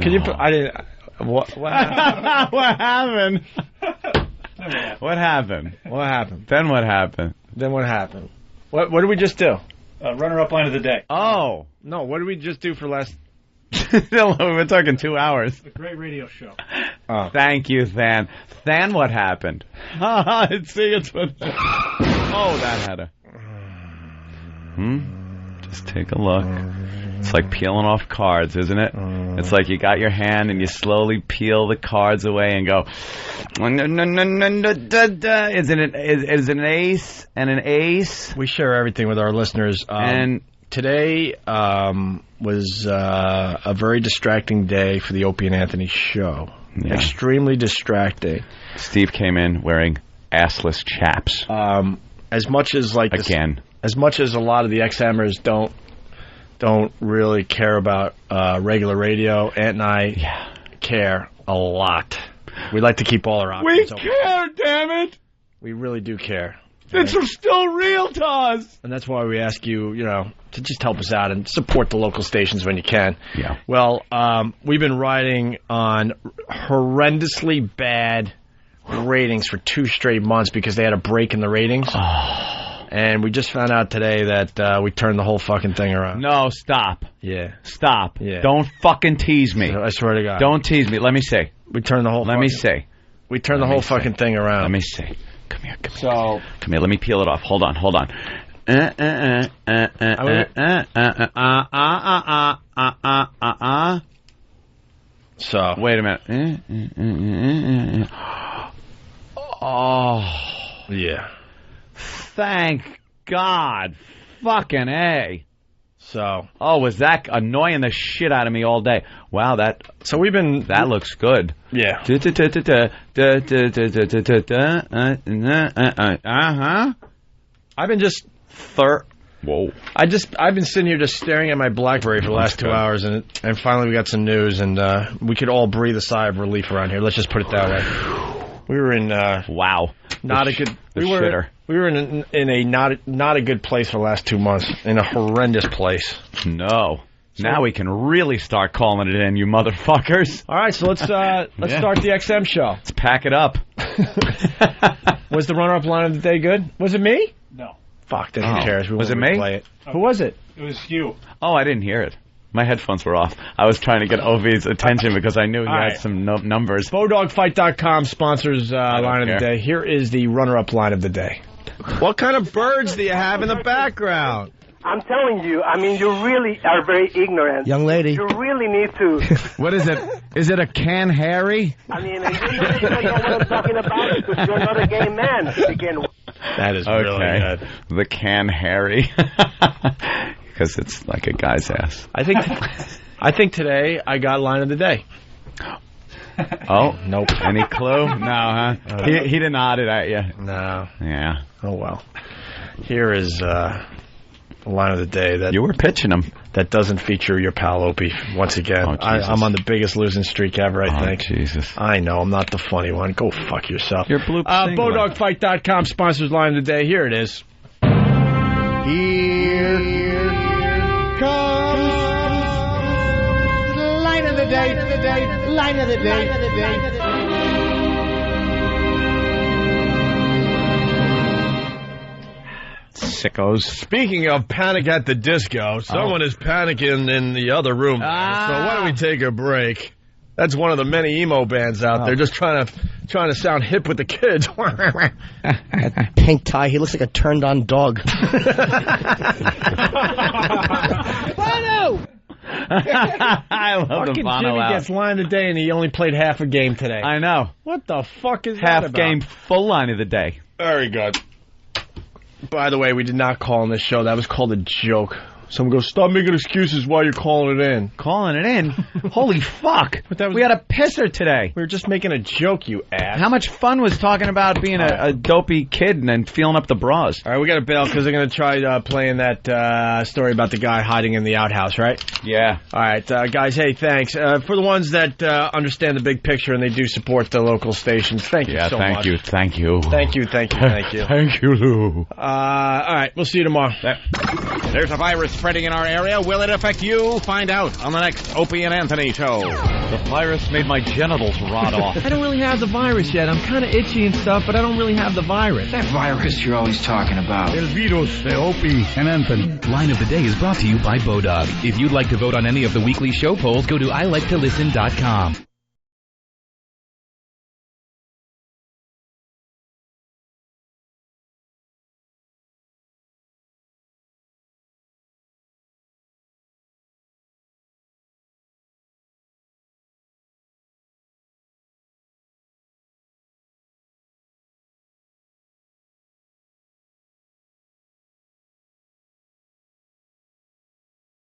Can you put... I didn't... What happened? What happened? What happened? What happened? Then what happened? Then what happened? What did we just do? Runner-up line of the day. Oh. No, what did we just do for last... We've been talking 2 hours. A great radio show. Oh. Thank you, Than. Than, what happened? It's what... Oh, that had a... Just take a look. It's like peeling off cards, isn't it? It's like you got your hand and you slowly peel the cards away and go... Is it an ace and an ace? We share everything with our listeners. And today was a very distracting day for the Opie and Anthony show. Yeah. Extremely distracting. Steve came in wearing assless chaps. As much as as much as a lot of the X-Hammers don't really care about regular radio, Ant and I care a lot. We like to keep all our options open. We care, damn it! We really do care. It's still real to us. And that's why we ask you, to just help us out and support the local stations when you can. Yeah. Well, we've been riding on horrendously bad ratings for 2 straight months because they had a break in the ratings. And we just found out today that we turned the whole fucking thing around. No, stop. Yeah. Stop. Yeah. Don't fucking tease me. I swear to God. Don't tease me. Let me see. We turned the whole Let me see. We turned the whole fucking thing around. Let me see. Come here. Come here. Let me peel it off. Hold on. So. Wait a minute. Oh. Yeah. Thank God. Fucking A. So. Oh, was that annoying the shit out of me all day? Wow, that. So we've been. That looks good. Yeah. I've been just. Whoa. I've been sitting here just staring at my BlackBerry for the last 2 hours, and finally we got some news, and we could all breathe a sigh of relief around here. Let's just put it that way. We were in. Wow. Not a good. We were in a not a good place for the last 2 months. In a horrendous place. No. Now we can really start calling it in, you motherfuckers. All right, so let's start the XM show. Let's pack it up. Was the runner-up line of the day good? Was it me? No. Fuck, then who cares? Was it me? Play it. Who was it? It was you. Oh, I didn't hear it. My headphones were off. I was trying to get Opie's attention because I knew he had some numbers. Bowdogfight.com sponsors line of the day. Here is the runner-up line of the day. What kind of birds do you have in the background? I'm telling you, I mean, you really are very ignorant. Young lady. You really need to... What is it? Is it a can Harry? I mean, you don't even know what I'm talking about because you're not a gay man to begin with. That is really good. The can Harry. Because it's like a guy's ass. I think today I got line of the day. Oh, nope. Any clue? No, huh? He didn't nod it at you. No. Yeah. Oh, well. Here is the line of the day that... You were pitching him. That doesn't feature your pal Opie once again. Oh, I'm on the biggest losing streak ever, I think. Jesus. I know, I'm not the funny one. Go fuck yourself. You're blue. Bowdogfight.com sponsors line of the day. Here it is. Here comes line of the day, line of the day. Sickos. Speaking of Panic at the Disco, someone is panicking in the other room. So why don't we take a break? That's one of the many emo bands out there, just trying to sound hip with the kids. That pink tie, he looks like a turned-on dog. Bono! I love the Bono Jimmy out. gets line of the day, and he only played half a game today. I know. What the fuck is that Half about? game, full line of the day. Very good. By the way, we did not call in this show. That was called a joke. Someone goes, stop making excuses while you're calling it in. Calling it in? Holy fuck. We had a pisser today. We were just making a joke, you ass. How much fun was talking about being a dopey kid and then feeling up the bras? All right, we got to bail because they're going to try playing that story about the guy hiding in the outhouse, right? Yeah. All right, guys, hey, thanks. For the ones that understand the big picture and they do support the local stations, thank you so much. Thank you. Thank you. Thank you, Lou. All right, we'll see you tomorrow. There's a virus spreading in our area. Will it affect you? Find out on the next Opie and Anthony show. The virus made my genitals rot off. I don't really have the virus yet. I'm kind of itchy and stuff, but I don't really have the virus. That virus you're always talking about. El virus de Opie and Anthony. Line of the Day is brought to you by Bodog. If you'd like to vote on any of the weekly show polls, go to iliketolisten.com.